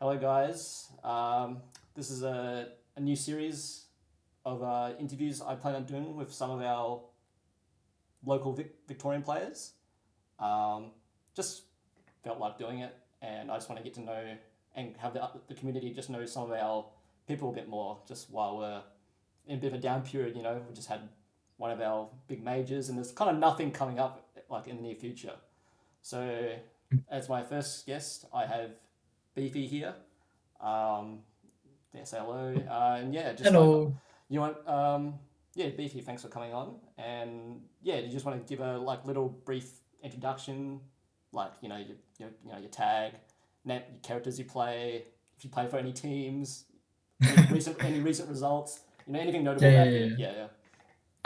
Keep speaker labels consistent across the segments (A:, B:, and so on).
A: Hello, guys. This is a new series of interviews I plan on doing with some of our local Victorian players. Um, just felt like doing it, and I just want to get to know and have the community just know some of our people a bit more. Just while we're in a bit of a down period, we just had one of our big majors, and there's kind of nothing coming up like in the near future. So, as my first guest, I have Beefy here. Um, yeah, say hello. And yeah, just like
B: Hello.
A: you want, yeah, Beefy, thanks for coming on. And yeah, you just want to give a like little brief introduction, like your tag, net your characters you play, if you play for any teams, any recent results, anything notable
B: Yeah, yeah,
A: about you.
B: yeah.
A: Yeah, yeah.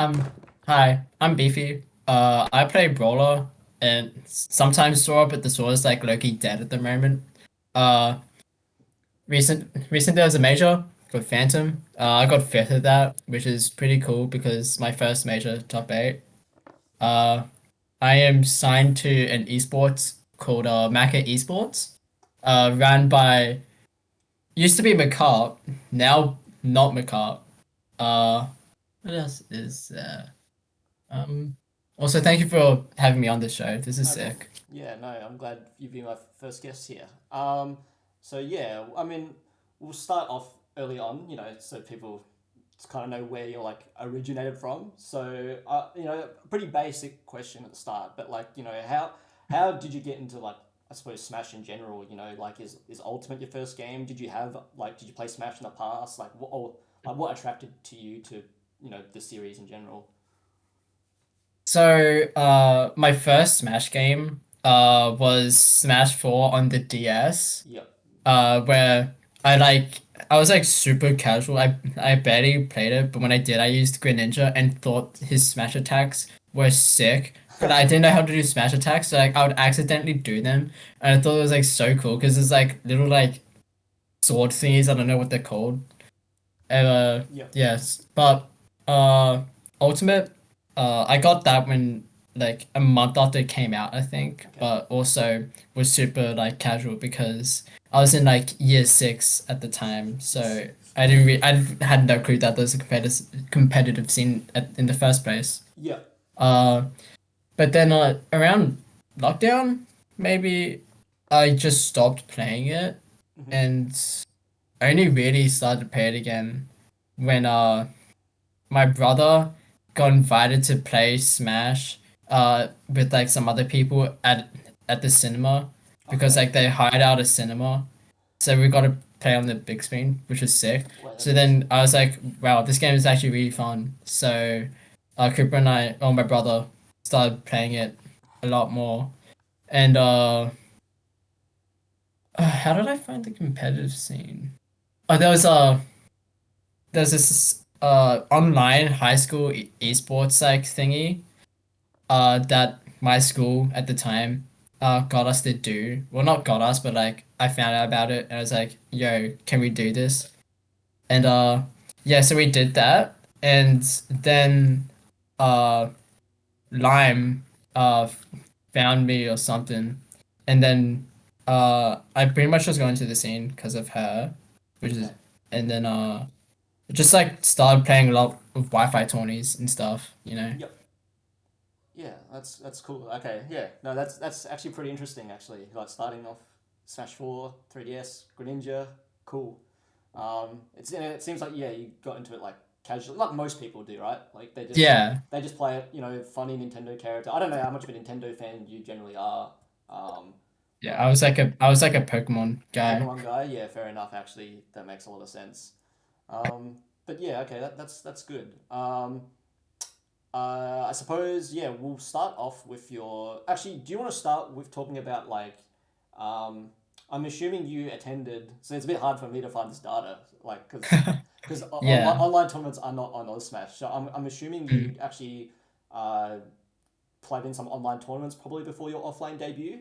B: Um, Hi, I'm Beefy. I play Brawler and sometimes Sora, but the Sora's like low-key dead at the moment. Uh, recent there was a major called Phantom. I got fifth at that, which is pretty cool because my first major top eight. Uh, I am signed to an esports called Maka Esports. Ran by used to be McCart, now not McCart. Uh, what else is there? Um, Also, thank you for having me on this show. This is
A: No problem.
B: sick.
A: Yeah, no, I'm glad you've been my first guest here. So yeah, I mean, we'll start off early on, so people kind of know where you're like originated from. So, a pretty basic question at the start, but like, how did you get into like, I suppose Smash in general? Like, is Ultimate your first game? Did you play Smash in the past? Like, what attracted to you to the series in general?
B: So, my first Smash game was Smash 4 on the DS.
A: Yep.
B: Where I like I was like super casual. I barely played it, but when I did, I used Greninja and thought his smash attacks were sick. But I didn't know how to do smash attacks, so like I would accidentally do them, and I thought it was like so cool because it's like little like sword thingies. I don't know what they're called.
A: Yep.
B: Yes, but uh, Ultimate, I got that when like a month after it came out, I think.
A: Okay.
B: But also was super like casual because I was in like year six at the time, so I had no clue that there's a competitive scene in the first place.
A: Yep.
B: Uh, but then around lockdown, maybe I just stopped playing it
A: Mm-hmm.
B: and I only really started to play it again when my brother got invited to play Smash with like some other people at the cinema because
A: Okay.
B: like they hired out a cinema. So we got to play on the big screen, which was sick.
A: Wait,
B: So
A: that's
B: then I was like, wow, this game is actually really fun. So Cooper and I, or my brother, started playing it a lot more. And how did I find the competitive scene? Oh, there's this online high school esports like thingy that my school at the time got us to do. Well, not got us, but like I found out about it and I was like, "Yo, can we do this?" And yeah, so we did that, and then uh Lime found me or something, and then I pretty much just got into the scene because of her, which is
A: okay.
B: and then just like started playing a lot of Wi-Fi tourneys and stuff, you know.
A: Yep. Yeah, that's cool. Okay, yeah. No, that's actually pretty interesting. Actually, like starting off Smash Four, 3DS, Greninja, cool. It seems like yeah, you got into it like casually, like most people do, right? Like
B: Yeah,
A: they just play it, funny Nintendo character. I don't know how much of a Nintendo fan you generally are.
B: yeah.
A: Like
B: I was like a Pokemon guy.
A: Pokemon guy, yeah, fair enough. Actually, that makes a lot of sense. But yeah, okay, that's good. I suppose yeah. We'll start off with your. Actually, do you want to start with talking about like, um, I'm assuming you attended. So it's a bit hard for me to find this data, like because
B: Yeah,
A: online tournaments are not on Smash. So I'm assuming you
B: mm.
A: actually uh played in some online tournaments probably before your offline debut.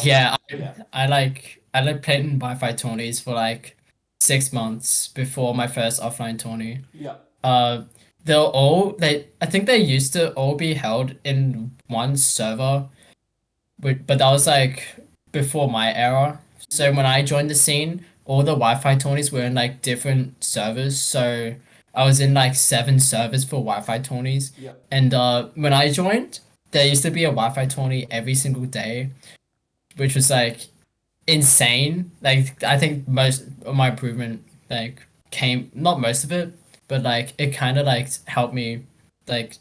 B: Yeah.
A: Yeah.
B: I like played in Wi-Fi tourneys for like 6 months before my first offline tourney.
A: Yeah.
B: Uh, they I think they used to all be held in one server, but that was like before my era. So
A: Yep.
B: when I joined the scene, all the Wi-Fi tourneys were in like different servers. So I was in like 7 servers for Wi-Fi tourneys.
A: Yep.
B: And when I joined, there used to be a Wi-Fi tourney every single day, which was like insane. Like I think most of my improvement like came, not most of it, but like it kind of like helped me like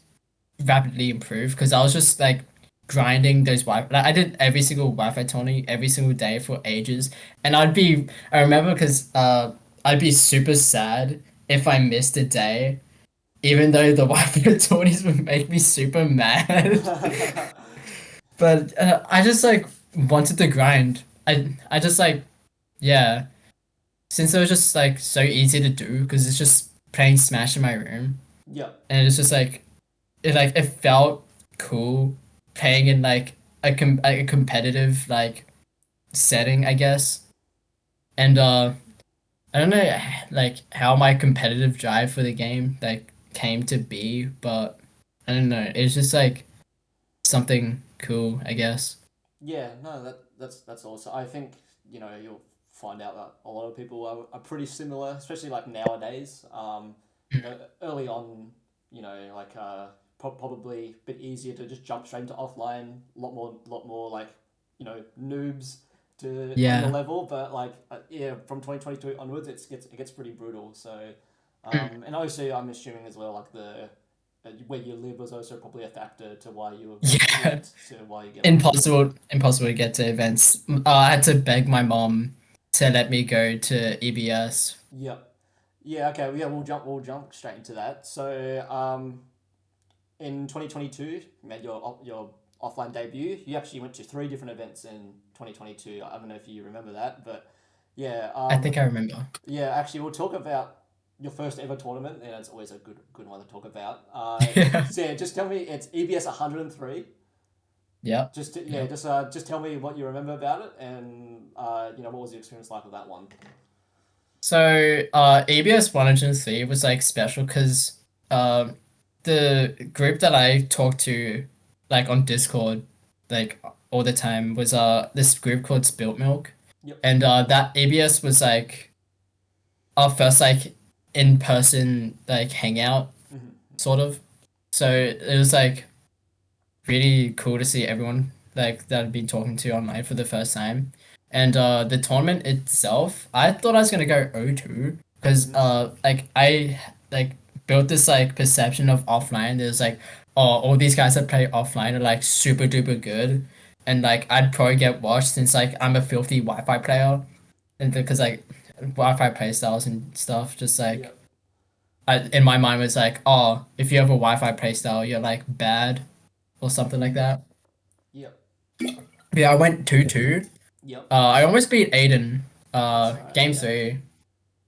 B: rapidly improve because I was just like grinding those Wi-Fi. Like, I did every single Wi-Fi tourney every single day for ages, and I remember because I'd be super sad if I missed a day, even though the Wi-Fi tourneys would make me super mad. But I just like wanted to grind. I just like, yeah, since it was just like so easy to do because it's just playing Smash in my room,
A: Yep.
B: and it's just like it felt cool playing in like a competitive like setting, I guess. And I don't know like how my competitive drive for the game like came to be, but I don't know. It's just like something cool, I guess.
A: Yeah, no, that's awesome. I think, you'll find out that a lot of people are pretty similar, especially like nowadays. Early on, like probably a bit easier to just jump straight into offline. A lot more like, noobs to on your
B: Yeah.
A: level, but like yeah, from 2022 onwards, it gets pretty brutal. So, and also I'm assuming as well like the where you live was also probably a factor to why you
B: Yeah.
A: went to why you get on.
B: Impossible to get to events. I had to beg my mom to let me go to EBS.
A: Yep. Yeah. Okay. Yeah. We'll jump straight into that. So, in 2022, you made your offline debut. You actually went to three different events in 2022. I don't know if you remember that, but yeah.
B: I think I remember.
A: Yeah. Actually, we'll talk about your first ever tournament, and it's always a good one to talk about.
B: Yeah.
A: So yeah, just tell me it's EBS 103.
B: Yeah.
A: Yeah,
B: Yeah.
A: just tell me what you remember about it, and what was the experience like with that one?
B: So ABS 103 was like special because the group that I talked to like on Discord like all the time was this group called Spilt Milk.
A: Yep.
B: And that ABS was like our first like in person like hangout
A: Mm-hmm.
B: sort of. So it was like really cool to see everyone like that I'd been talking to online for the first time. And the tournament itself, I thought I was gonna go O2 because
A: Mm-hmm.
B: like I like built this like perception of offline. There's like, oh, all these guys that play offline are like super duper good, and like I'd probably get washed since like I'm a filthy Wi-Fi player, and because like Wi-Fi playstyles and stuff, just like
A: Yep.
B: I in my mind was like, oh, if you have a Wi-Fi playstyle, you're like bad or something like that.
A: Yep.
B: Yeah, I went 2-2.
A: Yep.
B: I almost beat Aiden,
A: That's right.
B: game
A: Yeah.
B: 3,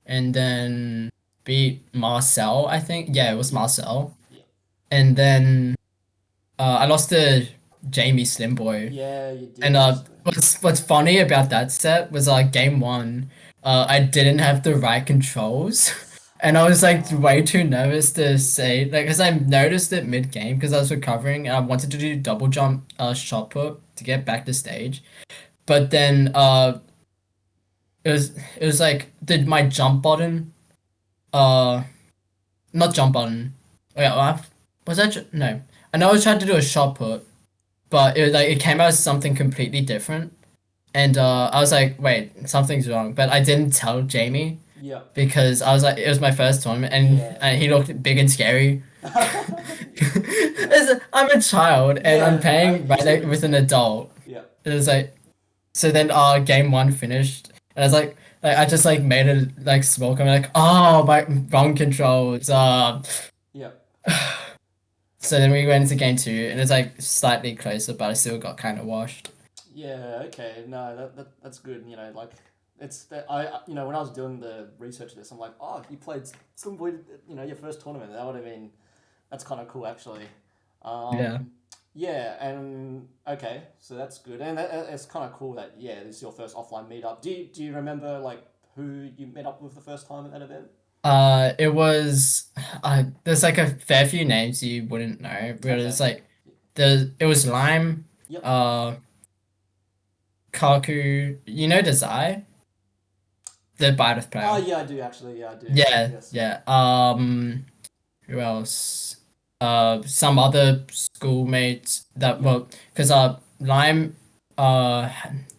B: and then beat Marcel, I think. Yeah, it was
A: Yep.
B: Marcel.
A: Yep.
B: And then I lost to Jamie Slimboy.
A: Yeah, you
B: And
A: did actually.
B: what's funny about that set was game 1, I didn't have the right controls. And I was like
A: Uh,
B: way too nervous to say like because I noticed it mid game because I was recovering and I wanted to do double jump shot put to get back to stage. But then it was like did my jump button uh not jump button. Wait, was that no. I know I was trying to do a shot put, but it was like it came out as something completely different. And I was like, wait, something's wrong. But I didn't tell Jamie
A: yep.
B: because I was like, it was my first tournament,
A: Yeah.
B: and he looked big and scary.
A: Yeah.
B: I'm a child, and I'm
A: Yeah.
B: playing
A: You
B: right
A: said
B: like,
A: it
B: with
A: was.
B: an adult.
A: Yep.
B: It was like, so then game 1 finished, and I was like I just like made it like smoke. I'm like, oh, my wrong controls.
A: Yep.
B: So then we went into game 2, and it's like slightly closer, but I still got kind of washed.
A: Yeah. Okay. No, that's good. Like it's that when I was doing the research of this, I'm like, oh, you played Slimboy, your first tournament. That would have been That's kind of cool, actually.
B: Yeah.
A: Yeah, and okay, so that's good, and it's kind of cool that yeah, this is your first offline meetup. Do you remember like who you met up with the first time at that event?
B: It was there's like a fair few names you wouldn't know, but it's
A: Okay.
B: like it was Lime,
A: Yep.
B: uh, Kaku, you know Desai? the Bideth player.
A: Oh yeah, I do actually. Yeah, I do.
B: Yeah,
A: Yes.
B: yeah. Who else? Some other schoolmates that
A: Yeah.
B: well, because Lime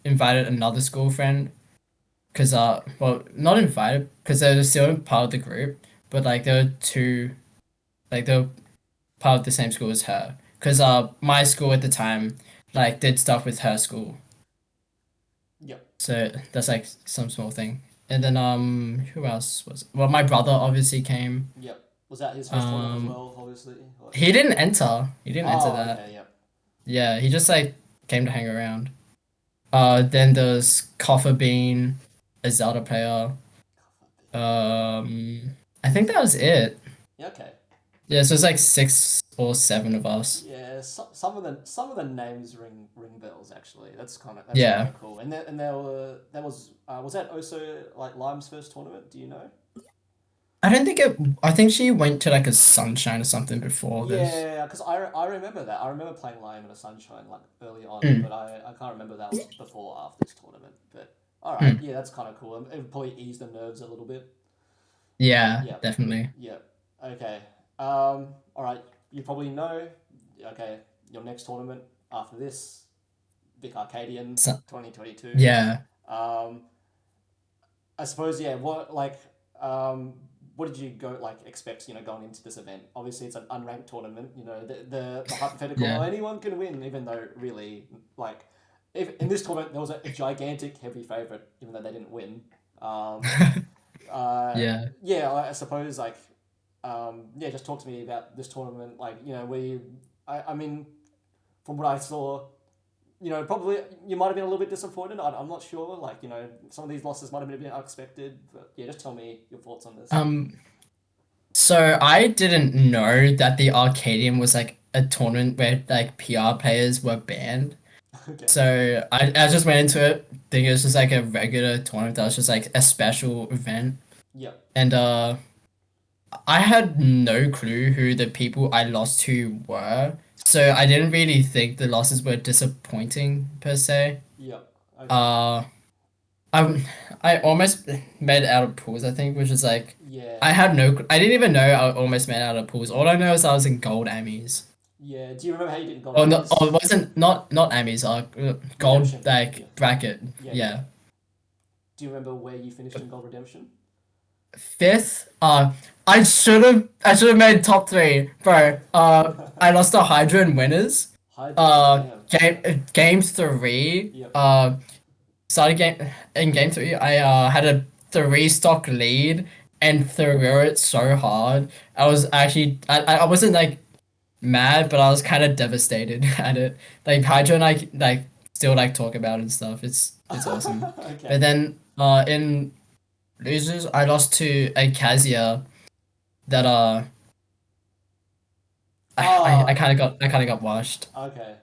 B: invited another school friend. Because well, not invited because they were still part of the group, but like they were two, like they were part of the same school as her. Because my school at the time like did stuff with her school,
A: Yep.
B: so that's like some small thing. And then who else was? Well, my brother obviously came.
A: Yep. Was that his first tournament as
B: Um,
A: well? Obviously. Like...
B: he didn't enter. He didn't enter
A: Oh,
B: that.
A: okay. Yep.
B: Yeah, he just like came to hang around. Then there's Coffer Bean, a Zelda player. I think that was it.
A: Yeah. Okay.
B: Yeah, so it's like 6 or 7 of us.
A: Yeah. Some of the names ring bells actually. That's kind of
B: Yeah.
A: cool. And there was that also like Lime's first tournament? Do you know?
B: I think she went to like a Sunshine or something before this.
A: Yeah, because I remember that. I remember playing Lime in a Sunshine like early on,
B: Mm.
A: but I can't remember that was before or after this tournament. But all right, yeah, that's kind of cool. It would probably ease the nerves a little bit.
B: Yeah,
A: Yeah.
B: definitely.
A: Yeah. Okay. All right. You probably know. Okay, your next tournament after this, Vic Arcadian,
B: So,
A: 2022.
B: yeah.
A: I suppose yeah. What did you expect? Going into this event. Obviously, it's an unranked tournament. The hypothetical.
B: Yeah.
A: Oh, anyone can win, even though really if in this tournament there was a gigantic heavy favorite, even though they didn't win.
B: Yeah.
A: Yeah, I suppose just talk to me about this tournament. I mean, from what I saw, probably you might have been a little bit disappointed. I'm not sure. Some of these losses might have been a bit unexpected. But yeah, just tell me your thoughts on this.
B: So I didn't know that the Arcadian was like a tournament where like PR players were banned.
A: Okay.
B: So I just went into it thinking it was just like a regular tournament that was just like a special event.
A: Yeah.
B: And I had no clue who the people I lost to were. So I didn't really think the losses were disappointing per se.
A: Yeah. Okay.
B: I almost made it out of pools, I think, which is like
A: Yeah.
B: I didn't even know I almost made it out of pools. All I know is I was in gold Emmys.
A: Yeah. Do you remember how you didn't go?
B: Oh no, it wasn't not Emmys, gold
A: Redemption.
B: like
A: Yeah.
B: bracket.
A: Yeah.
B: Yeah.
A: Do you remember where you finished in Gold Redemption?
B: 5th. I should have made top 3, bro. I lost to Hydra in winners. Game 3.
A: Yep.
B: Started game 3. I had a 3 stock lead and threw it so hard. I was actually I wasn't like mad, but I was kind of devastated at it. Like Hydra and I like still like talk about it and stuff. It's awesome.
A: Okay.
B: But then in losers, I lost to a Kazia that I kind of got washed.
A: Okay.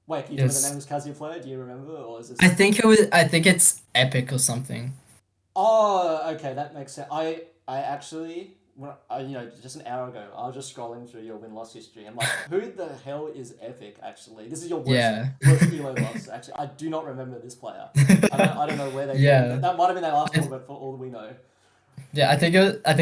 A: Wait, can you tell me the name of this Kazuya player? Do you remember, or is this?
B: I think it's Epic or something.
A: Oh, okay, that makes sense. I actually, just an hour ago, I was just scrolling through your win-loss history. I'm like, who the hell is Epic? Actually, this is your worst Elo loss. Actually, I do not remember this player. I don't know where they.
B: Yeah.
A: That might have been their last tournament for all we know.
B: Yeah, I think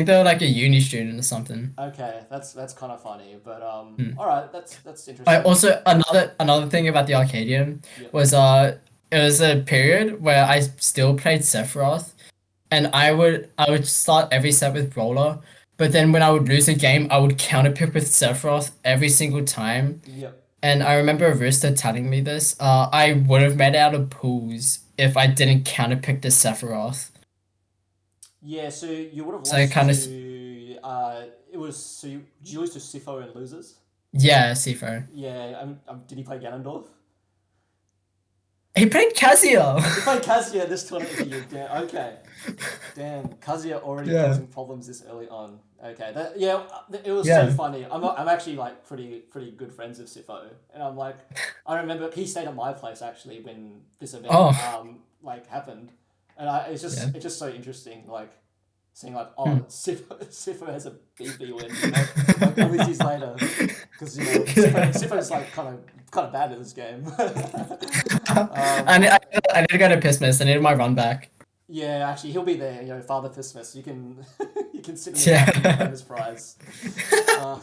B: they were like a uni student or something.
A: Okay, that's kind of funny, but all right, that's interesting.
B: Also, another thing about the Arcadian was it was a period where I still played Sephiroth, and I would start every set with Brawler, but then when I would lose a game, I would counterpick with Sephiroth every single time.
A: Yep.
B: And I remember Arista telling me this. I would have made it out of pools if I didn't counterpick the Sephiroth.
A: Yeah, so you would have lost
B: So I kinda
A: did you lose to Sifo and losers?
B: Yeah, Sifo.
A: Yeah, did he play Ganondorf?
B: He played Kazuya.
A: He played Kazuya this tournament for you. Damn, okay. Damn, Kazuya already causing problems this early on. Okay, it was so funny. I'm actually like pretty good friends with Sifo, and I remember he stayed at my place actually when this event happened, and it's just so interesting seeing Sifo has a BB win all these years later, because Sifo's kind of bad at this game.
B: I need to go to Pissmas. I needed my run back.
A: Yeah, actually, he'll be there. You know, Father Christmas. You can you can sit in the back and give him
B: Yeah.
A: his prize. Uh,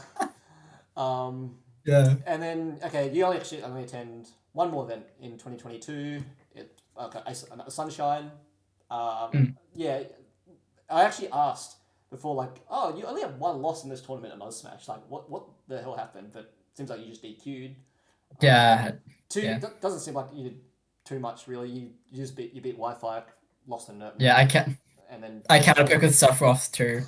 A: um,
B: Yeah.
A: and then okay, you only actually only attend one more event in 2022. It okay, Sunshine.
B: Mm.
A: Yeah, I actually asked before, like, oh, you only have one loss in this tournament at Nuz Smash. Like, what the hell happened? But it seems like you just DQ'd. Um,
B: Yeah.
A: two
B: Yeah.
A: doesn't seem like you did too much really. You just beat Wi-Fi, lost in Nurt
B: Yeah.
A: mode,
B: Can
A: and then
B: I
A: yeah.
B: can't pick with Sephiroth too.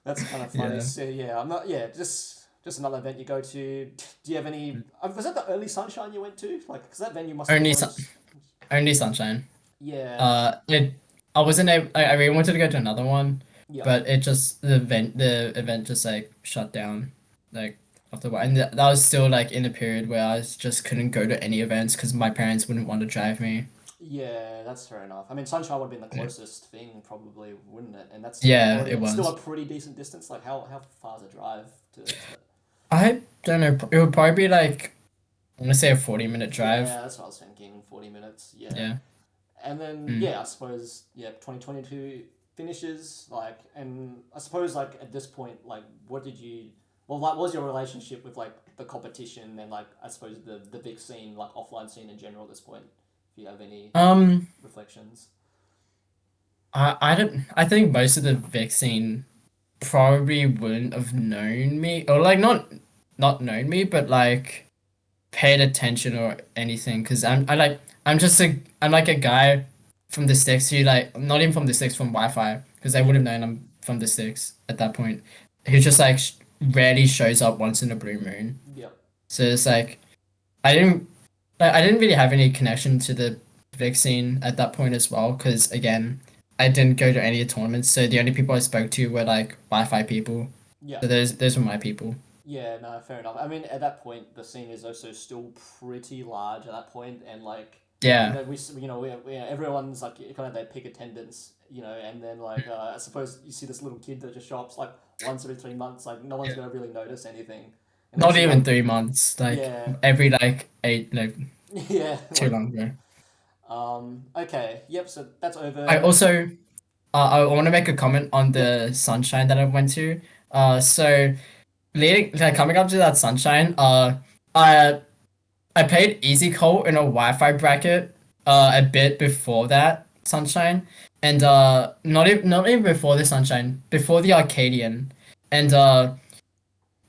A: That's kind of funny.
B: Yeah.
A: So yeah, I'm not. Yeah, just another event you go to. Do you have any? Was that the early Sunshine you went to? Like, because that venue must be
B: Only sun,
A: close.
B: only sunshine.
A: Yeah,
B: It. I wasn't able. I really wanted to go to another one,
A: yeah,
B: but it just the event just like shut down, like after a while. And that was still like in a period where just couldn't go to any events because my parents wouldn't want to drive me.
A: yeah. That's fair enough. I mean, Sunshine would have been the
B: Yeah.
A: closest thing, probably, wouldn't it? And that's
B: Yeah,
A: already
B: it
A: still
B: was.
A: a pretty decent distance. Like, how far is a drive to
B: I don't know. It would probably be like I want to say a 40-minute drive.
A: Yeah, that's what I was thinking. 40 minutes. Yeah.
B: Yeah.
A: And then
B: Mm.
A: yeah, I suppose yeah, 2022 finishes like, and I suppose like at this point, like what did you, well, like what was your relationship with like the competition and like I suppose the big scene, like offline scene in general at this point? If you have any
B: Um.
A: reflections.
B: I don't. I think most of the vaccine probably wouldn't have known me, or like not known me, but like paid attention or anything. Cause I'm like a guy from the sticks who like not even from the sticks from Wi-Fi, because I would
A: Yeah.
B: have known I'm from the sticks at that point. Who just like rarely shows up once in a blue moon.
A: Yeah.
B: So it's like I didn't I didn't really have any connection to the Vic scene at that point as well, because again, I didn't go to any tournaments, so the only people I spoke to were like Wi-Fi people.
A: Yeah.
B: So those were my people.
A: Yeah, no, fair enough. I mean, at that point, the scene is also still pretty large at that point, and like, you
B: Yeah,
A: know, everyone's like kind of their peak attendance, you know, and then like, I suppose you see this little kid that just shops like once every 3 months, like no one's
B: yeah.
A: gonna really notice anything, unless
B: Not
A: you
B: even
A: like,
B: 3 months, like
A: yeah,
B: every like eight, like
A: yeah,
B: too
A: like,
B: long ago.
A: okay, yep. So that's
B: I
A: over.
B: also I want to make a comment on
A: Yep.
B: the sunshine that I went to. So leading like coming up to that sunshine, I I played Easy Call in a Wi-Fi bracket a bit before that Sunshine, and not even before the Sunshine, before the Arcadian, and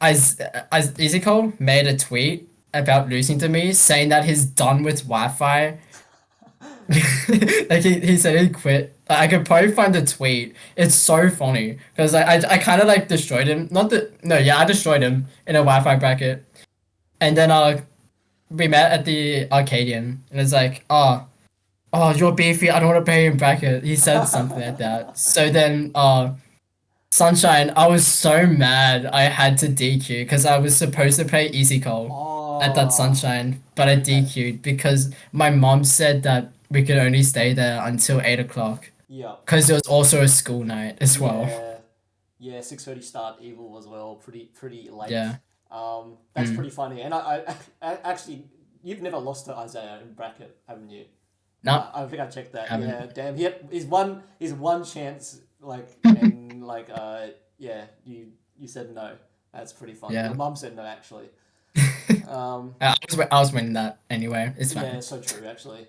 B: as Easy Call made a tweet about losing to me, saying that he's done with Wi-Fi. Like he said he quit. I could probably find the tweet. It's so funny because I kind of like destroyed him. Not the no yeah I destroyed him in a Wi-Fi bracket, and then we met at the Arcadian, and it's like, oh, you're beefy. I don't want to pay in bracket. He said something like that. So then, Sunshine, I was so mad. I had to DQ because I was supposed to play Easy Call at that
A: Oh,
B: Sunshine, but I
A: okay.
B: DQ'd because my mom said that we could only stay there until 8 o'clock
A: Yep.
B: because it was also a school night as well.
A: Yeah. Yeah, 6:30 start evil as well. Pretty late.
B: Yeah.
A: That's
B: Mm.
A: pretty funny. And I actually, you've never lost to Isaiah in bracket, haven't you?
B: No,
A: I think I checked that.
B: haven't.
A: Yeah, damn. He had his one chance, like, and like yeah, you said no. That's pretty funny. Your
B: Yeah.
A: mum said no actually. Um,
B: I was winning that anyway. It's
A: yeah,
B: fine.
A: so true actually.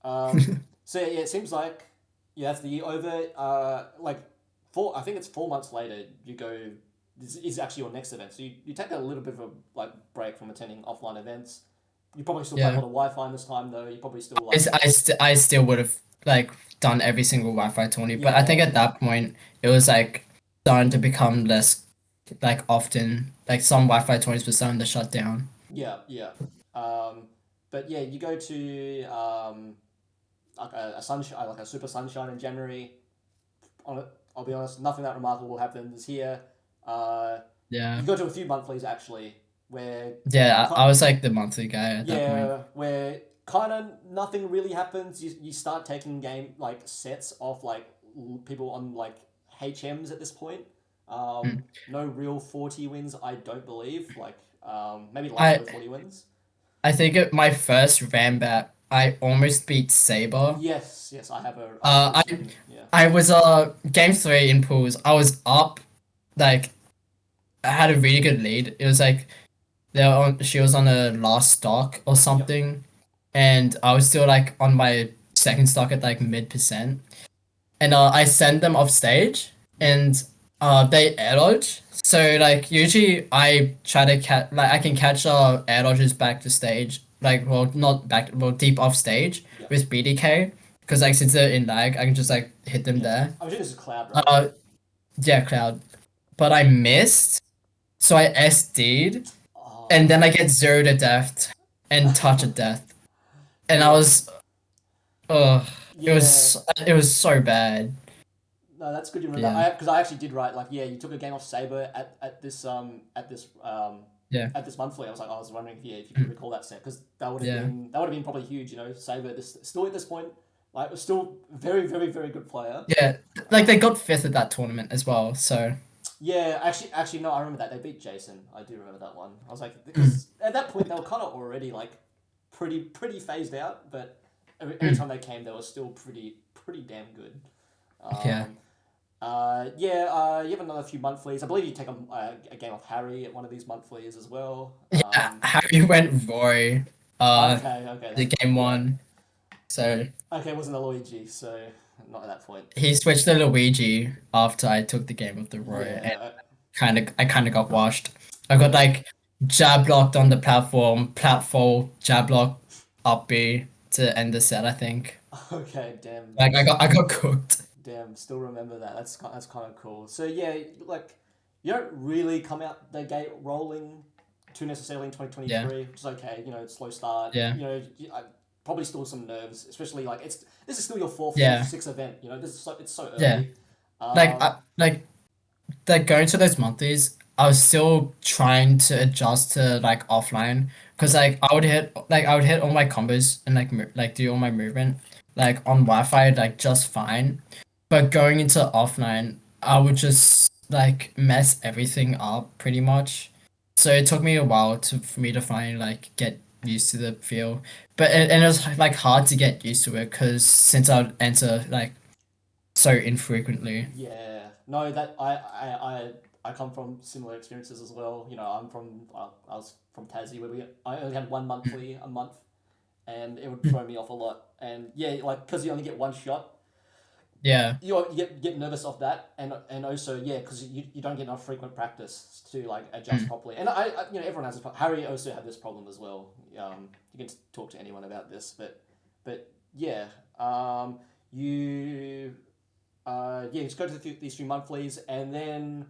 A: Um, so yeah, it seems like yeah, that's the year over. Like I think it's 4 months later. You go. This is actually your next event. So you take a little bit of a like break from attending offline events. You probably still play a lot
B: Yeah.
A: of Wi-Fi in this time though. You probably still like
B: I still would have like done every single Wi-Fi tourney, but I think
A: yeah
B: at that point it was like starting to become less like often. Like some Wi-Fi tourneys were starting to shut down.
A: yeah. Um, but yeah, you go to like a sunshine like a super sunshine in January. On it, I'll be honest, nothing that remarkable happens here. Uh,
B: Yeah.
A: you go to a few monthlies actually where
B: Yeah, I was like the monthly guy at that point.
A: yeah, where kind of nothing really happens. You start taking game like sets off like people on like HMs at this point.
B: Mm.
A: No real 40 wins, I don't believe. Like maybe last
B: I
A: year 40 wins.
B: I think my first Ranbat I almost beat Saber.
A: Yes, I have a.
B: I
A: Yeah.
B: I was game 3 in pools. I was up, like I had a really good lead. It was like she was on a last stock or something, and I was still like on my second stock at like mid%. And I send them off stage, and they air dodge. So like usually I try to catch, like I can catch air dodges back to stage, like well not back, well deep off stage with BDK, because like since they're in lag, I can just like hit them there.
A: I'm sure this is Cloud, right?
B: Yeah, Cloud, but I missed, so I SD'd,
A: Oh.
B: and then I get 0 to death and touch of death, and I was, it was so bad.
A: No, that's good you remember.
B: Yeah.
A: Because I actually did write like, you took a game off Saber at this
B: Yeah.
A: at this monthly. I was like, I was wondering if you could recall that set, because that would have been probably huge. Saber still at this point, like, was still very very very good player.
B: Yeah, like they got 5th at that tournament as well. So
A: Yeah, actually no, I remember that they beat Jason. I do remember that one. I was like, because at that point they were kind of already like pretty phased out, but every time they came, they were still pretty damn good.
B: Yeah.
A: You have another few monthlies. I believe you take a game off Harry at one of these monthlies as well.
B: Yeah, Harry went Roy.
A: Okay.
B: The game 1. So
A: Okay, it wasn't a Luigi, so not at that point.
B: he switched to Luigi after I took the game of the Roy, and I kind of got washed. I got like jab blocked on the platform, jab block, up B to end the set. I think.
A: Okay, damn.
B: Like I got cooked.
A: Damn, still remember that. That's kind of cool. So yeah, like you don't really come out the gate rolling too necessarily in 2023, which is okay. Slow start.
B: Yeah.
A: Probably still some nerves, especially like this is still your 4th, 6th event. It's so early.
B: Yeah. Like going to those monthlies, I was still trying to adjust to like offline, because like I would hit all my combos and like do all my movement like on Wi-Fi like just fine, but going into offline, I would just like mess everything up pretty much. So it took me a while for me to finally like get used to the feel, but and it was like hard to get used to it because since I would enter like so infrequently.
A: Yeah, no, that I come from similar experiences as well. I was from Tassie, where I only had one monthly a month, and it would throw me off a lot. And yeah, like because you only get one shot,
B: Yeah.
A: you get nervous off that, and also because you don't get enough frequent practice to like adjust properly. And I everyone has this problem. Harry also had this problem as well. You can talk to anyone about this, but yeah, you. Just go to these 3 monthlies, and then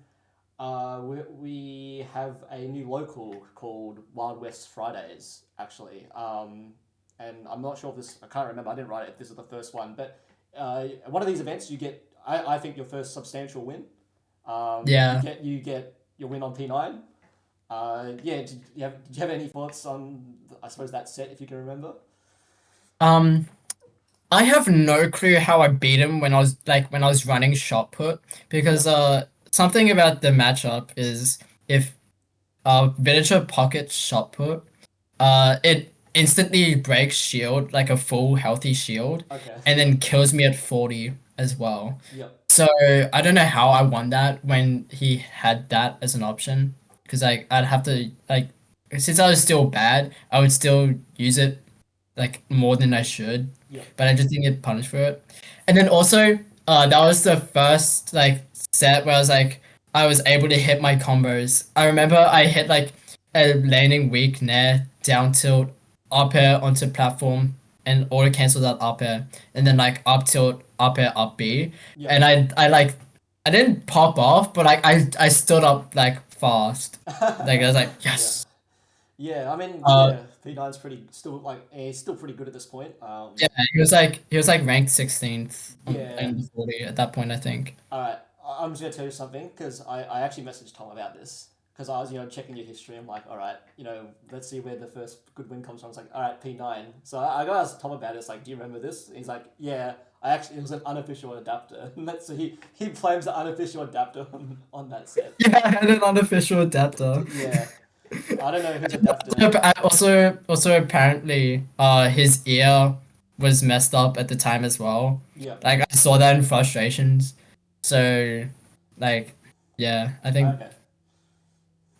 A: we have a new local called Wild West Fridays, actually. And I'm not sure if this, I can't remember, I didn't write it if this is the first one, but one of these events you get, I think, your first substantial win. You get your win on P9. Did you have any thoughts on, I suppose, that set, if you can remember?
B: I have no clue how I beat him when I was running shot put, because something about the matchup is if Villager pockets shot put, it instantly breaks shield, like a full healthy shield, and then kills me at 40 as well.
A: Yep.
B: So I don't know how I won that when he had that as an option, because like I'd have to like, since I was still bad, I would still use it like more than I should, but I just didn't get punished for it. And then also, that was the first like set where I was able to hit my combos. I remember I hit like a laning weak nair, down tilt, up air onto platform, and auto cancel that up air, and then like up tilt, up air, up B, and I didn't pop off, but like I stood up like fast, like I was like yes.
A: Yeah, I mean, P9's he's still pretty good at this point.
B: Yeah, he was like ranked 16th in the 40 at that point, I think.
A: All right, I'm just gonna tell you something, because I actually messaged Tom about this, because I was checking your history. I'm like, all right, let's see where the first good win comes from. It's like, all right, P9. So I got to ask Tom about it. It's like, do you remember this? And he's like, yeah, it was an unofficial adapter. And so he claims the unofficial adapter on that set.
B: Yeah, I had an unofficial adapter.
A: Yeah. I don't know who's adapted
B: No,
A: it.
B: but also apparently, his ear was messed up at the time as well.
A: Yeah.
B: Like I saw that in frustrations. So, like, yeah, I think
A: Okay.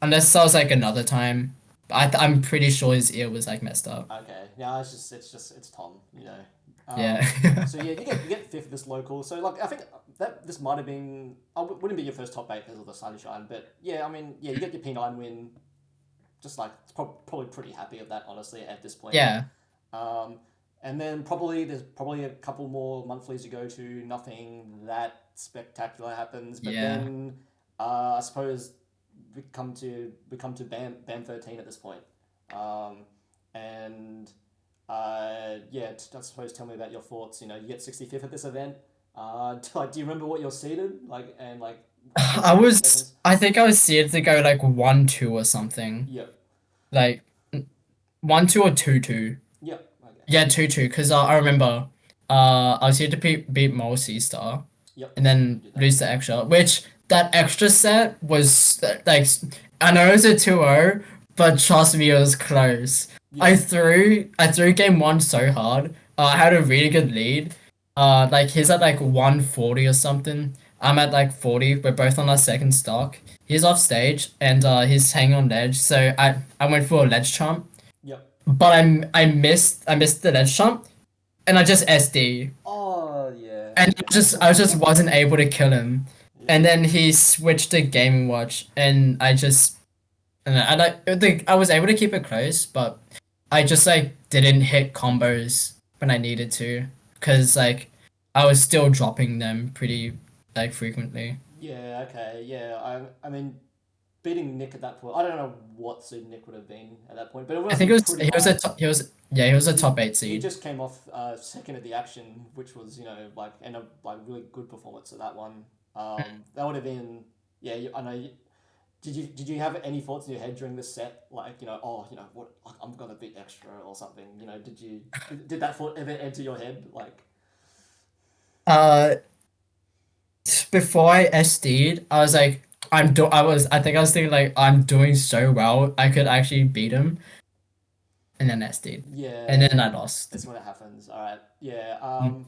B: unless I was like another time, I'm pretty sure his ear was like messed up.
A: Okay. Yeah, it's Tom, you know.
B: Yeah.
A: So yeah, you get fifth this local. So like I think that this might have been wouldn't be your first top eight because of the Sunny Shine, but yeah, I mean yeah, you get your P9 win. Just like it's probably pretty happy of that honestly at this point.
B: Yeah.
A: Um, and then there's probably a couple more monthlies you go to. Nothing that spectacular happens, but
B: Yeah.
A: then I suppose we come to Bam 13 at this point. And yeah, I suppose tell me about your thoughts. You know, you get 65th at this event. Do you remember what you're seated like and like seconds?
B: I think I was seeded to go like 1-2 or something.
A: Yep.
B: Like 1-2 or 2-2.
A: Yep. Okay.
B: Yeah, 2-2. Because I remember, I was here to beat Mole Sea Star,
A: Yep.
B: and then
A: Did that.
B: lose the extra. Which that extra set was like, I know it was a 2-0, but trust me, it was close.
A: Yeah.
B: I threw game one so hard. I had a really good lead. Like he's at like 140 or something. I'm at like 40. We're both on our second stock. He's off stage and he's hanging on ledge. So I went for a ledge chomp,
A: Yep.
B: but I missed the ledge chomp, and I just SD,
A: Oh yeah.
B: and I just wasn't able to kill him. And then he switched to Game Watch, and I was able to keep it close, but I just like didn't hit combos when I needed to, cause like I was still dropping them pretty like frequently.
A: Yeah. Okay. Yeah. I mean, beating Nick at that point. I don't know what seed Nick would have been at that point, but it
B: I
A: was
B: think it was
A: pretty
B: he was
A: high.
B: a top, he was yeah he was a top eight
A: He
B: seed.
A: just came off second at the action, which was like and a like really good performance at that one. That would have been yeah. I know. Did you have any thoughts in your head during the set like oh what like, I'm gonna beat extra or something did that thought ever enter your head like
B: Uh, Before I SD'd, I was like, I think I was thinking like I'm doing so well, I could actually beat him, and then SD'd, and
A: yeah
B: then I lost.
A: that's when it happens all right yeah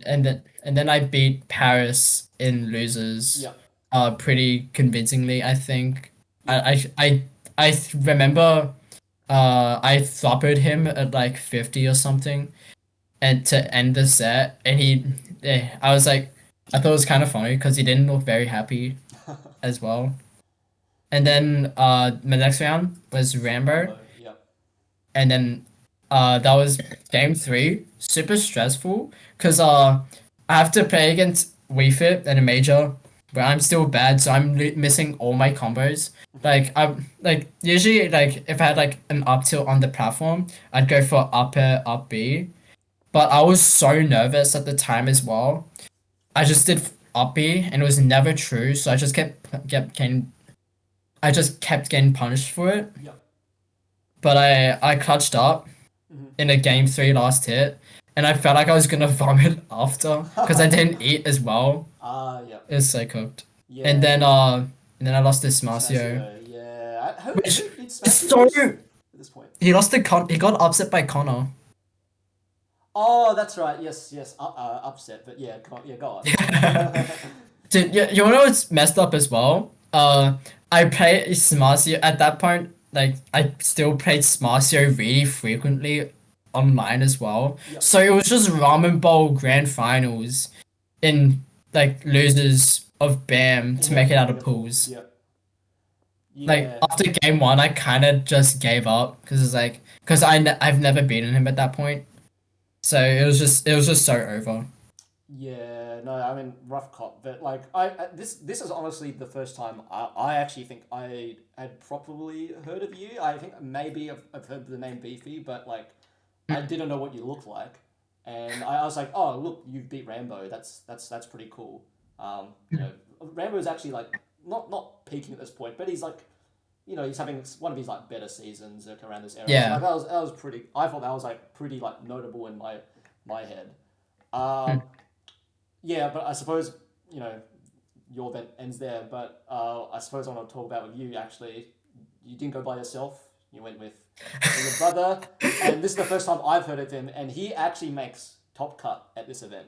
B: And then I beat Paris in losers,
A: yeah
B: pretty convincingly, I think.
A: yeah
B: Remember, I thoppered him at like 50 or something, and to end the set, and I was like, I thought it was kind of funny because he didn't look very happy as well. And then my next round was Rambo,
A: yeah
B: and then that was game three, super stressful because I have to play against Wii Fit and a major where I'm still bad, so I'm missing all my combos. Like I'm like usually like if I had like an up tilt on the platform, I'd go for up air, up B. But I was so nervous at the time as well. I just did up B and it was never true, so I just kept getting punished for it.
A: yeah
B: But I clutched up in a game three last hit, and I felt like I was gonna vomit after because I didn't eat as well.
A: yeah
B: It was so cooked.
A: yeah
B: And then I lost to Smarcio,
A: Smasio, yeah
B: which
A: who did
B: is
A: Smasio
B: so.
A: lose to at this point
B: He lost to he got upset by Connor.
A: oh that's right yes upset but yeah go on
B: Dude, you know what's messed up as well? I played Smarcio at that point. Like I still played Smarcio really frequently online as well.
A: yeah
B: So it was just Ramen Bowl grand finals in like losers of BAM to make it out of pools.
A: yeah
B: Like
A: yeah
B: after game one, I kind of just gave up because it's like I've never beaten him at that point. So it was just so over.
A: Yeah, no, I mean rough cop, but like this is honestly the first time I actually think I had properly heard of you. I think maybe I've heard the name Beefy, but like I didn't know what you looked like, and I was like, oh look, you beat Rambo. That's pretty cool. Rambo is actually like not peaking at this point, but he's like, he's having one of his like better seasons like, around this era. So,
B: Yeah.
A: like, that was pretty. I thought that was like pretty like notable in my head. Um, yeah, but I suppose your event ends there. But I suppose I want to talk about with you. Actually, you didn't go by yourself. You went with your brother, and this is the first time I've heard of him, and he actually makes top cut at this event.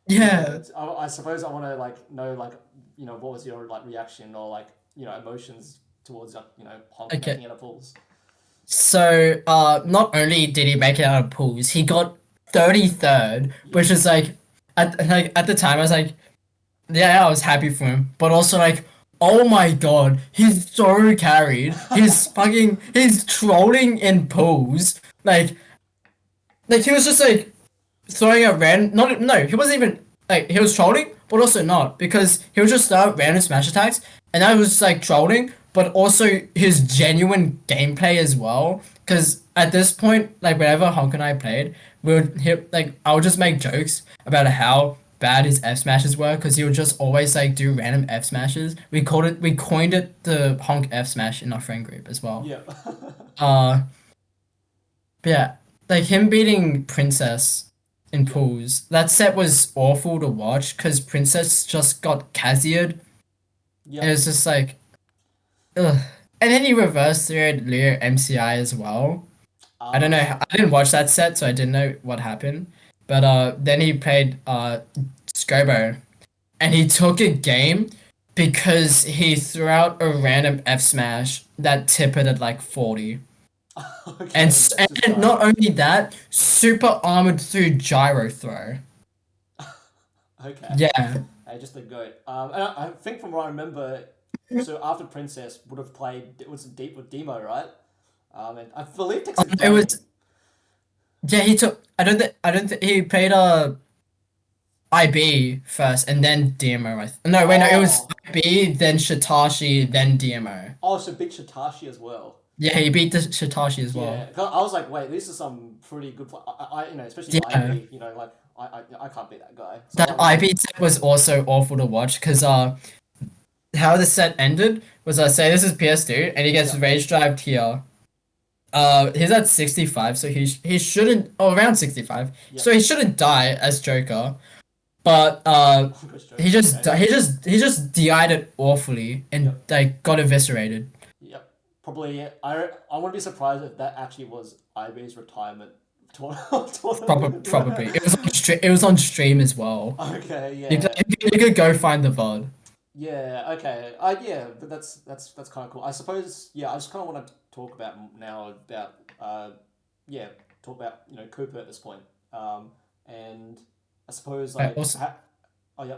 B: Yeah.
A: I suppose I want to like know like what was your like reaction or like emotions towards like Honk
B: Okay.
A: making it a pools.
B: So, not only did he make it out of pools, he got 33rd,
A: Yeah.
B: which is at the time I was like, yeah, I was happy for him, but also like, oh my god, he's so carried. He's trolling in pools. Like he was just like throwing out random. Not no, he wasn't even like he was trolling, but also not because he would just throw out random smash attacks, and I was like trolling, but also his genuine gameplay as well. Because at this point, like whenever Honk and I played, we would hit like I would just make jokes about how bad his F smashes were because he would just always like do random F smashes. We coined it the Honk F smash in our friend group as well.
A: Yeah.
B: Uh, but yeah, like him beating Princess in
A: Yeah.
B: pools. That set was awful to watch because Princess just got Kazia'd. And it
A: Yeah.
B: was just like, ugh. And then he reversed through Leo MCI as well. I don't know.
A: Ah.
B: I didn't watch that set, so I didn't know what happened. But then he played Scobo, and he took a game because he threw out a random F smash that tipped at like 40.
A: Okay.
B: And,
A: That's just
B: and not only that, super armored through gyro throw.
A: okay.
B: Yeah.
A: Just a goat. And I think from what I remember, so after Princess would have played it was deep with Demo, right? And I believe takes a
B: It was
A: game.
B: yeah, he took I don't think he played IB first and then DMO. No, wait, no, it was
A: Oh.
B: IB, then Shitashi, then DMO.
A: Oh, so big Shitashi as well.
B: Yeah, he beat the Shitashi as
A: Yeah,
B: well.
A: 'cause I was like, wait, this is some pretty good play. Especially
B: Yeah.
A: IB, like I can't beat that guy. So I
B: That
A: was like,
B: IB set was also awful to watch because how the set ended was say this is PS2 and he gets
A: yeah,
B: rage drived here. He's at 65, so he shouldn't around 65.
A: yeah.
B: So he shouldn't die as Joker. But
A: Gosh,
B: he
A: joke,
B: just
A: okay.
B: he just DI'd it awfully and
A: Yep,
B: like got eviscerated.
A: yep. Probably. I wouldn't be surprised if that actually was IB's retirement tournament.
B: Probably it was on stream as well.
A: Okay,
B: You
A: yeah.
B: could, you could go find the VOD.
A: Yeah, okay. Yeah, but that's kind of cool. I suppose. Yeah, I just kind of want to talk about now about yeah, talk about Cooper at this point. And I suppose like
B: Also,
A: oh yeah,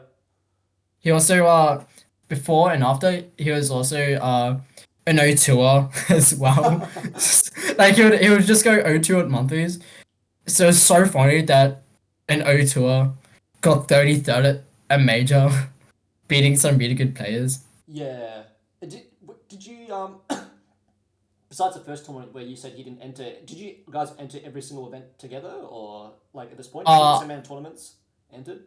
B: he also before and after he was also an O2er as well. Like he would just go O2 at monthlies. So it's so funny that an O2er got 33rd at a major, beating some really good players.
A: yeah. Did you besides the first tournament where you said he didn't enter, did you guys enter every single event together or like at this point? Did you get the
B: Uh
A: same amount of tournaments entered?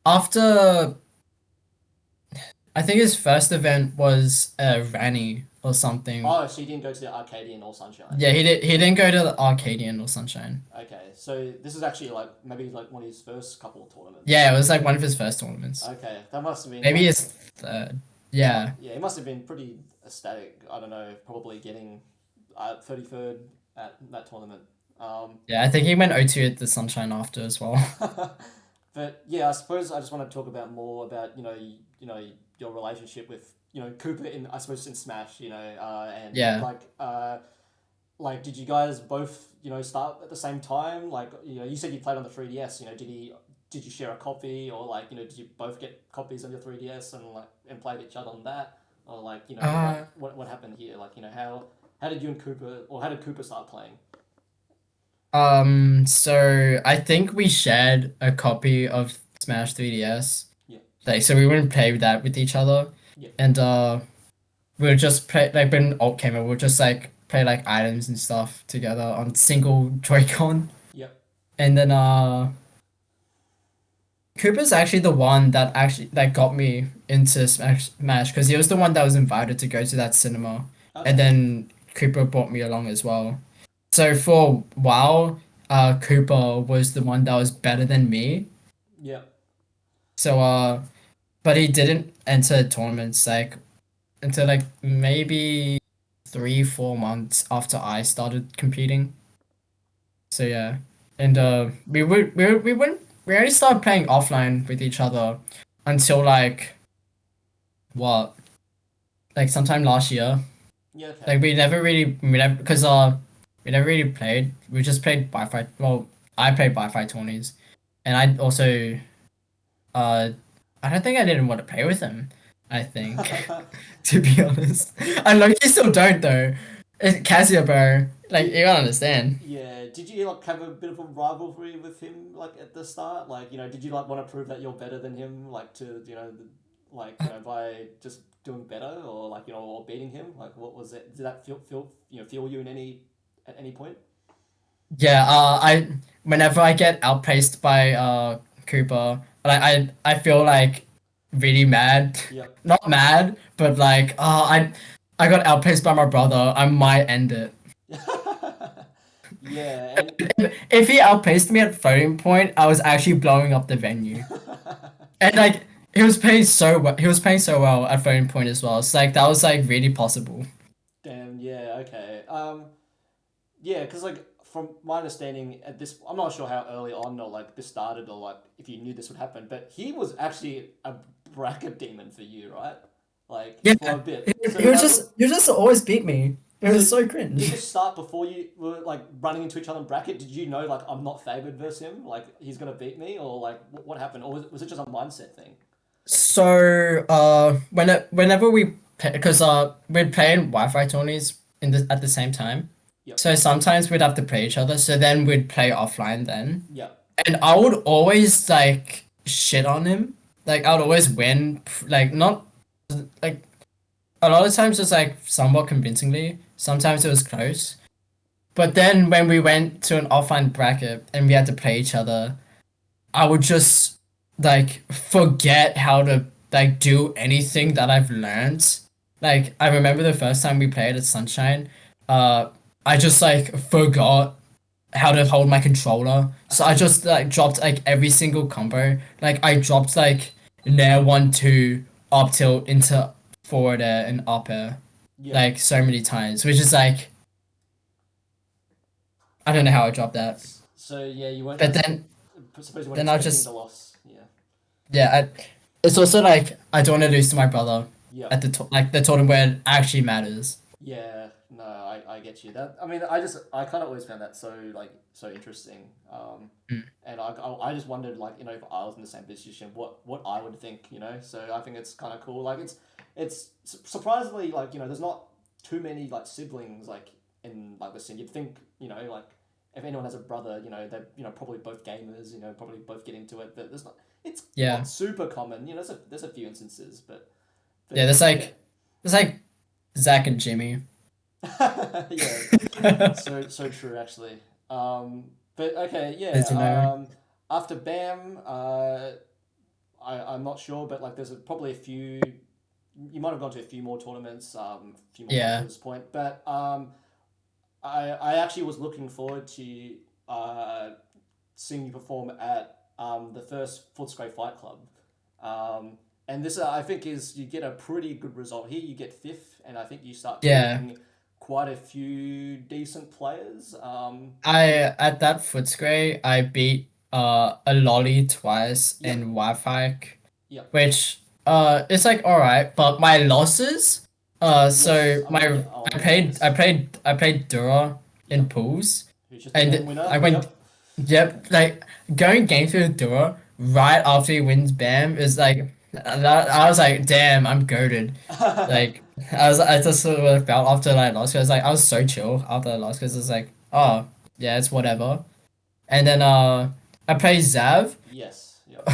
B: After I think his first event was Rani or something.
A: Oh, so you didn't go to the Arcadian or Sunshine.
B: Yeah, he didn't go to the Arcadian or Sunshine.
A: Okay, so this is actually like maybe like one of his first couple of tournaments.
B: Yeah, it was like one of his first tournaments.
A: Okay, that must have been
B: Maybe
A: like,
B: his third. Yeah.
A: yeah, he must have been pretty ecstatic. I don't know, probably getting 33rd at that tournament.
B: Yeah, I think he went O2 at the Sunshine after as well.
A: But yeah, I suppose I just want to talk about more about your relationship with Cooper in I suppose in Smash and
B: Yeah.
A: like did you guys both start at the same time like you said you played on the 3DS did you share a copy or like did you both get copies on your 3DS and played each other on that or like
B: Uh,
A: what happened here like how did you and Cooper or how did Cooper start playing?
B: so I think we shared a copy of Smash 3DS.
A: Yeah,
B: Like, so we wouldn't play that with each other.
A: yeah,
B: And we would just play like when Alt came out, we would just like play like items and stuff together on single Joy-Con.
A: yeah.
B: And then Cooper's actually the one that actually that got me into Smash because he was the one that was invited to go to that cinema, and
A: Okay.
B: then Cooper brought me along as well. So for a while, Cooper was the one that was better than me.
A: Yeah.
B: So but he didn't enter tournaments like until like maybe 3-4 months after I started competing. So yeah, and we only started playing offline with each other until like what, like sometime last year.
A: Yeah, okay.
B: Like we never really played. We just played Wi-Fi. Well, I played Wi-Fi tourneys, and I also I don't think I didn't want to play with him. I think, to be honest, I know you still don't though. Cassia, bro, like you gotta understand.
A: Yeah. Did you like have a bit of a rivalry with him like at the start? Like, did you like want to prove that you're better than him, like to like by just doing better or like or beating him? Like, what was it? Did that feel you in at any point?
B: Yeah, I whenever I get outpaced by Cooper, like I feel like really mad.
A: Yep.
B: Not mad, but like I got outpaced by my brother. I might end it.
A: Yeah, and
B: If he outpaced me at floating point, I was actually blowing up the venue. And like he was playing so well. He was playing so well at floating point as well. So like that was like really possible.
A: damn, yeah, okay. Yeah, because like from my understanding at this, I'm not sure how early on or like this started or like if you knew this would happen, but he was actually a bracket demon for you, right? Like
B: Yeah,
A: for a bit. So
B: he was
A: like,
B: just you just always beat me. It
A: so
B: was so
A: did
B: cringe.
A: this start before you were like running into each other in bracket? Did you know like I'm not favored versus him? Like he's gonna beat me, or like what happened, or was it just a mindset thing?
B: So, whenever we play, because we'd play in Wi-Fi tourneys at the same time.
A: Yep.
B: So sometimes we'd have to play each other. So then we'd play offline then,
A: Yep.
B: and I would always like shit on him. Like I would always win. Like not like a lot of times it was like somewhat convincingly. Sometimes it was close. But then when we went to an offline bracket and we had to play each other, I would just like forget how to like do anything that I've learned. Like I remember the first time we played at Sunshine, uh I just like forgot how to hold my controller. So I just like dropped like every single combo. Like I dropped like nair 1-2 up tilt into forward air and up air
A: Yep.
B: like so many times, which is like I don't know how I dropped that.
A: So yeah, you weren't.
B: But then
A: Suppose you weren't
B: then I'll
A: expecting
B: just
A: the loss. Yeah.
B: yeah, it's also like I don't want to lose to my brother
A: Yep.
B: at the tournament where it actually matters.
A: Yeah, no, I get you. That I mean, I kind of always found that so like so interesting.
B: Mm.
A: And I just wondered like if I was in the same position, what I would think. So I think it's kind of cool. Like it's surprisingly like there's not too many like siblings like in like the scene. You'd think like if anyone has a brother, they're probably both gamers. Probably both get into it, but there's not. It's
B: Yeah,
A: not super common. There's a few instances,
B: yeah.
A: but yeah.
B: There's like Zach and Jimmy.
A: Yeah, so true actually. But okay, yeah.
B: As you know.
A: After BAM, I'm not sure, but like there's probably a few. You might have gone to a few more tournaments, a few more
B: Yeah,
A: at this point. But I actually was looking forward to seeing you perform at the first Footscray Fightclub. And this I think is you get a pretty good result here. You get fifth, and I think you start
B: yeah.
A: beating quite a few decent players.
B: I at that Footscray I beat a lolly twice
A: Yep,
B: in Wi-Fi,
A: yep,
B: which it's like all right, but my losses
A: yes.
B: so my
A: I'll get to this.
B: I played Dura in
A: Yep,
B: pools.
A: who's just a game
B: And
A: winner?
B: I went,
A: Yep.
B: yep, like going game through the door right after he wins BAM is like I was like, damn, I'm goaded. Like I just sort of felt after like lost because like I was so chill after I lost because it's like, oh yeah, it's whatever. And then I played Zav.
A: Yes, yep.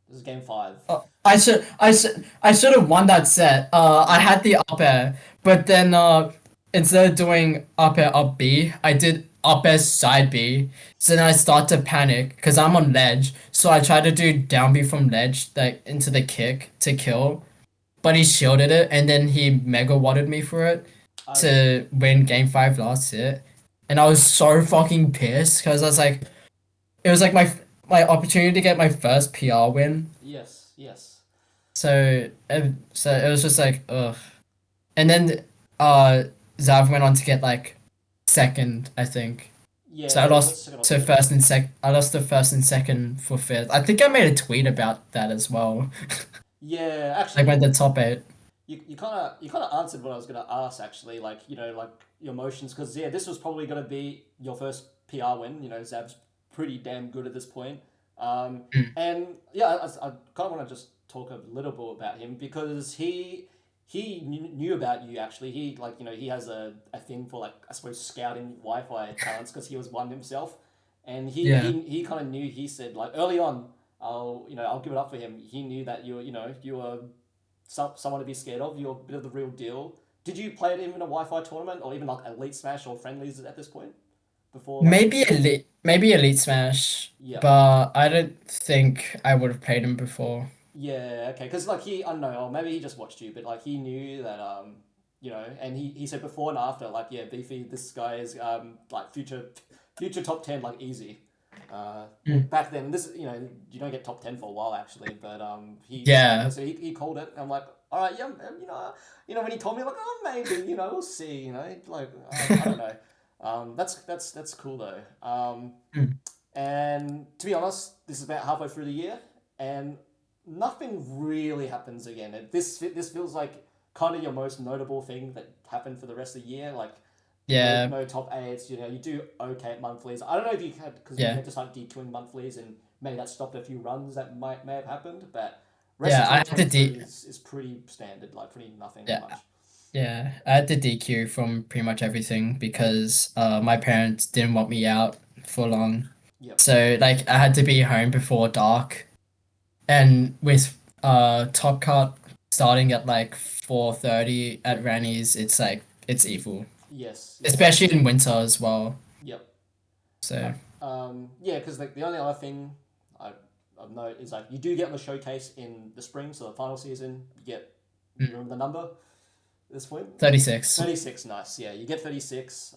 A: This is game five.
B: I should have won that set. I had the up air, but then instead of doing up air up B, I did up air side B. So then I start to panic because I'm on ledge. So I try to do down B from ledge like into the kick to kill, but he shielded it and then he mega wadded me for it
A: Okay.
B: to win game 5 last hit. And I was so fucking pissed because I was like, it was like my opportunity to get my first PR win.
A: Yes, yes.
B: So it was just like ugh. And then uh Zav went on to get like second, I think. So
A: Yeah,
B: I
A: he got
B: lost
A: second or
B: to
A: third.
B: first and sec. I lost to first and second for fifth. I think I made a tweet about that as well.
A: Yeah,
B: Like
A: actually,
B: went the top eight.
A: you kind of answered what I was gonna ask actually. Like like your emotions, because yeah, this was probably gonna be your first PR win. Zab's pretty damn good at this point.
B: Mm.
A: And yeah, I kind of want to just talk a little bit about him because he knew about you actually. He like he has a thing for like I suppose scouting Wi-Fi talents because he was one himself, and he
B: Yeah.
A: he, he kind of knew. He said like early on, I'll give it up for him. He knew that you were someone to be scared of. You're a bit of the real deal. Did you play him in a Wi-Fi tournament or even like Elite Smash or friendlies at this point before like
B: Maybe Elite Smash,
A: yeah.
B: but I don't think I would have played him before.
A: Yeah, okay. Because like I don't know, or maybe he just watched you, but like he knew that and he said before and after like yeah, Beefy, this guy is like future top 10 like easy.
B: Mm.
A: Back then this you don't get top 10 for a while actually, but
B: Yeah.
A: so he called it. I'm like, all right, yeah, when he told me like oh maybe we'll see like I don't know. That's cool though.
B: Mm.
A: And to be honest, this is about halfway through the year, and nothing really happens again. This feels like kind of your most notable thing that happened for the rest of the year. Like
B: Yeah.
A: no top eights. You do okay at monthlies. I don't know if you had because you
B: Yeah.
A: had to start DQing monthlies, and maybe that stopped a few runs that may have happened. But rest of
B: Yeah, I
A: twenty
B: had to
A: twenty three
B: D
A: is pretty standard. Like pretty nothing
B: yeah,
A: much.
B: yeah. I had to DQ from pretty much everything because my parents didn't want me out for long.
A: Yep.
B: So like I had to be home before dark. And with Top Cut starting at like 4:30 at Ranny's, it's like it's evil.
A: Yes. Yes.
B: Especially in winter as well.
A: Yep.
B: So
A: Yeah, because like the only other thing I've noted is like you do get on the showcase in the spring, so the final season you get. You remember the number at this point?
B: 36.
A: 36, nice. Yeah, you get 36.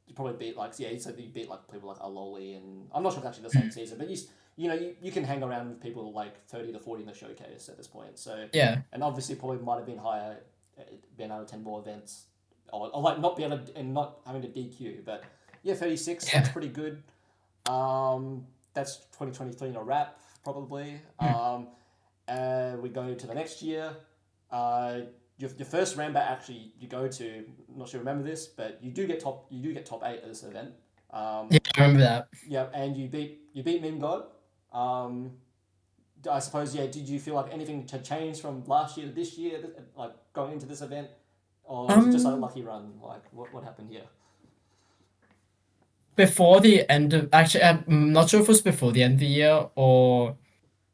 A: You probably beat like yeah, you said you beat like people like Aloli and I'm not sure if it's actually the same season, but you can hang around with people like 30 to 40 in the showcase at this point. So
B: Yeah.
A: and obviously probably might have been higher, being able to attend more events, or like not be able to and not having to DQ, but yeah, 36. That's
B: Yeah.
A: pretty good. That's 2023 in a wrap probably.
B: Mm.
A: We go to the next year. Your first Ranbat actually you go to. I'm not sure you remember this, but you do get top 8 at this event.
B: Yeah, I remember that.
A: Yeah, and you beat memegod. Um, I suppose yeah. Did you feel like anything had changed from last year to this year, like going into this event, or was it just like a
B: Um
A: lucky run? Like what happened here?
B: Before the end of actually I'm not sure if it was before the end of the year or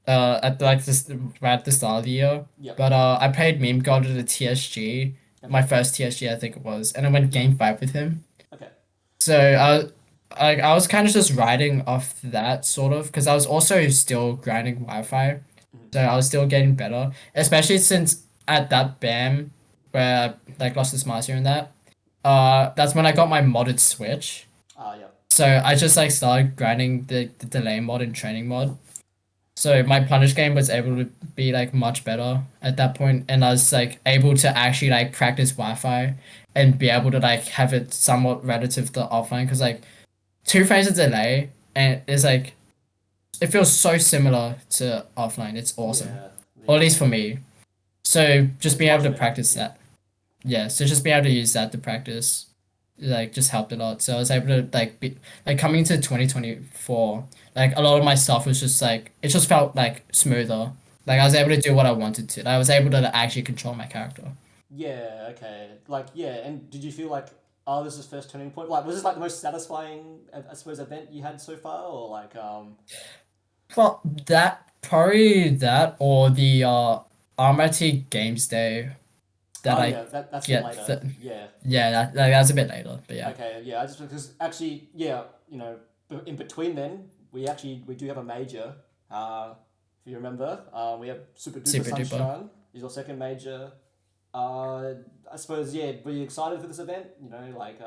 B: at like this right at the start of the year.
A: Yep.
B: But I played Meme God at a TSG, my
A: Okay.
B: first TSG I think it was, and I went game 5 with him.
A: Okay.
B: So I was kind of just riding off that sort of because I was also still grinding Wi-Fi,
A: Mhm.
B: so I was still getting better, especially since at that BAM where I like lost the Smarts here and that. That's when I got my modded Switch.
A: Yeah.
B: So I just like started grinding the delay mod and training mod. So my punish game was able to be like much better at that point, and I was like able to actually like practice Wi-Fi and be able to like have it somewhat relative to offline because like 2 frames of delay and it's like it feels so similar to offline. It's awesome,
A: Yeah.
B: or at
A: Yeah.
B: least for me. So just
A: It's
B: being able
A: much
B: to
A: better.
B: practice
A: Yeah.
B: that, yeah. So just being able to use that to practice, like just helped a lot. So I was able to like be like coming to 2024, like a lot of my stuff was just like it just felt like smoother. Like I was able to do what I wanted to. Like, I was able to actually control my character.
A: Yeah, okay. Like, yeah, and did you feel like, oh, this is first turning point? Like, was this like the most satisfying, I suppose, event you had so far, or like,
B: Well, that probably that or the RMIT Games Day that
A: oh
B: I
A: yeah, that's a bit
B: get.
A: later. Yeah.
B: Yeah, that's a bit later, but yeah.
A: Okay. Yeah. I just because actually, yeah, in between then we do have a major. If you remember, we have Super Duper
B: Super duper.
A: Sunshine. Is your second major. I suppose yeah. Were you excited for this event? Like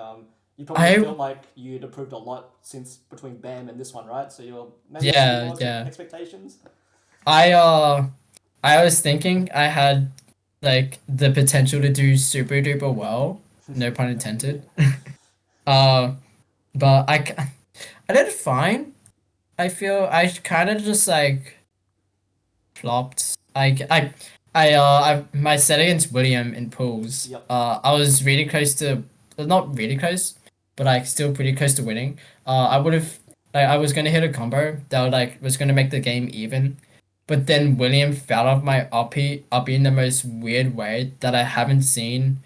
A: you probably
B: I
A: felt like you'd improved a lot since between BAM and this one, right? So you're maybe setting
B: yeah,
A: more
B: yeah.
A: expectations.
B: I uh I was thinking I had like the potential to do super duper well. No pun intended. Uh, but I did fine. I feel I kind of just like flopped. My set against William in pools.
A: Yep.
B: I was really close to, well, not really close, but like still pretty close to winning. I would have, like, I was gonna hit a combo that was gonna make the game even, but then William fell off my uppy in the most weird way that I haven't seen,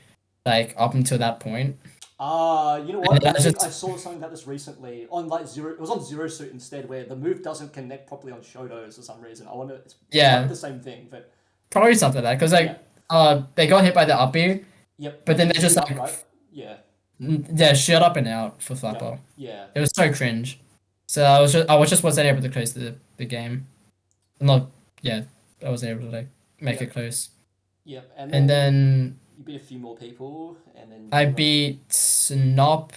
B: like up until that point.
A: You know what?
B: And
A: I
B: I
A: think I
B: just,
A: saw something about this recently on like zero. It was on Zero Suit instead, where the move doesn't connect properly on Shotos for some reason. I wonder. It might be
B: yeah,
A: the same thing, but
B: probably something like that, because
A: yeah,
B: like they got hit by the uppy,
A: yep.
B: but
A: And
B: then
A: then
B: they just
A: shoot up,
B: like
A: right? Yeah,
B: yeah, shut up and out for
A: yep,
B: Flapper.
A: yeah,
B: It was so cringe. So I was just wasn't able to close the game. Not yeah, I wasn't able to like make it
A: yep,
B: close.
A: yep. And
B: And
A: then
B: then
A: you beat a few more people, and then
B: I
A: you got
B: beat Snop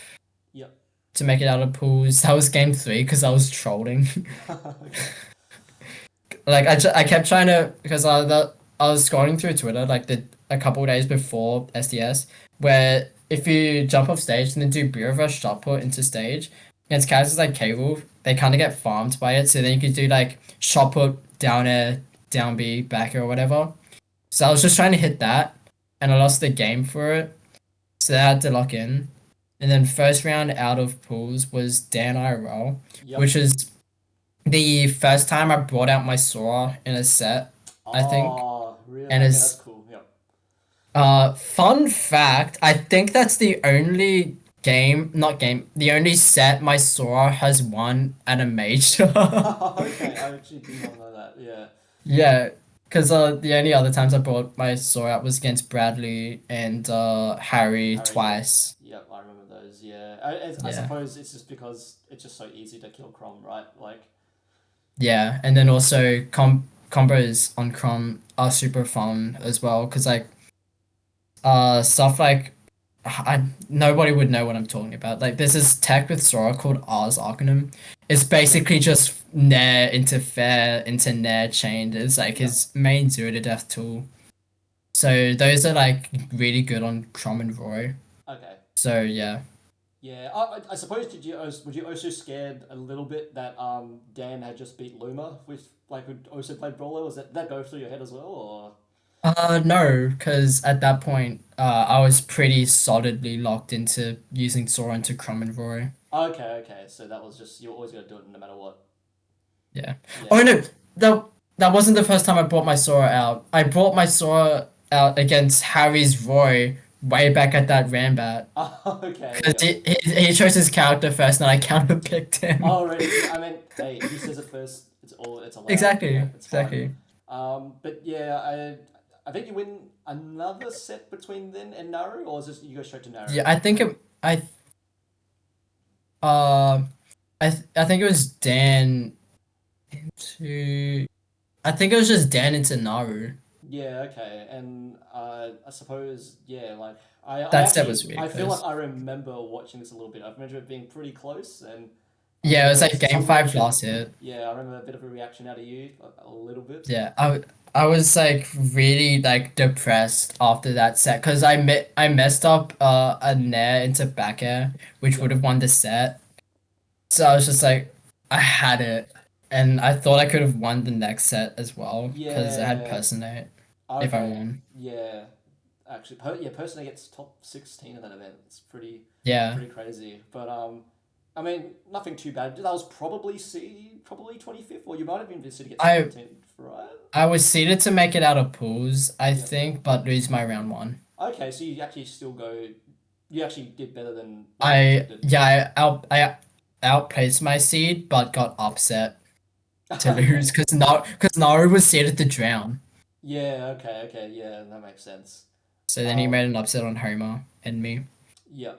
A: yep.
B: to make it out of pools. That was game three because I was trolling.
A: Okay.
B: Like I kept trying to because I was scrolling through Twitter like a couple of days before SDS where if you jump off stage and then do beer rush shot put into stage against characters like Cable, they kind of get farmed by it. So then you could do like shot put down air, down B, back air or whatever. So I was just trying to hit that and I lost the game for it. So I had to lock in. And then first round out of pools was Dan IRL,
A: Yep.
B: which is the first time I brought out my Sora in a set, I think.
A: Oh, really?
B: And
A: Okay, that's
B: it's
A: cool. Yep.
B: fun fact, I think that's the only the only set my Sora has won at a major.
A: Okay, I actually did not know that. Yeah.
B: Yeah, because the only other times I brought my Sora out was against Bradley and Harry
A: Harry, yep.
B: twice.
A: Yep, I remember those. Yeah, I
B: Yeah.
A: suppose it's just because it's just so easy to kill Crom, right? Like,
B: Yeah, and then also combos on Chrome are super fun as well because like stuff like nobody would know what I'm talking about. Like there's this tech with Sora called R's Arcanum. It's
A: okay,
B: basically just Nair into Fair into Nair chained. It's like
A: yep,
B: his main zero to death tool. So those are like really good on Crom and Roy.
A: okay,
B: So yeah.
A: yeah. I suppose would you also scared a little bit that Dan had just beat Luma with like who also played Brawler? Was that go through your head as well, or?
B: No, because at that point, I was pretty solidly locked into using Sora into Crom and Roy.
A: Okay, okay. So that was just you're always gonna do it no matter what.
B: Yeah.
A: Yeah.
B: Oh no, that wasn't the first time I brought my Sora out. I brought my Sora out against Harry's Roy way back at that Ranbat.
A: Okay.
B: Because
A: Yep.
B: he chose his character first and I counterpicked him.
A: Already, I mean, hey, if he says it first, it's allowed.
B: Exactly,
A: Yeah, it's fine.
B: exactly.
A: But yeah, I think you win another set between then and Naru, or is this you go straight to Naru?
B: Yeah, I think uh, I think it was Dan into I think it was just Dan into Naru.
A: Yeah, okay, and I suppose yeah, like I
B: That set was
A: actually
B: really
A: I feel like
B: close.
A: I remember watching this a little bit. I remember it being pretty close, and I
B: Yeah, it was
A: remember
B: like game
A: some
B: five
A: reaction.
B: last hit.
A: Yeah, I remember a bit of a reaction out of you, a little bit.
B: Yeah, I was like really like depressed after that set because I messed up a nair into back air, which would
A: Yep.
B: have won the set. So I was just like, I had it, and I thought I could have won the next set as well because I had
A: Yeah.
B: personate if I
A: Okay.
B: won.
A: Yeah. Actually, yeah, personally gets top 16 in that event. It's
B: Yeah,
A: pretty crazy. But I mean, nothing too bad. That was probably probably 25th, or you might have even been to get
B: I
A: 17th, right?
B: I was seeded to make it out of pools, I
A: Yep.
B: think, but lose my round one.
A: Okay, so you actually still go. You actually did better than what you
B: I
A: expected.
B: yeah I outpaced my seed, but got upset to
A: Okay.
B: lose because Naru was seeded to drown.
A: Yeah. Okay. Okay. Yeah, that makes sense.
B: So then he
A: Um.
B: made an upset on Homer and me.
A: Yeah.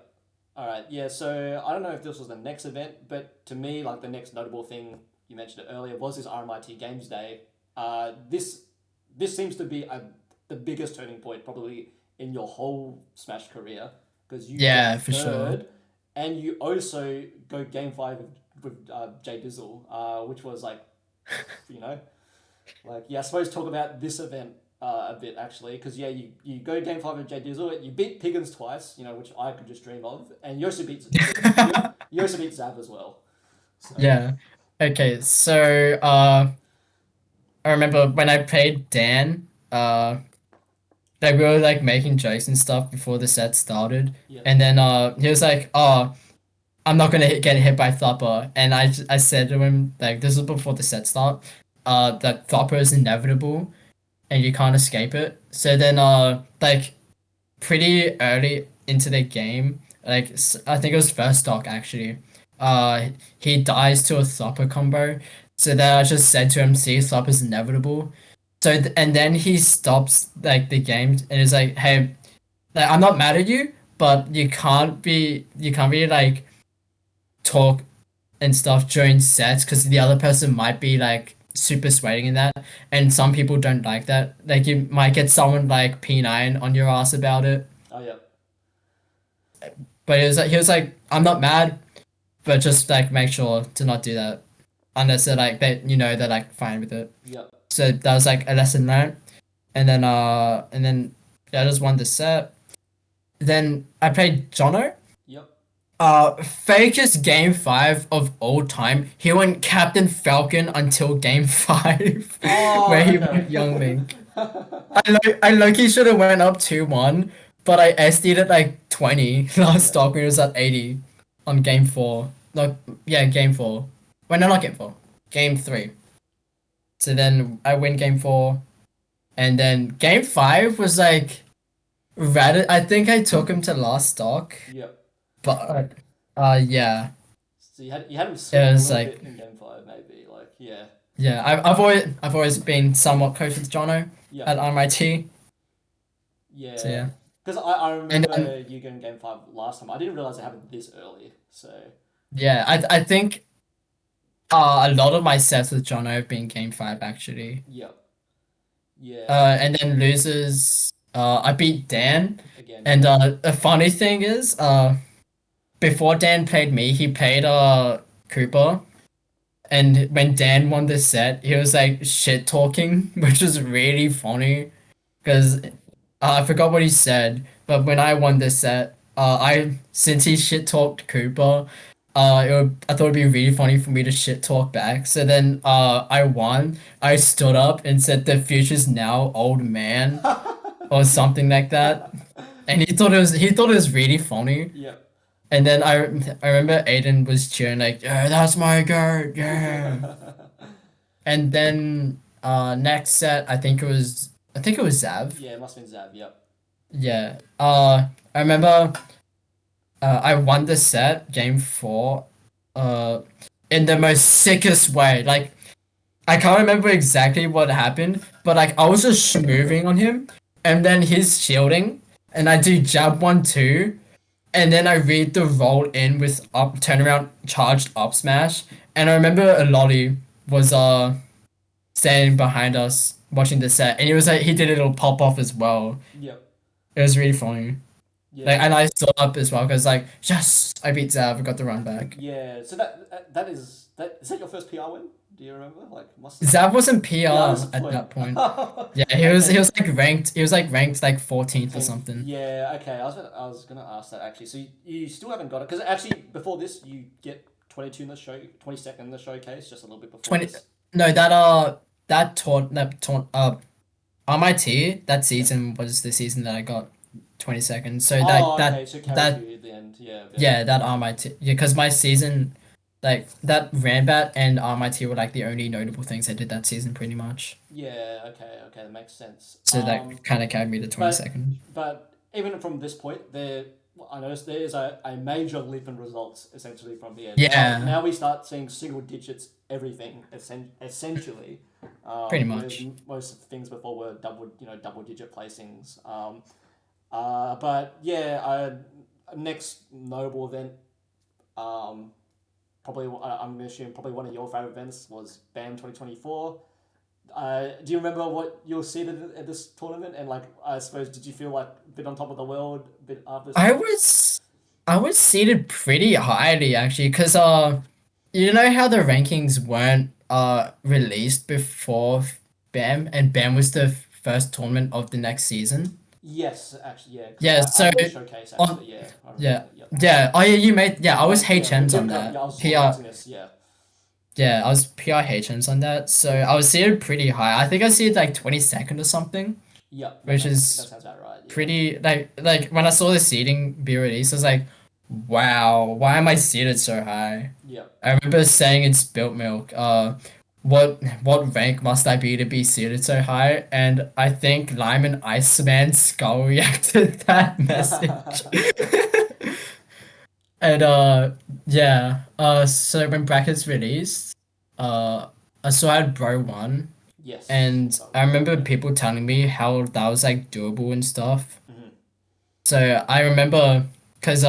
A: All right. Yeah. So I don't know if this was the next event, but to me, like the next notable thing you mentioned it earlier was this RMIT Games Day. This seems to be the biggest turning point probably in your whole Smash career because you get
B: Yeah, for sure.
A: third, and you also go game five with Jay Dizzle, which was like, you know, like yeah. I suppose talk about this event a bit actually, because yeah, you go game 5 with Jay Dizzle, you beat Piggins twice, which I could just dream of, and you also beat Zav as well. So
B: Yeah. Okay, so I remember when I played Dan, like we were like making jokes and stuff before the set started,
A: yeah,
B: and then he was like, "Oh, I'm not gonna get hit by Thopper," and I said to him like this was before the set start, that Thopper is inevitable and you can't escape it. So then like pretty early into the game, like I think it was first stock actually. He dies to a Thopper combo. So then I just said to him, "See, Thopper's inevitable." So and then he stops like the game and is like, "Hey, like I'm not mad at you, but you can't be like talk and stuff during sets because the other person might be like super sweating in that, and some people don't like that. Like you might get someone like P9 on your ass about it."
A: oh yeah,
B: But he was like, "I'm not mad, but just like make sure to not do that unless they're like fine with it."
A: yeah,
B: So that was like a lesson learned. And then yeah, I just won the set. Then I played Jono.
A: yep.
B: Fakest game 5 of all time. He went Captain Falcon until game 5,
A: Oh,
B: where he
A: okay.
B: went Young Link. I low-key should have went up 2-1, but I SD'd at like 20 last stock when it was at 80 on game 4. No, yeah, game 4. Wait, no, not game 4. Game 3. So then I win game 4, and then game 5 was like I think I took him to last stock,
A: Yep.
B: but yeah.
A: So you had him
B: It
A: sweating a
B: was
A: little
B: like
A: bit in game 5, maybe. Like, yeah.
B: yeah, I've always been somewhat close with Jono
A: Yeah.
B: at RMIT.
A: Yeah.
B: So yeah.
A: Because I
B: And
A: remember you going game 5 last time. I didn't realize it happened this early. So,
B: yeah, I think a lot of my sets with Jono have been game 5 actually.
A: yep. Yeah.
B: And then losers, I beat Dan.
A: Again.
B: And the funny thing is, before Dan played me, he played Cooper. And when Dan won the set, he was like shit talking, which was really funny because I forgot what he said. But when I won this set, I since he shit talked Cooper, I thought it'd be really funny for me to shit talk back. So then, I won. I stood up and said, "The future's now, old man," or something like that. And he thought it was really funny.
A: Yep.
B: And then I remember Aiden was cheering like, "Yeah, that's my girl, yeah." And then next set I think it was Zav.
A: Yeah, it must have been Zav. Yep.
B: Yeah. I remember I won the set game 4 in the most sickest way. Like I can't remember exactly what happened, but like I was just moving on him and then he's shielding and I do jab 1-2. And then I read the roll in with up turnaround charged up smash. And I remember a Lolly was standing behind us watching the set, and he was like he did a little pop off as well.
A: Yep.
B: It was really funny.
A: Yeah.
B: Like, and I stood up as well because like yes, I beat Zav, I got the run back.
A: Yeah. So is that your first PR win? Do you remember? Like, must.
B: Zav wasn't PR
A: Yeah, that's a
B: at
A: point.
B: that point. Yeah, he was like ranked like 14th or
A: Okay.
B: something.
A: Yeah. Okay. I was gonna ask that actually. So you still haven't got it because actually before this you get 22 in the show, 22nd in the showcase, just a little bit before
B: 20
A: this.
B: No, that taunt RMIT that season was the season that I got 22nd. So
A: Oh,
B: that
A: okay. So carried
B: that
A: you at the end. Yeah.
B: yeah, that RMIT, yeah, because my season, like that Ranbat and RMIT were like the only notable things I did that season pretty much.
A: Yeah. Okay. Okay. That makes sense.
B: So that kind of carried me to 22nd.
A: But even from this point, I noticed there is a major leap in results essentially from here.
B: Yeah.
A: Now we start seeing single digits everything essentially.
B: Pretty
A: whereas
B: much.
A: Most of the things before were double digit placings. But yeah, next notable event. Probably I'm gonna assume probably one of your favorite events was BAM 2024. Do you remember what you were seated at this tournament? And like, I suppose, did you feel like a bit on top of the world, a bit after?
B: I was seated pretty highly actually, because you know how the rankings weren't released before BAM, and BAM was the first tournament of the next season.
A: Yes, actually, yeah. 'Cause
B: Yeah, so
A: I did a showcase
B: on
A: actually. Yeah, I remember
B: yeah
A: that. Yep.
B: yeah oh yeah you made yeah I was
A: Yeah,
B: HMs on
A: yeah,
B: that
A: I was
B: PR
A: organizing this. Yeah.
B: yeah I was PR HMs on that, so I was seated pretty high. I think I seated like 22nd or something,
A: Yep.
B: which
A: That
B: is
A: sounds about right. Yeah.
B: pretty like when I saw the seating be released, I was like, wow, why am I seated so high?
A: Yep.
B: I remember saying in Spilt Milk, what rank must I be to be seated so high? And I think Lyman Iceman Skull reacted that message. And yeah, so when brackets released, I saw I had Bro 1,
A: Yes.
B: and
A: Yes, I
B: I
A: remember that.
B: remember
A: Yep.
B: people telling me how that was like doable and stuff.
A: Hmm.
B: So I remember because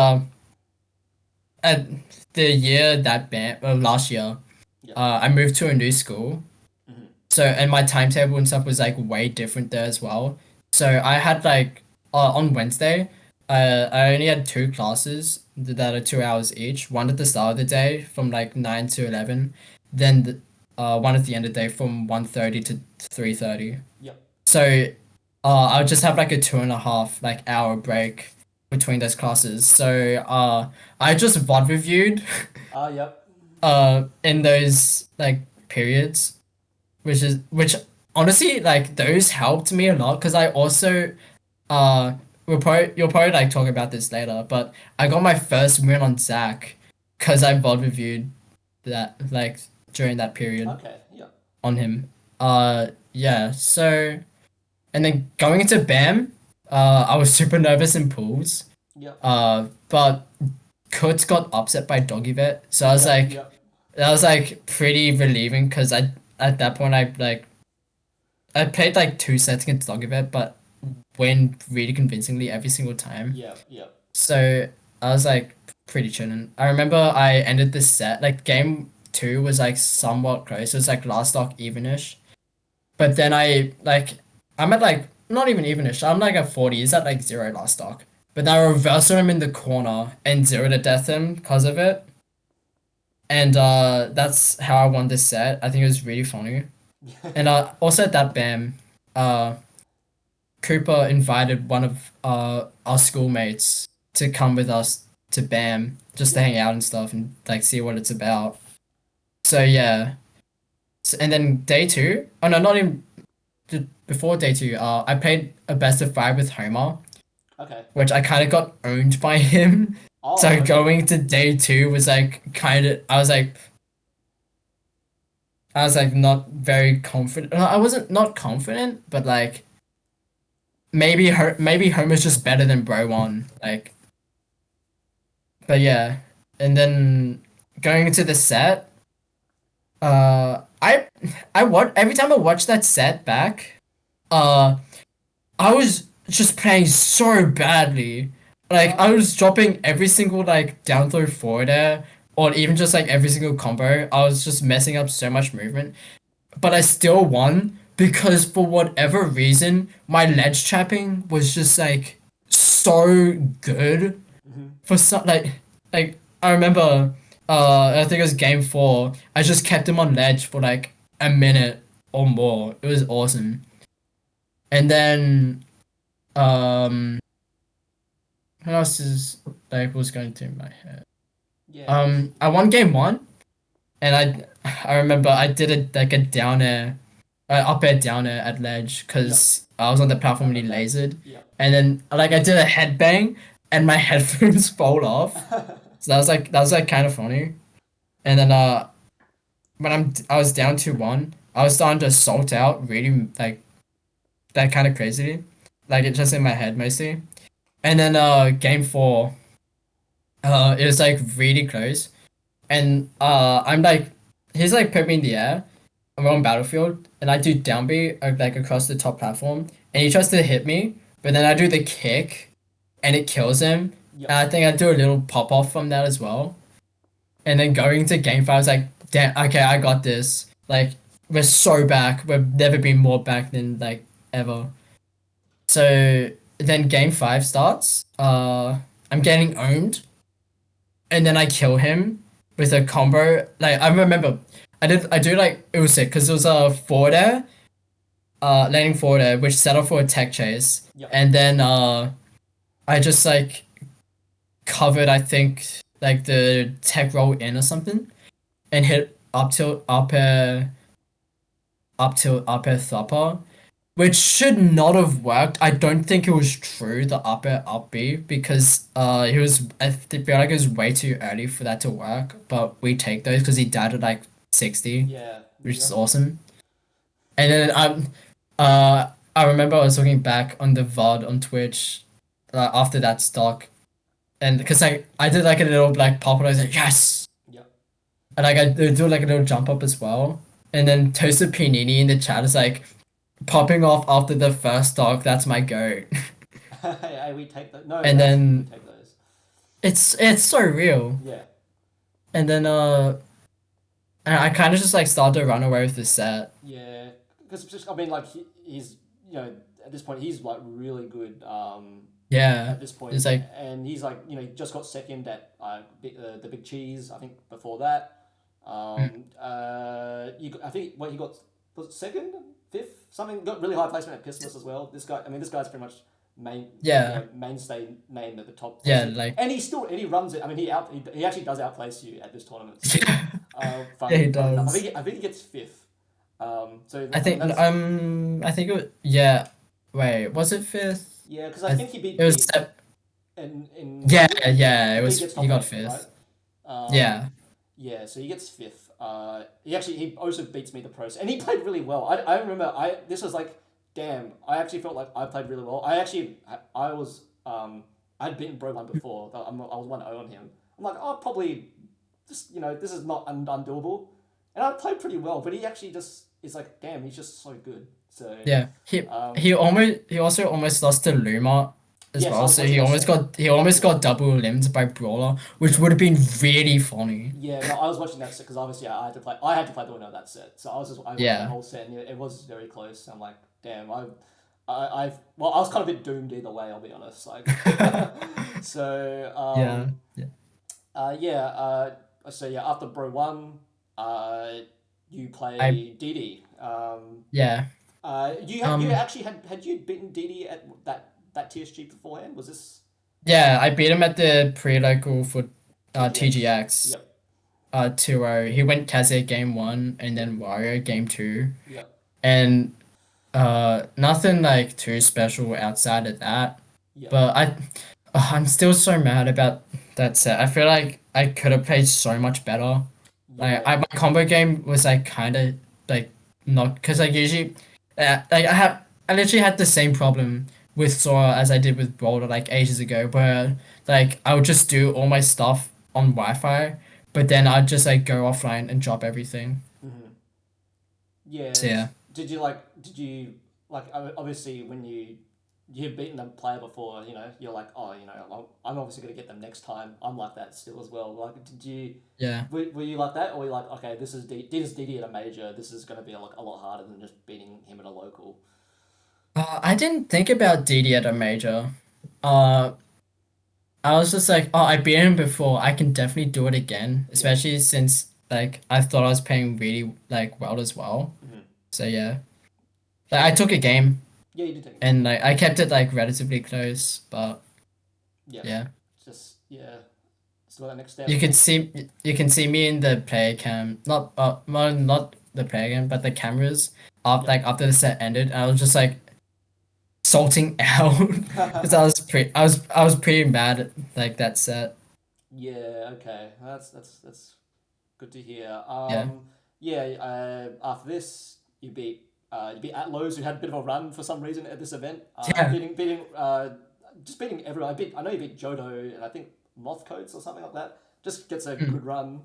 B: at the year that last year,
A: Yep.
B: I moved to a new school.
A: Hmm.
B: So and my timetable and stuff was like way different there as well. So I had like on Wednesday, I only had two classes that are 2 hours each. One at the start of the day from like 9 to 11, then one at the end of the day from 1:30 to 3:30.
A: Yep.
B: So I'll just have like a 2.5 like hour break between those classes. So I just VOD reviewed
A: Yep.
B: in those like periods, which honestly like those helped me a lot because I also you'll probably like talk about this later, but I got my first win on Zac because I VOD reviewed that like during that period
A: Okay. Yep.
B: on him. Yeah, so and then going into BAM, I was super nervous in pools.
A: Yep.
B: But Kutz got upset by Doggy Vet, so I was
A: Yep.
B: like,
A: Yep.
B: that was like pretty relieving because I at that point I played like 2 sets against Doggy Vet, but win really convincingly every single time.
A: Yep. Yep.
B: So I was like pretty chilling. I remember I ended this set like game two was like somewhat close. It was like last stock evenish, but then I'm at like not even evenish. I'm like at 40. Is at like zero last stock. But then I reversed him in the corner and zero to death him because of it. And that's how I won this set. I think it was really funny. And also at that BAM, Cooper invited one of our schoolmates to come with us to BAM just to hang out and stuff and like see what it's about. So yeah. And then day two, oh no, not even before day two, I played a best of five with Homer,
A: Okay.
B: which I kind of got owned by him.
A: Oh.
B: So
A: Okay.
B: going to day two was like kind of, I was like not very confident. No, I wasn't not confident, but like maybe Homer's just better than Bro One. Like, but yeah, and then going into the set, I watch every time I watch that set back, I was just playing so badly. Like I was dropping every single like down throw forward air, or even just like every single combo. I was just messing up so much movement, but I still won because for whatever reason, my ledge trapping was just like so good
A: Hmm.
B: for some like I remember I think it was game four. I just kept him on ledge for like a minute or more. It was awesome. And then what else is like was going through my head?
A: Yeah.
B: I won game one, and I remember I did a down air, up air down air at ledge because I was on the platform and he lasered,
A: Yep.
B: and then like I did a headbang and my headphones fall off. So that was like kind of funny. And then when I was down 2-1, I was starting to salt out really like that kind of crazy, like it just in my head mostly. And then game four, it was like really close, and I'm like he's like put me in the air, and we're on battlefield, and I do down B like across the top platform, and he tries to hit me, but then I do the kick, and it kills him.
A: Yep.
B: And I think I do a little pop off from that as well. And then going to game five, I was like, damn, okay, I got this. Like, we're so back. We've never been more back than like ever. So then game five starts. I'm getting owned, and then I kill him with a combo. Like I remember, I do like it was sick because it was a forward air. landing forward air, which set up for a tech chase,
A: Yep.
B: and then I just like covered, I think, like the tech roll in or something, and hit up air thupper, which should not have worked. I don't think it was true, the up air up B, because feel like it was way too early for that to work, but we take those because he died at like 60,
A: Yeah.
B: which is
A: Yep.
B: awesome. And then I remember I was looking back on the VOD on Twitch after that stock, and because I did like a little like pop and I was like, yes,
A: Yep.
B: and like I do like a little jump up as well, and then Toasted Panini in the chat is like popping off after the first stock. That's my goat.
A: Hey, we take those. No,
B: And
A: we
B: then
A: take those.
B: it's so real.
A: Yeah.
B: And then and I kind of just like started to run away with the set.
A: Yeah, because I mean, like he's at this point he's like really good.
B: Yeah,
A: At this point,
B: it's like
A: and he's like he just got second at the Big Cheese. I think before that, I think what he got was it second, fifth, something, got really high placement at Christmas as well. This guy's pretty much mainstay name at the top.
B: yeah, like
A: And he runs it. I mean, he actually does outplace you at this tournament.
B: yeah, he
A: Fun enough.
B: does.
A: I think he gets fifth. So
B: I think
A: that's,
B: I think it was, yeah. Wait, was it fifth?
A: yeah, because I think he beat
B: It was
A: Pete in
B: yeah,
A: I
B: it
A: think
B: was
A: gets
B: he
A: top
B: got
A: eight,
B: fifth.
A: right?
B: Yeah.
A: Yeah, so he gets fifth. He also beats me the pros, and he played really well. I remember this was like, damn. I actually felt like I played really well. I'd beaten Bro one before. I was 1-0 on him. I'm like, oh, probably just this is not undoable, and I played pretty well. But he actually just is like, damn, he's just so good. So
B: Yeah, he also almost lost to Luma as
A: yes,
B: well. So
A: unfortunately,
B: he almost got double limbed by Brawler, which would have been really funny.
A: yeah, no, I was watching that set because obviously I had to play. I had to play the winner of that set, so I watched the
B: Yeah,
A: whole set, and it was very close. I'm like, damn, I was kind of a bit doomed either way. I'll be honest. Like, so
B: yeah, yeah.
A: yeah, so yeah, after Bro one, you
B: I
A: play DD.
B: yeah.
A: You
B: Um
A: actually had you beaten DD at that TSG beforehand? Was this
B: yeah, I beat him at the pre-local for
A: TGX?
B: TGX
A: Yep,
B: 2-0. He went Kaze game 1 and then Wario game 2.
A: yep,
B: And nothing like too special outside of that.
A: yep,
B: But I'm still so mad about that set. I feel like I could have played so much better. Like
A: yeah,
B: my combo game was like kind of like not because like usually like I literally had the same problem with Sora as I did with Boulder like ages ago, where like I would just do all my stuff on Wi-Fi, but then I'd just like go offline and drop everything.
A: mm-hmm.
B: So
A: Yeah.
B: yeah,
A: Did you like obviously when you've beaten a player before, you're like, oh, I'm obviously gonna get them next time. I'm like that still as well. Like,
B: yeah.
A: were you like that, or were you like, okay, this is DD at a major. This is gonna be like a lot harder than just beating him at a local.
B: I didn't think about DD at a major. Uh, I was just like, oh, I beat him before. I can definitely do it again,
A: Yeah.
B: especially since like I thought I was playing really like well as well.
A: Mm-hmm.
B: So yeah, like I took a game
A: Yeah, you did take it.
B: and like I kept it like relatively close, but
A: Yeah.
B: yeah,
A: Just yeah. So that next step.
B: you can see me in the player cam, not well, not the player cam, but the cameras up
A: Yeah.
B: like after the set ended. I was just like salting out because I was pretty mad at like that set.
A: Yeah. Okay. That's good to hear.
B: Yeah,
A: Yeah. After this, you beat Atlos, who had a bit of a run for some reason at this event.
B: yeah.
A: Just beating everyone. I know you beat Jodo and I think Moth Codes or something like that. Just gets a
B: Hmm.
A: good run.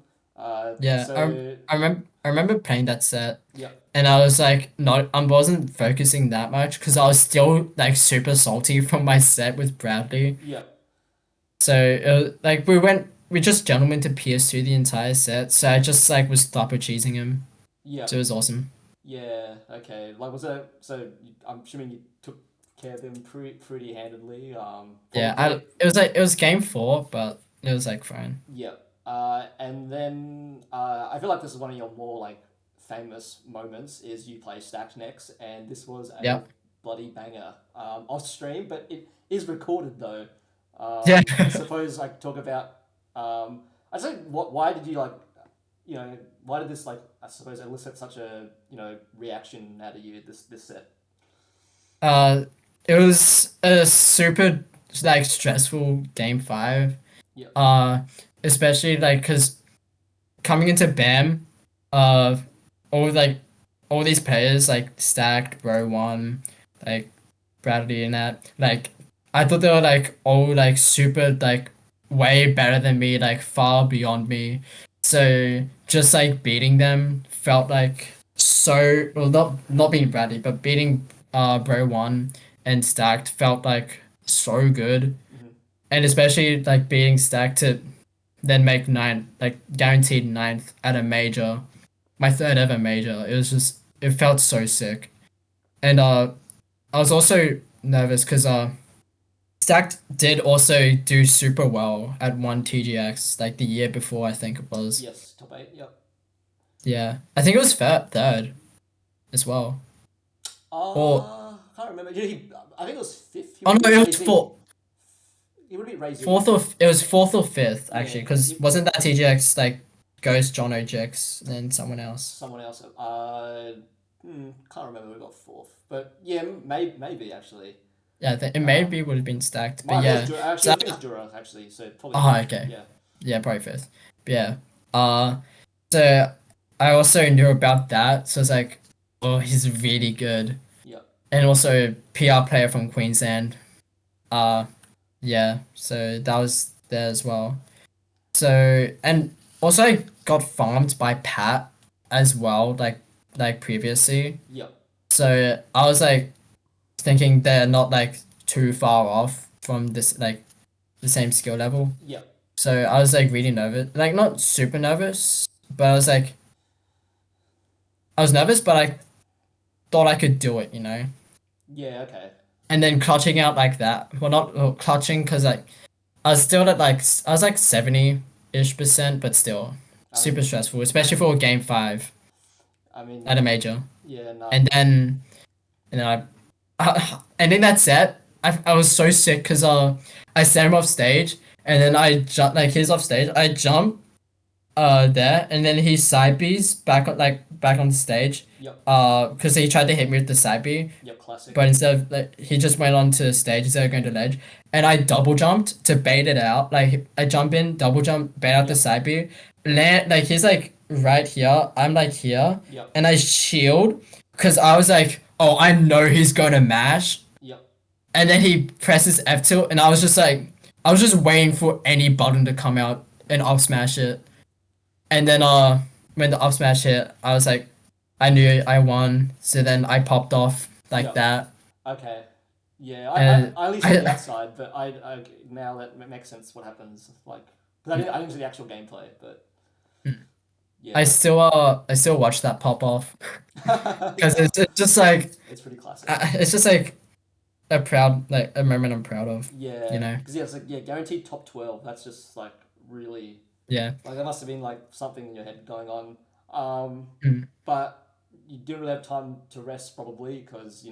B: Yeah,
A: So
B: I remember playing that set,
A: yeah,
B: and I was like, not I wasn't focusing that much because I was still like super salty from my set with Bradley.
A: yeah,
B: So like we just gentlemen to PS2 the entire set. So I just like was double cheesing him.
A: yeah,
B: So it was awesome.
A: yeah. Okay. Like was it? So I'm assuming you took care of him pretty handedly.
B: Yeah,
A: Probably.
B: it was game 4, but it was like fine.
A: Yeah. And then I feel like this is one of your more like famous moments is you play stacked next, and this was a
B: Yep.
A: bloody banger off stream, but it is recorded though.
B: Yeah.
A: I suppose I could talk about. I say, why did you like? Why did this like? I suppose elicit such a reaction out of you this set.
B: Uh, it was a super like stressful game 5.
A: Yeah.
B: Especially like because coming into BAM, uh, all like all these players like stacked row 1, like Bradley and that like I thought they were like all like super like way better than me, like far beyond me. So just like beating them felt like so well, not beating Bradley, but beating Bro 1 and stacked felt like so good.
A: Mm-hmm.
B: And especially like beating stacked to then make like guaranteed ninth at a major, my third ever major. It felt so sick. And I was also nervous because Stacked did also do super well at one TGX like the year before, I think it was.
A: Yes, top 8. Yep.
B: Yeah, I think it was third as well. Or
A: Can't remember. I think it was 5th.
B: oh no, it was fourth.
A: He would be raising.
B: It was 4th or 5th actually,
A: Yeah,
B: because wasn't that TGX like Ghost, John O'Jix, and then someone else?
A: Someone else. Can't remember who got 4th, but yeah, maybe actually.
B: Yeah, it maybe would have been stacked, but
A: Mine
B: yeah.
A: was Dura, actually, I think it's Dura actually. So probably.
B: Oh, okay.
A: Yeah.
B: Yeah, probably 5th. But yeah. So I also knew about that, so it's like, oh, he's really good.
A: Yeah.
B: And also PR player from Queensland. Yeah, so that was there as well. So and also I got farmed by Pat as well, like previously.
A: Yep.
B: So I was like thinking they're not like too far off from this like the same skill level.
A: Yep.
B: So I was like really nervous, like not super nervous, but I was nervous, but I thought I could do it, you know.
A: Yeah. Okay.
B: And then clutching out like that, well, not clutching because like I was still at like I was like 70-ish%, but still super stressful, especially for game 5.
A: I mean.
B: At a major.
A: Yeah. No.
B: And then and in that set, I was so sick because I sent him off stage and then I jump like he's off stage. I jump there and then he side Bs back on the stage.
A: Yep.
B: Because he tried to hit me with the side B.
A: Yep. Classic.
B: But instead of like he just went onto stage instead of going to ledge, and I double jumped to bait it out. Like I jump in, double jump, bait out the side B, land like he's like right here. I'm like here,
A: Yep.
B: and I shield because I was like, oh, I know he's gonna mash.
A: Yep.
B: And then he presses F tilt, and I was just waiting for any button to come out and up smash it. And then when the up smash hit, I was like, I knew I won. So then I popped off like that.
A: Okay. Yeah, I only saw the outside, but I now that makes sense what happens. Like, because I didn't see the actual gameplay, but yeah.
B: I still watch that pop off because it's just like
A: it's pretty classic.
B: It's just like a moment I'm proud of.
A: Yeah,
B: you know.
A: Because it's like guaranteed top 12. That's just like really.
B: Yeah.
A: Like there must have been like something in your head going on. But you didn't really have time to rest probably because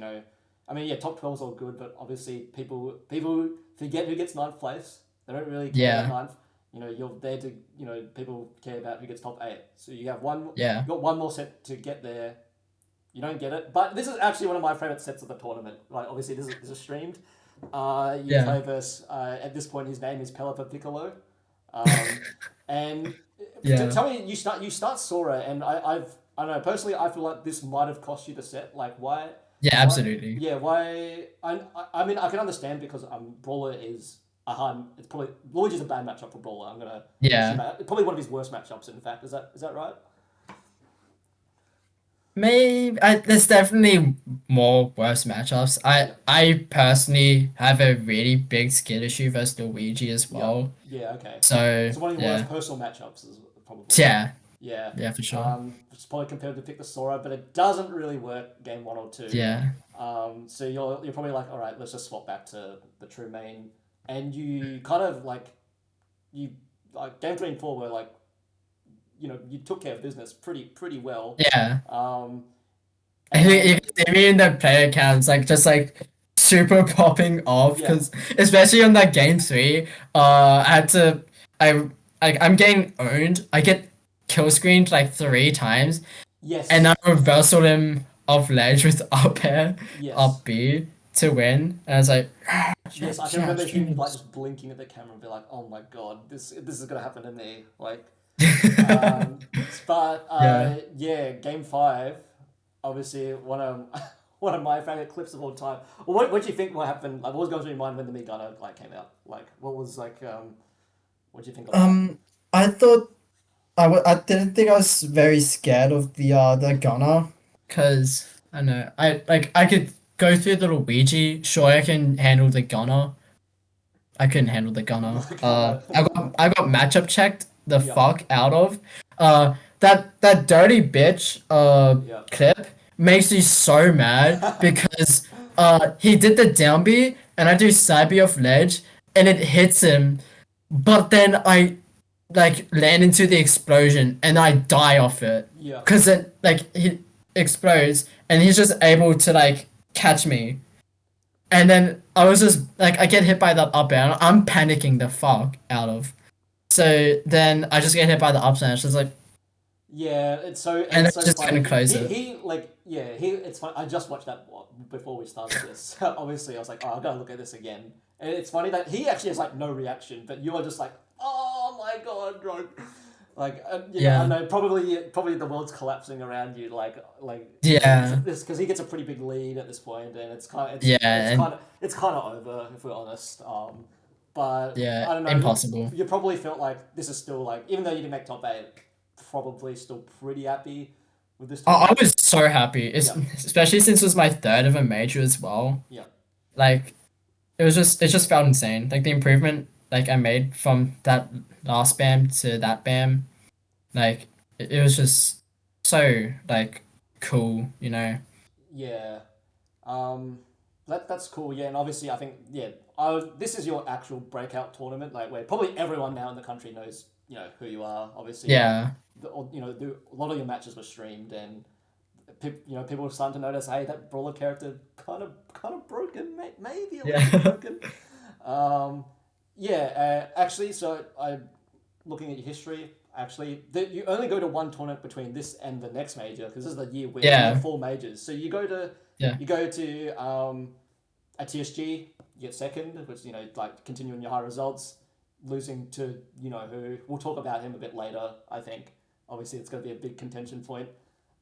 A: I mean top 12 is all good, but obviously people forget who gets 9th place. They don't really care about 9th. You're there to people care about who gets top 8. So you have one.
B: Yeah.
A: You got one more set to get there. You don't get it, but this is actually one of my favorite sets of the tournament. Like obviously this is streamed. You play versus at this point his name is Pelipper Piccolo. And tell me, you start Sora, and I don't know, personally I feel like this might have cost you the set. Like why?
B: Yeah, absolutely.
A: Why? I mean I can understand because Brawler is a hard. It's probably Luigi's a bad matchup for Brawler. I'm gonna probably one of his worst matchups. In fact, is that right?
B: Maybe there's definitely more worse matchups. I personally have a really big skill issue versus Luigi as well.
A: Yeah. Okay.
B: So
A: one of your worst personal matchups is probably.
B: Yeah.
A: Yeah.
B: Yeah, for sure.
A: It's probably compared to pick the Sora, but it doesn't really work game 1 or 2.
B: Yeah.
A: So you're probably like, all right, let's just swap back to the true main, and you kind of like game 3 and 4 were like you took care of business pretty well.
B: Yeah.
A: And
B: You
A: then
B: can see me in the player accounts, like just like super popping off,
A: yeah,
B: because especially on that game 3, I had to, I I'm getting owned. I get kill screened like 3 times, and
A: yes,
B: I reversal him off ledge with up air,
A: yes,
B: up B to win. And I was like,
A: yes. I can remember you like just blinking at the camera and be like, "Oh my god, this is gonna happen to me." Like, but
B: yeah.
A: yeah, game 5, obviously one of one of my favorite clips of all time. Well, what do you think will happen? Like, what was going through your mind when the Meat Gunner like came out? Like, what was like what do you think of that?
B: I thought I didn't think I was very scared of the gunner, because I don't know, I could go through the Luigi. Sure, I can handle the gunner. I couldn't handle the gunner. I got matchup checked the
A: Yeah,
B: fuck out of. That dirty bitch
A: yeah.
B: clip makes me so mad, because he did the down B and I do side B off ledge and it hits him, but then I like land into the explosion and I die off it,
A: Yeah.
B: because it like he explodes and he's just able to like catch me, and then I was just like, I get hit by that up air and I'm panicking the fuck out of. So then I just get hit by the up smash. It's like,
A: Yeah,
B: and
A: it's
B: I
A: so
B: just couldn't
A: funny.
B: close
A: He
B: it.
A: he like yeah he it's fun. I just watched that before we started this. Obviously, I was like, oh, I gotta look at this again. And it's funny that he actually has like no reaction, but you are just like, oh my god, bro. Like I
B: Yeah.
A: know probably the world's collapsing around you.
B: Yeah.
A: This because he gets a pretty big lead at this point, and
B: Yeah. And
A: it's kind of over if we're honest. But
B: yeah,
A: I don't know.
B: impossible.
A: You probably felt like this is still like even though you didn't make top 8, probably still pretty happy with this
B: I
A: tournament.
B: was so happy,
A: Yeah,
B: especially since it was my third of a major as well.
A: yeah,
B: Like, it just felt insane. Like the improvement like I made from that last BAM to that BAM, like it was just so like cool, you know.
A: yeah. Um, that's cool. Yeah, and obviously I think this is your actual breakout tournament, like where probably everyone now in the country knows who you are. Obviously,
B: Yeah.
A: a lot of your matches were streamed, and people were starting to notice, hey, that brawler character kind of broken, maybe a little bit
B: Yeah.
A: broken. Um, yeah, actually, so I looking at your history. Actually, you only go to one tournament between this and the next major because this is the year where you have
B: Yeah.
A: 4 majors. So
B: Yeah.
A: you go to at TSG, you get second, which like continuing your high results, losing to who we'll talk about him a bit later. I think obviously it's going to be a big contention point.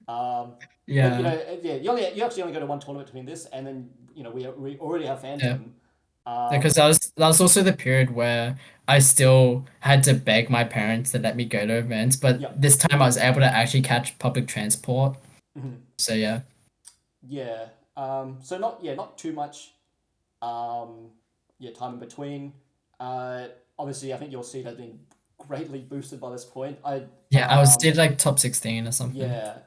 A: But
B: Yeah.
A: yeah, you actually only go to one tournament between this and then we already have
B: Yeah.
A: Phantom.
B: Because that was also the period where I still had to beg my parents to let me go to events, but
A: Yeah.
B: this time I was able to actually catch public transport. So yeah.
A: Yeah. So not too much time in between. Obviously I think your seed has been greatly boosted by this point.
B: Yeah, I was still like top 16 or something.
A: Yeah,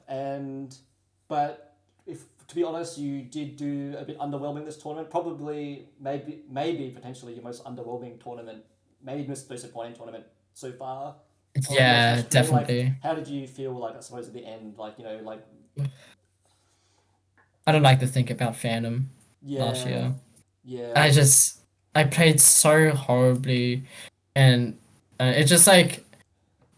A: but if to be honest, you did do a bit underwhelming this tournament. Probably, maybe potentially your most underwhelming tournament, maybe most disappointing tournament so far. Of your
B: Yeah,
A: Smash career. Like,
B: definitely.
A: how did you feel? Like, I suppose at the end,
B: I don't like to think about Phantom last
A: yeah,
B: year.
A: yeah,
B: I played so horribly, and it just like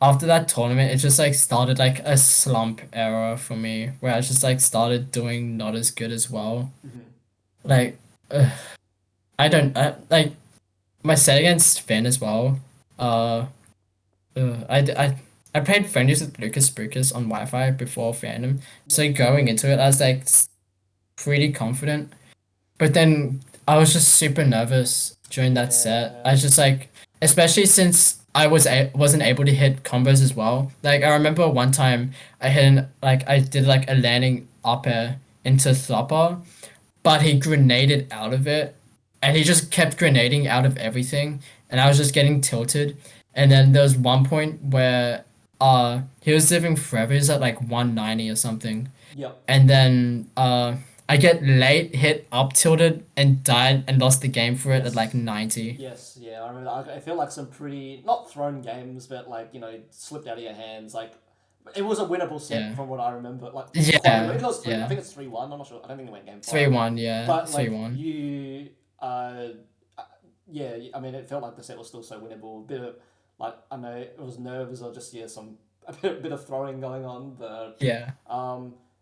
B: after that tournament, it just like started like a slump era for me, where I just like started doing not as good as well.
A: mhm,
B: Like, I don't like my set against Finn as well. Uh, I played friendlies with Lucas Brucus on Wi-Fi before Phantom,
A: yeah,
B: so going into it, I was like pretty confident. But then I was just super nervous during that set.
A: yeah,
B: I was just like, especially since wasn't able to hit combos as well. Like I remember one time I did like a landing up air into Thopper, but he grenaded out of it, and he just kept grenading out of everything, and I was just getting tilted. And then there was one point where he was living forever. He's at like 190 or something,
A: yeah,
B: and then I get late, hit up tilted, and died and lost the game for it at like
A: Yes.
B: 90.
A: Yes, yeah, I remember. I feel like some pretty not thrown games, but like slipped out of your hands. Like it was a winnable set
B: Yeah.
A: from what I remember. Like quite winnable. Even
B: Yeah.
A: though it's three, I
B: Yeah.
A: think it's 3-1. I'm not sure. I don't think they went game
B: Three
A: five.
B: one. Yeah.
A: But
B: Three
A: like
B: one.
A: uh, yeah. I mean, it felt like the set was still so winnable. A bit of like I know it was nerves or just some a bit of throwing going on, but
B: Yeah.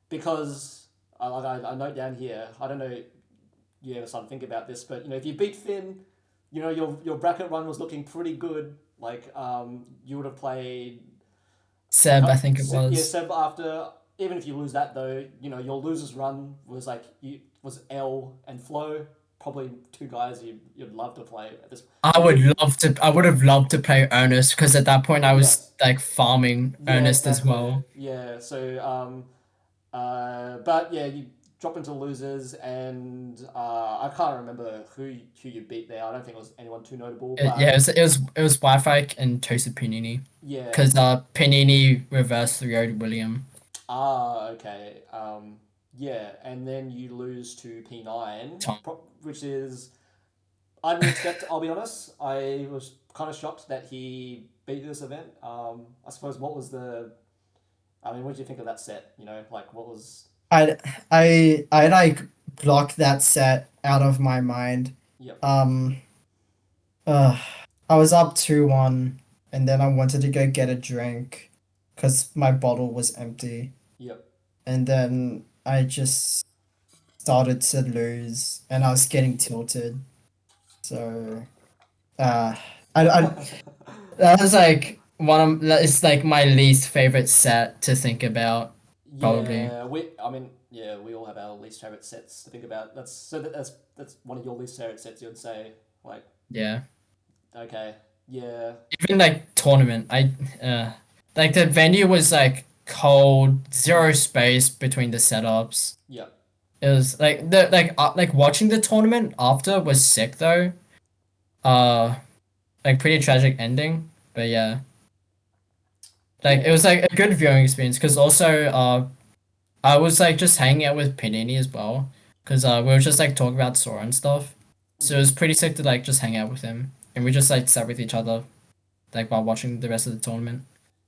A: because I note down here. I don't know you ever start to think about this, but if you beat Finn, your bracket run was looking pretty good. Like you would have played
B: Seb, I think it
A: Yeah,
B: was.
A: Seb after. Even if you lose that though, your losers run was like you was L and Flo, probably two guys you'd love to play at this.
B: I would love to. I would have loved to play Ernest because at that point I was
A: Yes.
B: like farming
A: Yeah,
B: Ernest as
A: exactly.
B: well.
A: Yeah. So but yeah, you drop into losers, and I can't remember who you beat there. I don't think it was anyone too notable,
B: Yeah,
A: but
B: it was Wi-Fi and Toasted Panini
A: yeah.
B: because Panini reversed 3-0'd William.
A: Okay. Yeah, and then you lose to P9,
B: Tom.
A: which is I didn't expect. I'll be honest. I was kind of shocked that he beat this event. I suppose what was the? I mean, what did you think of that set? Like what was?
C: I I like blocked that set out of my mind.
A: Yep.
C: Uh, I was up 2-1, and then I wanted to go get a drink because my bottle was empty.
A: Yep.
C: And then I just started to lose, and I was getting tilted. So, I
B: That was like it's like my least favorite set to think about. Probably.
A: Yeah, we all have our least favorite sets to think about. That's one of your least favorite sets. You'd say like
B: Yeah.
A: okay, yeah,
B: Even like tournament, like the venue was like cold, zero space between the setups.
A: yep,
B: It was like like watching the tournament after was sick though. Uh, like pretty tragic ending, but yeah, like it
A: yeah,
B: was like a good viewing experience because also I was like just hanging out with Panini as well because we were just like talking about Sora and stuff. So it was pretty sick to like just hang out with him and we just like sat with each other like while watching the rest of the tournament.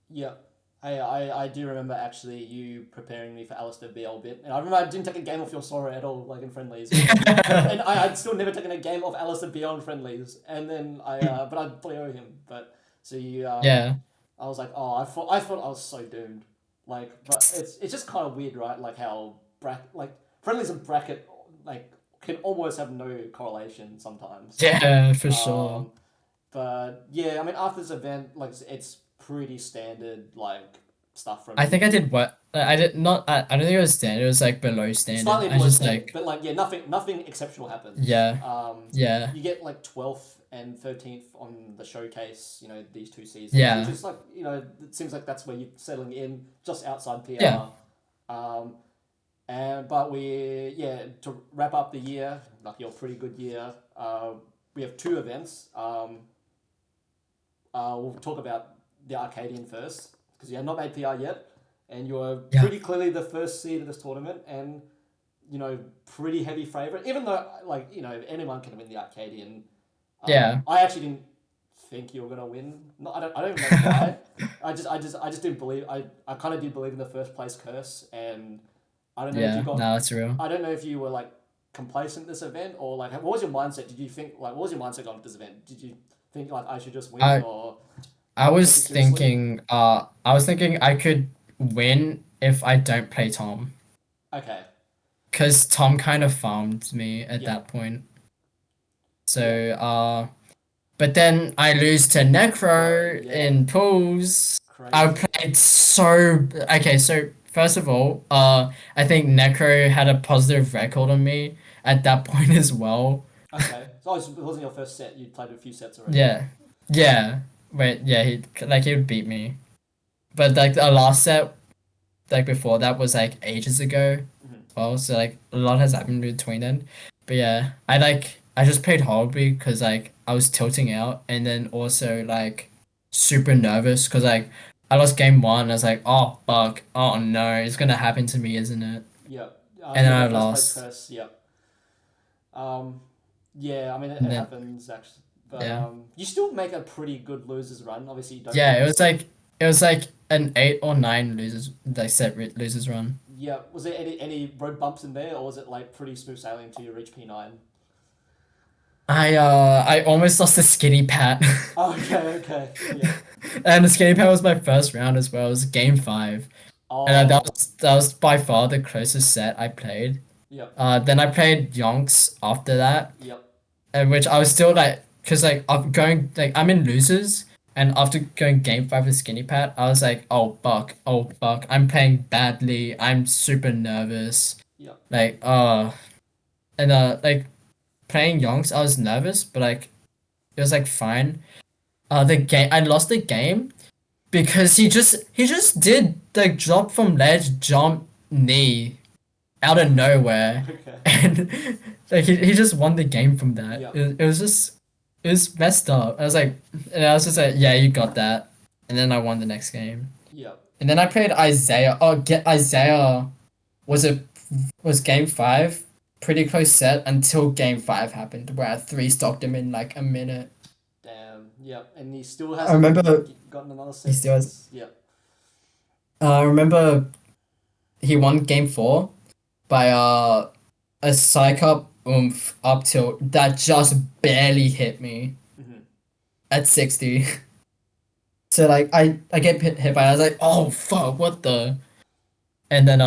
A: yep. Hey, I do remember actually you preparing me for Alistair BL bit, and I remember I didn't take a game off your Sora at all, like in friendlies, and I'd still never taken a game off Alistair BL in friendlies, and then but I fully owe him, but so you
B: Yeah.
A: I was like, oh, I thought I was so doomed. Like, but it's just kind of weird, right? Like how friendlies and bracket like can almost have no correlation sometimes.
B: Yeah, for sure.
A: But yeah, I mean, after this event, like it's pretty standard like stuff from
B: I think I did what I did not. I don't think it was standard. It was like below standard.
A: slightly
B: I
A: below
B: just
A: standard,
B: like
A: but like yeah, nothing exceptional happens.
B: yeah, yeah,
A: You get like 12th and 13th on the showcase. These two seasons,
B: yeah,
A: which is like it seems like that's where you're settling in just outside PR.
B: yeah,
A: Um, but to wrap up the year, like your pretty good year. We have two events. We'll talk about the Arcadian first because you have not made PR yet, and you're
B: yeah,
A: pretty clearly the first seed of this tournament, and pretty heavy favorite. Even though anyone can win the Arcadian.
B: yeah,
A: I actually didn't think you were gonna win. No, I don't even know why. I just didn't believe. I kind of did believe in the first place curse, and I don't know if
B: yeah.
A: you got.
B: No, it's real.
A: I don't know if you were like complacent this event or like what was your mindset? Did you think like what was your mindset going to this event? Did you think like I should just win
B: I
A: or
B: I
A: take it
B: was
A: seriously?
B: thinking. I was thinking I could win if I don't play Tom,
A: Okay.
B: because Tom kind of farmed me at
A: Yeah.
B: that point.
A: Yeah.
B: So but then I lose to Necro
A: Yeah.
B: in pools. I
A: Crazy.
B: played so okay. So first of all, I think Necro had a positive record on me at that point as well.
A: Okay. So it wasn't your first set. You played a few sets already.
B: Yeah, yeah. Wait, yeah. He would beat me, but like the last set, like before that was like ages ago.
A: Mhm.
B: Well, so like a lot has happened between then. But yeah, I just played horribly because like I was tilting out and then also like super nervous because like I lost game one. I was like, oh fuck, oh no, it's gonna happen to me, isn't it?
A: Yeah.
B: And then
A: yeah,
B: I
A: the first
B: lost.
A: place curse. Yep. Yeah, I mean it
B: And then
A: happens actually, but
B: yeah.
A: you still make a pretty good losers run. Obviously, you don't
B: Yeah,
A: get.
B: it was like an 8 or 9 losers like losers run.
A: Yeah, was there any road bumps in there, or was it like pretty smooth sailing until you reach P9?
B: I almost lost the skinny pat.
A: Oh, okay, yeah.
B: And the skinny pat was my first round as well. It was game 5. And
A: Oh,
B: that was by far the closest set I played.
A: yep,
B: Then I played Yonks after that,
A: yep,
B: and which I was still like, cause like I'm in losers, and after going game 5 with Skinny Pat, I was like, oh fuck, I'm playing badly, I'm super nervous,
A: yep.
B: like and like playing Yonks, I was nervous, but like it was like fine. The game I lost the game because he just did the drop from ledge jump knee out of nowhere,
A: Okay.
B: and like he just won the game from that.
A: Yep.
B: It was just it was messed up. I was just like, yeah, you got that, and then I won the next game.
A: Yep.
B: And then I played Isaiah. Oh, get Isaiah was game 5, pretty close set until game 5 happened, where I 3-stocked him in like a minute.
A: Damn. Yep. And he still
C: I
A: hasn't
C: remember
A: gotten another set.
C: he still has.
A: since. Yep.
C: I remember he won game 4 by a psych up up tilt that just barely hit me
A: Mhm.
C: at 60. So like I get hit by it, I was like, oh fuck, what the?
B: And then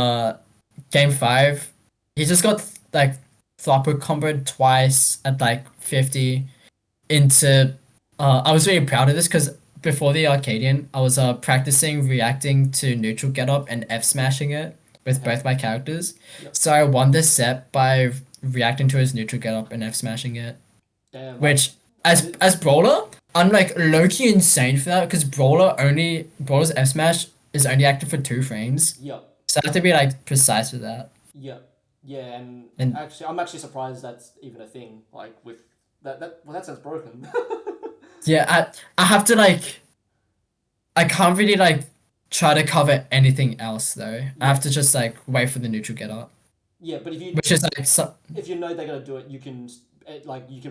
B: game 5, he just got like flopper comboed twice at like 50 into I was really proud of this because before the Arcadian, I was practicing reacting to neutral get up and F smashing it with both my characters.
A: Yep.
B: So I won this set by reacting to his neutral get up and F smashing it.
A: Damn.
B: Which as brawler, I'm like low-key insane for that because brawler's F smash is only active for 2 frames.
A: Yep.
B: So I have to be like precise with that.
A: Yep. Yeah, and
B: And-
A: actually, I'm actually surprised that's even a thing. Like with well, that sounds broken.
B: Yeah, I have to like I can't really like try to cover anything else though. I have to just like wait for the neutral get up.
A: Yeah, but
B: Which is like
A: if you know they're gonna do it, you can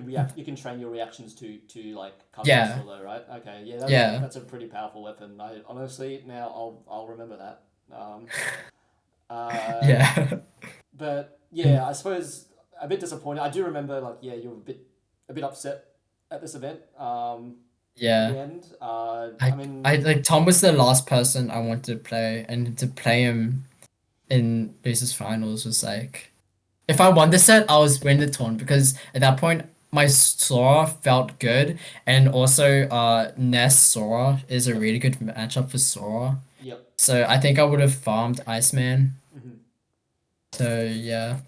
A: react. You can train your reactions to like cover
B: Yeah.
A: solo, right? Okay, yeah, that's a pretty powerful weapon. I honestly now I'll remember that.
B: yeah.
A: But yeah, I suppose a bit disappointed. I do remember like yeah, you were a bit upset at this event. In
B: Yeah.
A: the end, I mean,
B: I like Tom was the last person I wanted to play, and to play him in Luce's finals was like, if I won this set, I was winning the tournament because at that point my Sora felt good, and also Ness Sora is a really good matchup for Sora.
A: yep.
B: So I think I would have farmed Iceman.
A: Mhm.
B: So yeah.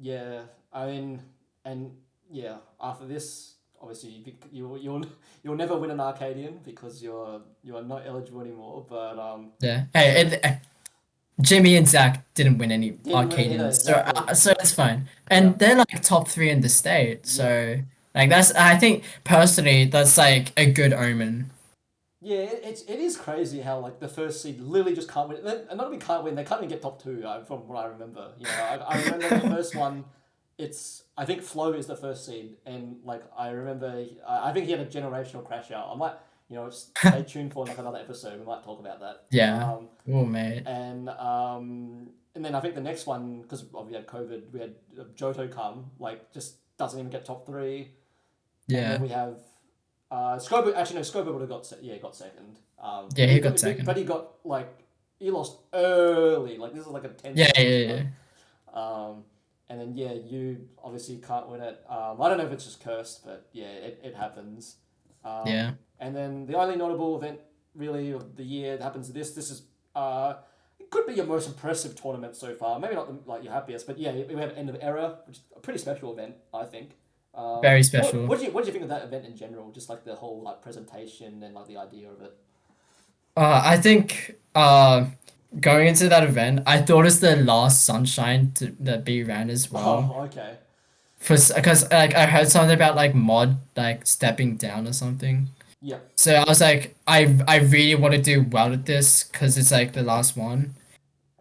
A: Yeah, I mean, and yeah, after this, obviously you'll never win an Arcadian because you are not eligible anymore. But
B: Yeah. Hey, Jimmy and Zac didn't win any
A: Didn't win either,
B: Arcadians, so
A: exactly.
B: so it's fine. And
A: Yeah.
B: they're like top 3 in the state, so like I think personally that's like a good omen.
A: yeah, it is crazy how like the first seed literally just can't win. And not only can't win, they can't even get top 2. From what I remember, I remember the first one. I think Flo is the first seed, and like I remember, I think he had a generational crash out. I might, stay tuned for like another episode. We might talk about that.
B: Yeah. Oh mate.
A: And then I think the next one, because we had COVID, we had Johto come, like just doesn't even get top 3. And
B: Yeah.
A: then we have Scobo. Actually, no, Scobo would have got second.
B: Yeah, he got second.
A: But he lost early. Like this is like a 10.
B: Yeah.
A: And then yeah, you obviously can't win it. I don't know if it's just cursed, but yeah, it happens.
B: Yeah.
A: And then the only notable event really of the year that happens to this is it could be your most impressive tournament so far. Maybe not your happiest, but yeah, we have End of Era, which is a pretty special event, I think.
B: Very special.
A: What do you think of that event in general? Just like the whole like presentation and like the idea of it.
B: I think going into that event, I thought it was the last Sunshine that B ran as well.
A: Oh, okay.
B: Because like I heard something about like mod like stepping down or something.
A: Yeah.
B: So I was like, I really want to do well at this because it's like the last one.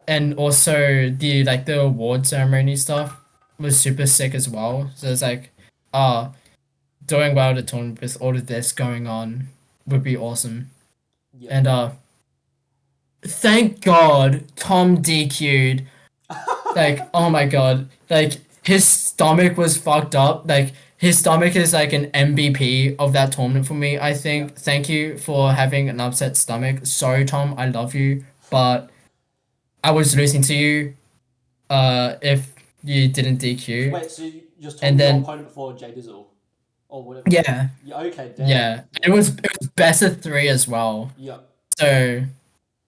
B: and also the award ceremony stuff was super sick as well. So it's like, uh, doing well at the tournament with all of this going on would be awesome.
A: Yeah.
B: And thank God Tom DQ'd. Like, oh my God, like his stomach was fucked up. Like his stomach is like an MVP of that tournament for me, I think.
A: Yeah.
B: Thank you for having an upset stomach. Sorry, Tom, I love you, but I was losing to you if you didn't DQ.
A: Wait, so you just told
B: And
A: your
B: then
A: opponent before Jay Dizzle or whatever?
B: yeah,
A: Yeah. Okay. Damn.
B: yeah. It was best of three as well.
A: Yeah.
B: So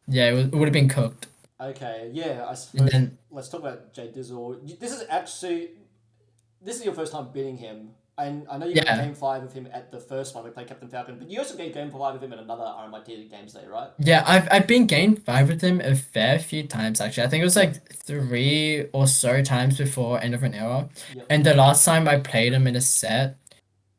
B: yeah, it would have been cooked.
A: Okay. Yeah. I
B: And
A: suppose.
B: then
A: Let's talk about Jay Dizzle. This is your first time beating him, and I know you got
B: yeah.
A: game 5 of him at the first one we played Captain Falcon, but you also get game 5 of him at another RMIT Games day, right?
B: Yeah, I've been game 5 with him a fair few times actually. I think it was like 3 or so times before end of an era.
A: Yep.
B: And the last time I played him in a set,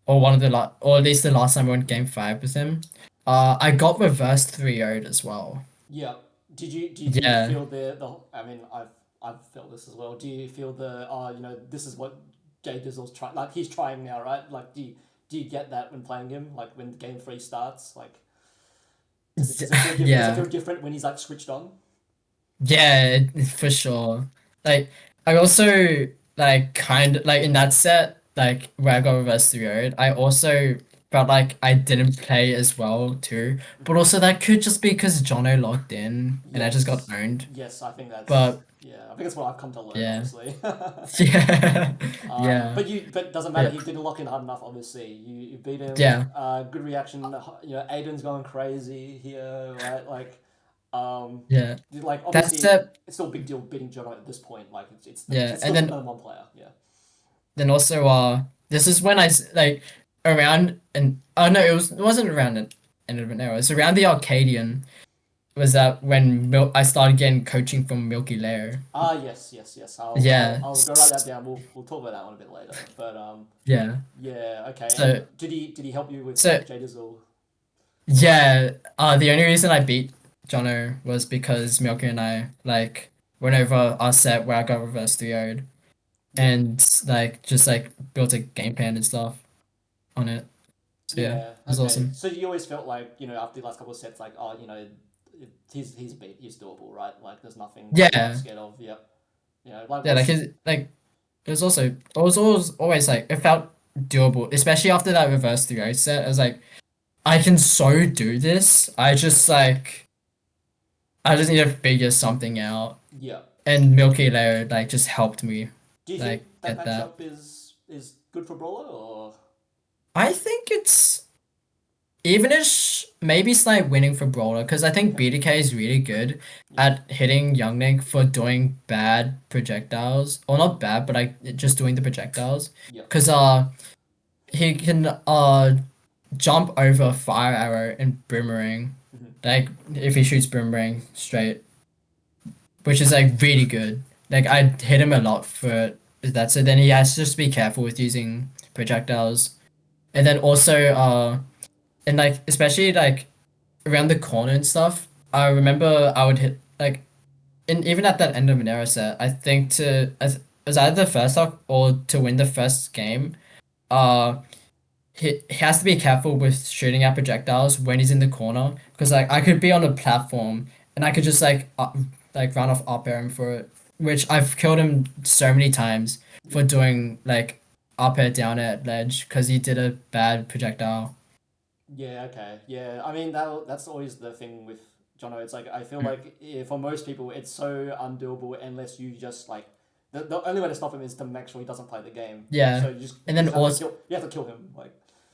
B: or one of the or at least the last time I went game 5 with him, I got reversed 3-0'd as well.
A: Yeah. Do you
B: Yeah.
A: feel the I mean I've felt this as well. Do you feel this is what Jay Dizzle's trying, like he's trying now, right? Like do you get that when playing him? Like when game 3 starts, like does it
B: Yeah.
A: feel different when he's like switched on?
B: Yeah, for sure. Like I also like kind of like in that set, like where I got reverse 3 I also felt like I didn't play as well too. But also that could just be because Jono logged in and I just got
A: Yes.
B: owned.
A: Yes, I think
B: But
A: I think that's what I've come to learn,
B: yeah.
A: honestly.
B: Yeah. Yeah.
A: But it doesn't matter.
B: Yeah.
A: He didn't lock in hard enough. Obviously, you beat him.
B: Yeah.
A: Good reaction. Aiden's going crazy here, right? Like,
B: Yeah.
A: like
B: That's
A: obviously,
B: it.
A: it's still a big deal beating Jono at this point. Like,
B: Yeah.
A: it's
B: And
A: still the
B: then
A: number 1 player. Yeah.
B: also this is when like around and oh no, it wasn't around the end of an era. It's around the Arcadian was that when I started getting coaching from Milkyleo.
A: Ah, yes, yes, yes.
B: Yeah.
A: I'll go write that down. We'll talk about that one a bit later. But
B: Yeah.
A: yeah, okay.
B: So
A: And did he help you with
B: so
A: Jay Dizzle?
B: yeah, the only reason I beat Jono was because Milky and I like went over our set where I got reverse 3 and like just like built a game plan and stuff on it. So yeah,
A: Yeah.
B: it was
A: Okay.
B: awesome.
A: So you always felt like after the last couple of sets, like he's beat, he's doable, right? Like there's nothing I'm
B: Yeah.
A: scared of. Yep. Like
B: Yeah, like
A: what's
B: it was also it was always like it felt doable, especially after that reverse 3 set. I was like, I can so do this. I just need to figure something out.
A: yeah.
B: And Milky Layer like just helped me
A: Do you
B: like
A: think that
B: get that.
A: matchup is good for Brawler or?
B: I think it's evenish, maybe slight winning for Brawler, because I think
A: Okay.
B: BDK is really good at hitting Young Link for doing bad projectiles. Or not bad, but like just doing the projectiles.
A: Yeah.
B: Because he can jump over Fire Arrow and Boomerang.
A: Mhm.
B: Like if he shoots Boomerang straight. Which is like really good. Like I hit him a lot for that, so then he has to just be careful with using projectiles. And then also and like especially like around the corner and stuff, I remember I would hit like and even at that end of an era set, I think it was either the first stock or to win the first game, uh he has to be careful with shooting at projectiles when he's in the corner because like I could be on a platform and I could just like run off up air him for it, which I've killed him so many times for doing like up air down air at ledge because he did a bad projectile.
A: Yeah. Okay. Yeah. I mean that's always the thing with Jono. It's like I feel
B: Mm.
A: like for most people it's so undoable unless you just like the only way to stop him is to make sure he doesn't play the game.
B: Yeah.
A: So
B: And then
A: you have to kill him. Like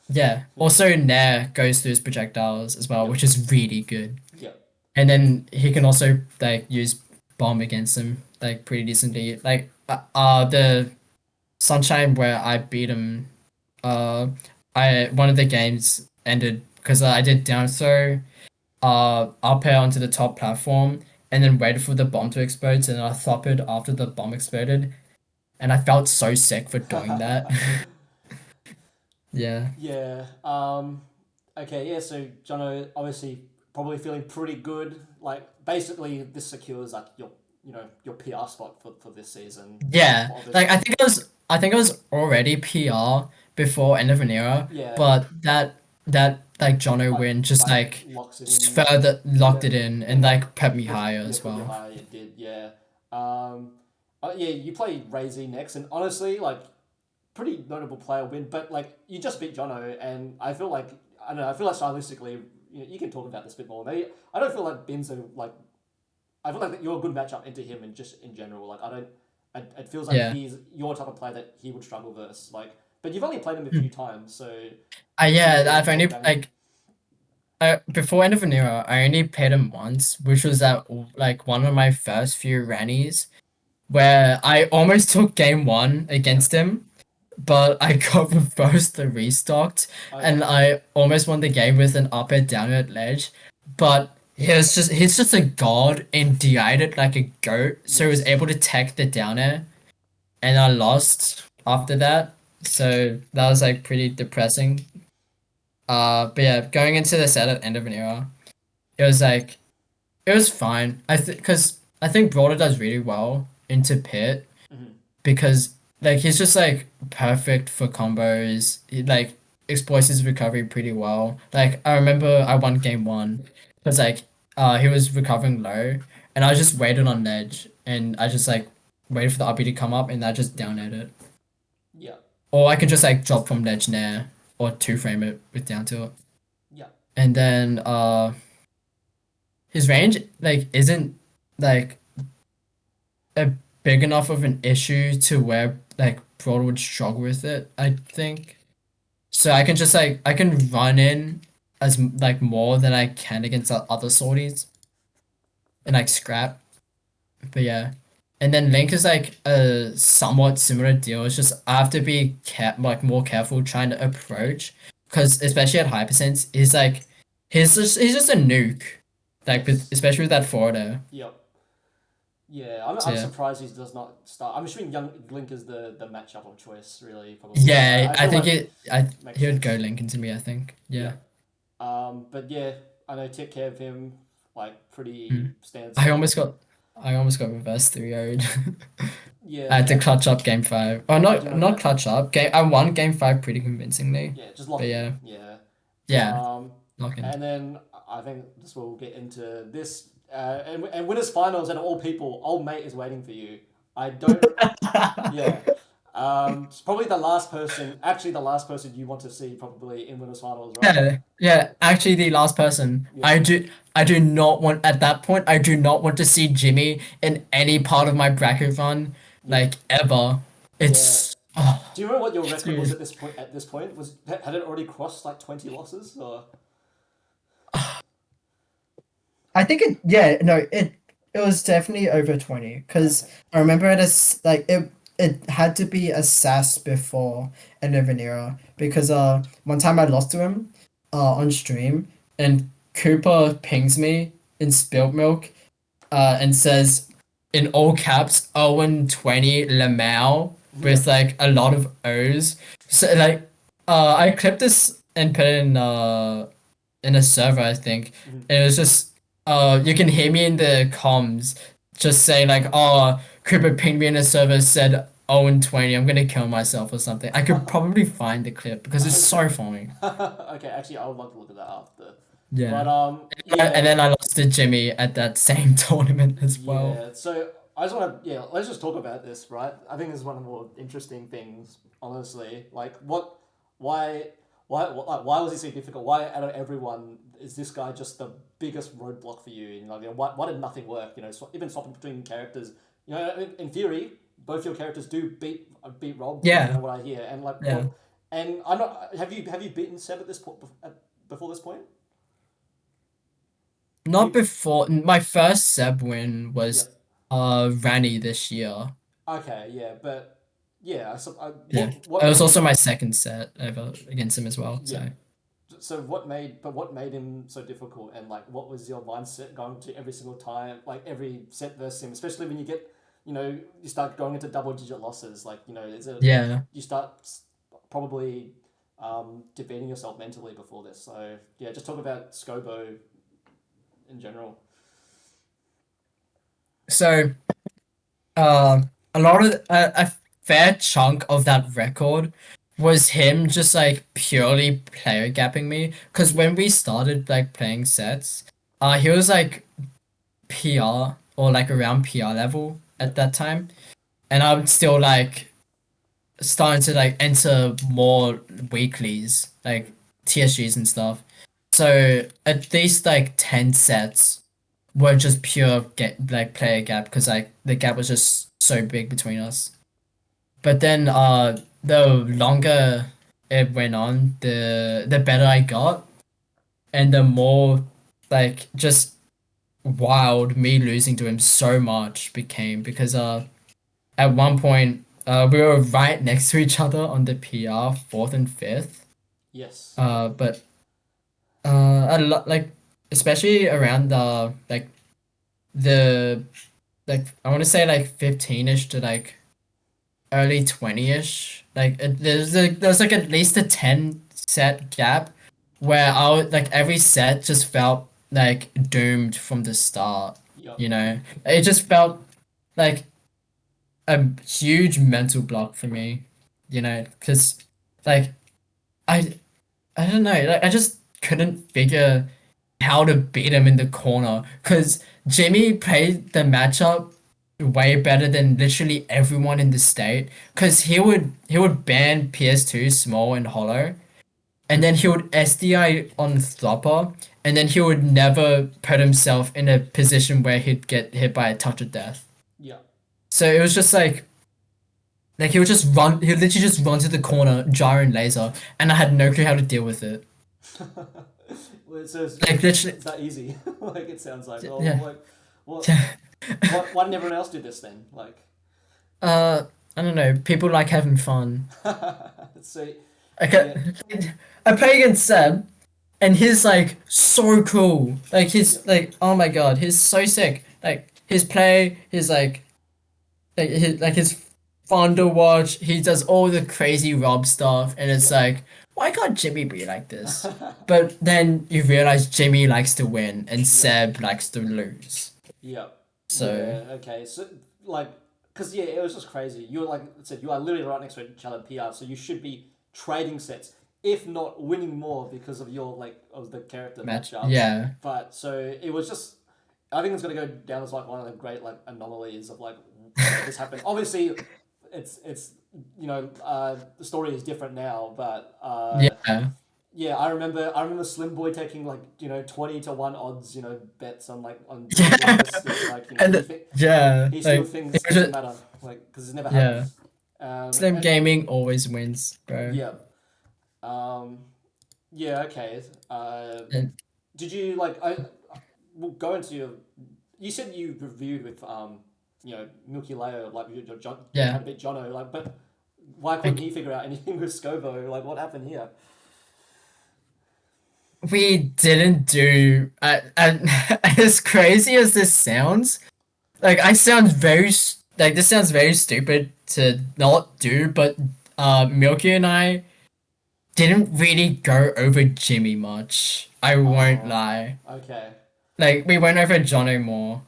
B: yeah, also Nair goes through his projectiles as well,
A: Yep.
B: which is really good.
A: yeah.
B: And then he can also like use bomb against him like pretty decently. Like the Sunshine where I beat him, I one of the games ended because I did down throw, up air onto the top platform and then waited for the bomb to explode, and I thoppered after the bomb exploded, and I felt so sick for doing that. Yeah.
A: Yeah. Okay. Yeah. So Jono obviously probably feeling pretty good. Like basically, this secures like your PR spot for this season.
B: Yeah,
A: Obviously.
B: like I think it was already PR before End of an Era,
A: Yeah.
B: but that like Jono win just like
A: locks it
B: further locked
A: Yeah.
B: it in and like put me higher
A: Yeah,
B: as
A: put you
B: well.
A: higher, it did, yeah. Yeah, you play Razy next, and honestly, like, pretty notable player win, but like you just beat Jono, and I feel like I don't know. I feel like stylistically, you can talk about this a bit more. Maybe I don't feel like Bin's like. I feel like you're a good matchup into him, and just in general, like I don't. It feels like
B: Yeah.
A: he's your type of player that he would struggle versus. Like, but you've only played him a few times, so.
B: Yeah, I've
A: talk
B: only
A: about him.
B: like before End of an Era, I only played him once, which was at like one of my first few Rannies, where I almost took game 1 against him, but I got reversed the restocked, and I almost won the game with an up air down air ledge, but he's just a god and DI'd it like a goat, so he was able to tech the down air, and I lost after that, so that was like pretty depressing. But yeah, going into the set at End of an Era, it was like it was fine. Because I think Brawler does really well into pit because like he's just like perfect for combos. He like exploits his recovery pretty well. Like I remember I won game 1 because like he was recovering low and I just waited on ledge and I just like waited for the RP to come up and I just down aired it.
A: Yeah.
B: Or I could just like drop from ledge nair or 2-frame it with down tilt.
A: Yeah.
B: And then his range like isn't like a big enough of an issue to where like Broad would struggle with it, I think. So I can just like I can run in as like more than I can against other sorties and like scrap. But yeah. And then Link is like a somewhat similar deal. It's just I have to be like more careful trying to approach because especially at high percents, he's just a nuke. Like especially with that forwarder.
A: Yep. Yeah, I'm
B: Yeah.
A: surprised he does not start. I'm assuming young Link is the matchup of choice, really. Probably.
B: Yeah, I
A: feel
B: think
A: makes
B: he would
A: sense.
B: go Lincoln to me, I think. Yeah.
A: But yeah, I know take care of him like pretty stands.
B: I almost got reverse 3-0'd.
A: Yeah.
B: I had to clutch up game 5. Oh,
A: I do
B: not
A: remember that.
B: clutch up. I won game 5 pretty convincingly.
A: Yeah, just lock
B: But
A: in.
B: yeah.
A: Yeah.
B: Lock in.
A: And then I think this will get into this. And winners finals, and of all people, old mate is waiting for you. I don't. Yeah. It's probably the last person. Actually, the last person you want to see probably in winners finals, right?
B: Yeah. Actually, the last person.
A: Yeah.
B: I do not want at that point. I do not want to see Jimmy in any part of my bracket run, like ever. It's. Oh,
A: Do you remember what your record was at this point? At this point, had it already crossed like 20 losses or?
C: I think it was definitely over 20 because I remember it had to be a SAS before End of an Era because one time I lost to him on stream and Cooper pings me in Spilt Milk and says in all caps Owen 20 Lamau with like a lot of O's. So like I clipped this and put it in a server, I think. And it was just you can hear me in the comms just saying like, oh, Cooper pinged me in a server, said 0-20, I'm gonna kill myself or something. I could probably find the clip because it's so funny.
A: Okay, actually, I would love to look at that after.
B: Yeah.
A: But
B: And then I lost to Jimmy at that same tournament as well.
A: Yeah, so I just want to let's just talk about this, right? I think this is one of the more interesting things, honestly. Like, why was he so difficult? Why out of everyone is this guy just the biggest roadblock for you? You know, why did nothing work? You know, even swapping between characters. You know, in theory, both your characters do beat Rob.
B: Yeah.
A: You know what I hear, and like,
B: Yeah.
A: and I'm not. Have you beaten Seb at this point before this point?
B: Not before my first Seb win was Ranny this year.
A: Okay, yeah, but yeah,
B: Yeah. It was also my second set ever against him as well. So.
A: Yeah. So what made him so difficult, and like what was your mindset going to every single time, like every set versus him, especially when you get, you know, you start going into double-digit losses, like, you know, you start probably defeating yourself mentally before this. So yeah, just talk about Scobo in general.
B: So a lot of a fair chunk of that record was him just like purely player gapping me. Because when we started like playing sets, he was like PR or like around PR level at that time, and I'm still like starting to like enter more weeklies, like TSGs and stuff. So at least like 10 sets were just pure get like player gap because like the gap was just so big between us. But then the longer it went on, the better I got, and the more like just wild me losing to him so much became because at one point we were right next to each other on the PR fourth and fifth.
A: Yes.
B: But a lot like especially around the like I want to say like 15ish to like early 20ish. Like there's like at least a 10 set gap where I would like every set just felt like doomed from the start.
A: Yep.
B: You know, it just felt like a huge mental block for me. You know, because like I I don't know, like I just couldn't figure how to beat him in the corner because Jimmy played the matchup way better than literally everyone in the state because he would ban PS2 small and hollow, and then he would SDI on Thopper, and then he would never put himself in a position where he'd get hit by a touch of death.
A: Yeah.
B: So it was just like he would just run, he would literally just run to the corner, gyro and laser, and I had no clue how to deal with it.
A: Well, so it's,
B: Like literally,
A: it's that easy. Like it sounds like. Well,
B: yeah.
A: like, what,
B: Yeah.
A: why didn't everyone else do this then? Like,
B: I don't know. People like having fun.
A: so
B: Okay, I play against Seb, and he's like so cool. Like he's like, oh my god, he's so sick. Like his play, he's his fun to watch. He does all the crazy Rob stuff, and it's like, why can't Jimmy be like this? But then you realize Jimmy likes to win, and Seb likes to lose.
A: yeah.
B: So
A: Yeah, okay. So like, cause yeah, it was just crazy. You were like I said, you are literally right next to each other PR, so you should be trading sets, if not winning more because of your like of the character matchups.
B: yeah,
A: But so it was just, I think it's gonna go down as like one of the great like anomalies of like this happened. Obviously, it's you know the story is different now, but
B: yeah,
A: yeah, I remember Slimboy taking like 20-1 odds bets on like on
B: Yeah.
A: like
B: and yeah,
A: he still
B: like
A: thinks
B: it
A: it
B: was
A: doesn't matter like because it's never happened.
B: Slim
A: And-
B: Gaming always wins, bro.
A: Yeah. Yeah. Okay.
B: And-
A: Did you like? We'll go into your. You said you reviewed with Milkyleo, like you John,
B: Yeah.
A: had a bit Jono, like, but why couldn't he figure out anything with Scobo? Like, what happened here?
B: We didn't do as crazy as this sounds. Like I sound like this sounds very stupid to not do, but Milky and I didn't really go over Jimmy much. I won't
A: Oh.
B: lie.
A: Okay.
B: Like we went over Jono more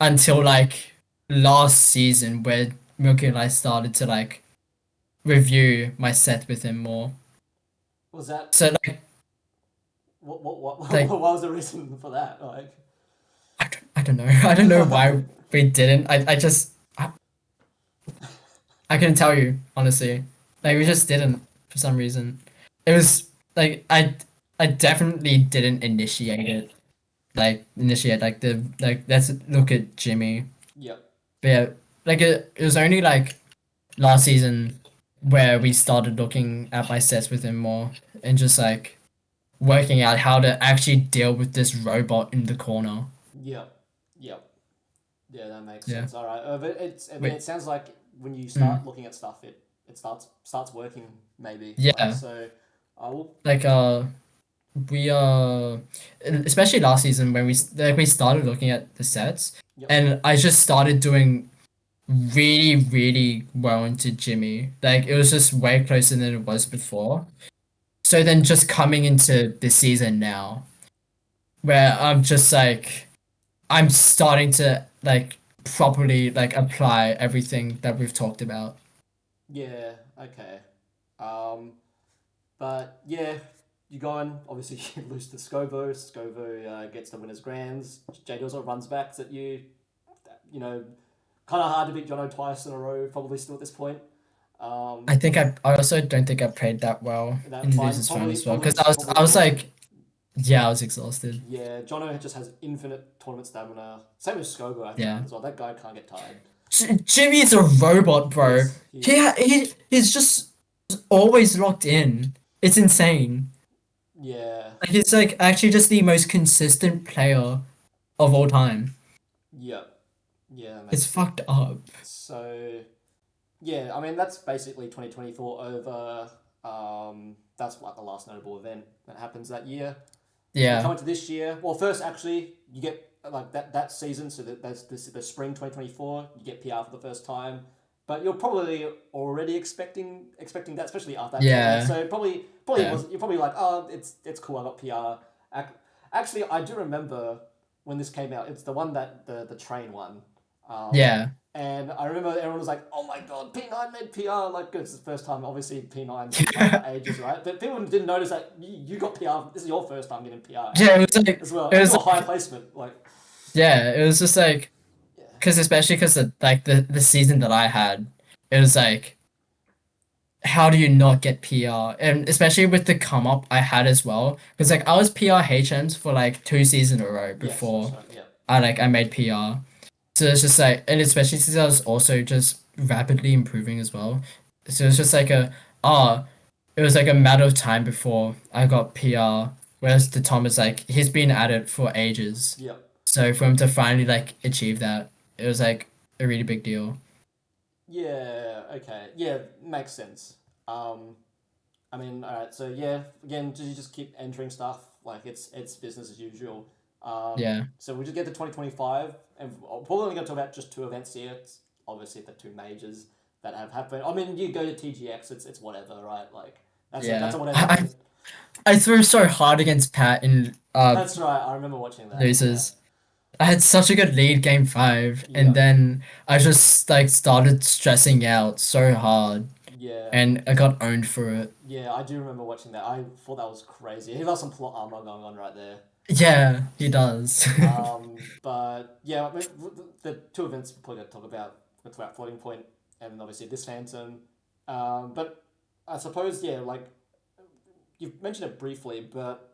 B: until like last season where Milky and I started to like review my set with him more.
A: Was that
B: So like
A: what
B: Like-
A: what was the reason for that? Like,
B: I don't know. I don't know why we didn't. I couldn't tell you, honestly. Like we just didn't for some reason. It was like I definitely didn't initiate it. Like let's look at Jimmy.
A: yep.
B: But yeah, like it was only like last season where we started looking at my sets with him more and just like working out how to actually deal with this robot in the corner.
A: Yep. Yep. Yeah, that makes
B: Yeah.
A: sense. All right. But I mean,
B: Wait.
A: it sounds like when you start looking at stuff, it starts working maybe.
B: Yeah.
A: Like, so I will.
B: Like we especially last season when we started looking at the sets
A: Yep.
B: and I just started doing really really well into Jimmy. Like it was just way closer than it was before. So then just coming into the season now where I'm just like I'm starting to like properly like apply everything that we've talked about.
A: Yeah, okay. Um, but yeah, you go on. Obviously, you lose to Scobo. Scobo gets the winners' grands. JD also runs backs at you. You know, kind of hard to beat Jono twice in a row. Probably still at this point.
B: I think I also don't think I played that well
A: That
B: in
A: fine.
B: losers round as well
A: Probably,
B: because I was
A: exhausted.
B: like, yeah, I was exhausted.
A: Yeah, Jono just has infinite tournament stamina. Same as Scobo, I think,
B: Yeah.
A: as well. That guy can't get tired.
B: Jimmy is a robot, bro.
A: Yes, he
B: He's just always locked in. It's insane.
A: Yeah,
B: Like he's like actually just the most consistent player of all time.
A: yeah, yeah. That
B: It's
A: makes sense.
B: fucked up.
A: So, yeah, I mean that's basically 2024 over. That's like the last notable event that happens that year. We come
B: Yeah.
A: into this year. Well, first actually, you get like that season. So that's the spring 2024. You get PR for the first time, but you're probably already expecting that, especially after that tournament.
B: Yeah.
A: So probably
B: Yeah.
A: was you're probably like, oh, it's cool. I got PR. Actually, I do remember when this came out. It's the one that the train one.
B: Yeah.
A: And I remember everyone was like, "Oh my god, P9 made PR!" Like it's the first time. Obviously, P9's been playing for ages, right? But people didn't notice that you got PR. This is your first time getting PR
B: Yeah, it was like
A: as well,
B: it
A: and
B: was
A: to a high
B: like,
A: placement. Like,
B: yeah, it was just like
A: yeah,
B: because especially because the season that I had, it was like how do you not get PR? And especially with the come up I had as well, because like I was PR HMs for like 2 seasons in a row
A: yes, that's
B: before
A: right. Yeah,
B: I made PR. So it's just like, and especially since I was also just rapidly improving as well. So it's just like ah, it was like a matter of time before I got PR. Whereas the Tom is like he's been at it for ages.
A: yeah,
B: So for him to finally like achieve that, it was like a really big deal.
A: yeah. Okay, yeah, makes sense. Um, I mean, all right. So yeah, again, you just keep entering stuff. Like it's business as usual.
B: Yeah.
A: So we just get to 2025, and we're probably only going to talk about just two events here. It's obviously the two majors that have happened. I mean, you go to TGX, it's whatever, right? Like that's a
B: Yeah.
A: whatever event.
B: I threw so hard against Pat in
A: That's right. I remember watching that.
B: losers. I had such a good lead game 5
A: Yeah,
B: and then I just like started stressing out so hard
A: yeah,
B: and I got owned for it.
A: yeah. I do remember watching that. I thought that was crazy. He got some plot armor going on right there.
B: Yeah, he does.
A: But yeah, I mean, the two events we're probably going to talk about. We're talk about Floating Point and then obviously this Phantom. But I suppose yeah, like you've mentioned it briefly, but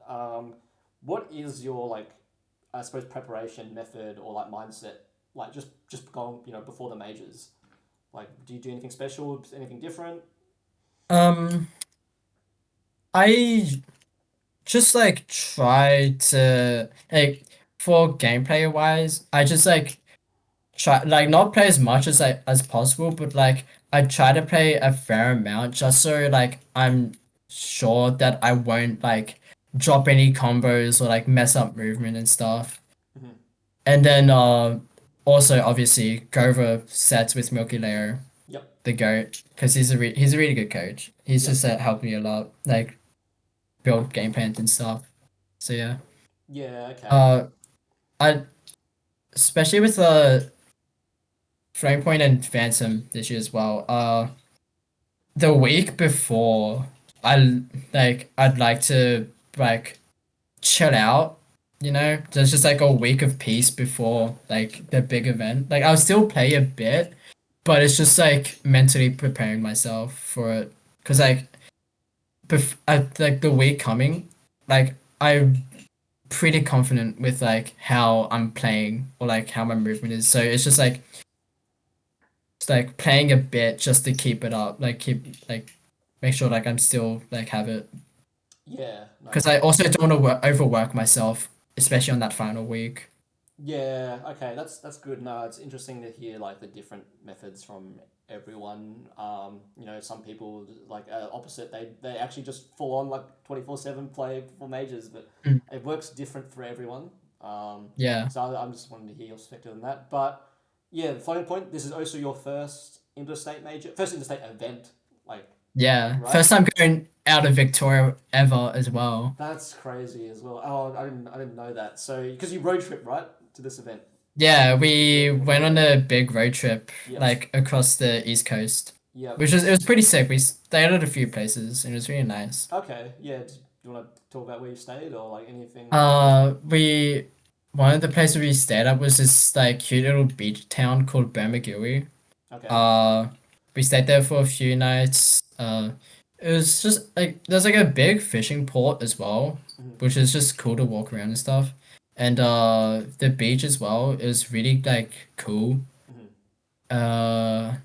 A: what is your like I suppose preparation method or like mindset like just going before the majors? Like, do you do anything special? Anything different?
B: um I just like try to like for gameplay wise, I just like try like not play as much as possible, but like I try to play a fair amount just so like I'm sure that I won't like drop any combos or like mess up movement and stuff.
A: Mm-hmm.
B: And then also obviously go over sets with Milkyleo,
A: Yep.
B: the goat, because he's a really good coach. He's
A: Yep.
B: just helped me a lot, like build game plans and stuff. So yeah.
A: Yeah. Okay.
B: Uh I especially with Flame Point and Phantom this year as well. The week before, I'd like to like chill out. You know, there's just like a week of peace before like the big event. Like I'll still play a bit, but it's just like mentally preparing myself for it. Cause like, at like the week coming, like I'm pretty confident with like how I'm playing or like how my movement is. So it's like playing a bit just to keep it up, like keep like make sure like I'm still like have it
A: Yeah. No.
B: because I also don't want to overwork myself, especially on that final week.
A: Yeah, okay, that's good. No, it's interesting to hear like the different methods from everyone. Some people like opposite. They actually just full on like 24/7 play for majors, but
B: Mm.
A: it works different for everyone.
B: Yeah,
A: So I'm just wanting to hear your perspective on that. But yeah, the Floating Point. This is also your first interstate major, first interstate event. Like,
B: yeah.
A: right?
B: First time going out of Victoria ever as well.
A: That's crazy as well. Oh, I didn't know that. So because you road trip right to this event.
B: Yeah, we went on a big road trip,
A: Yep.
B: like across the East Coast,
A: Yep.
B: which was it was pretty sick. We stayed at a few places, and it was really nice.
A: Okay. Yeah. Do you want to talk about where you stayed or like anything?
B: We one of the places we stayed at was this like cute little beach town called Bermagui.
A: Okay.
B: We stayed there for a few nights. It was just like there's like a big fishing port as well, which is just cool to walk around and stuff. And the beach as well is really like cool. Uh,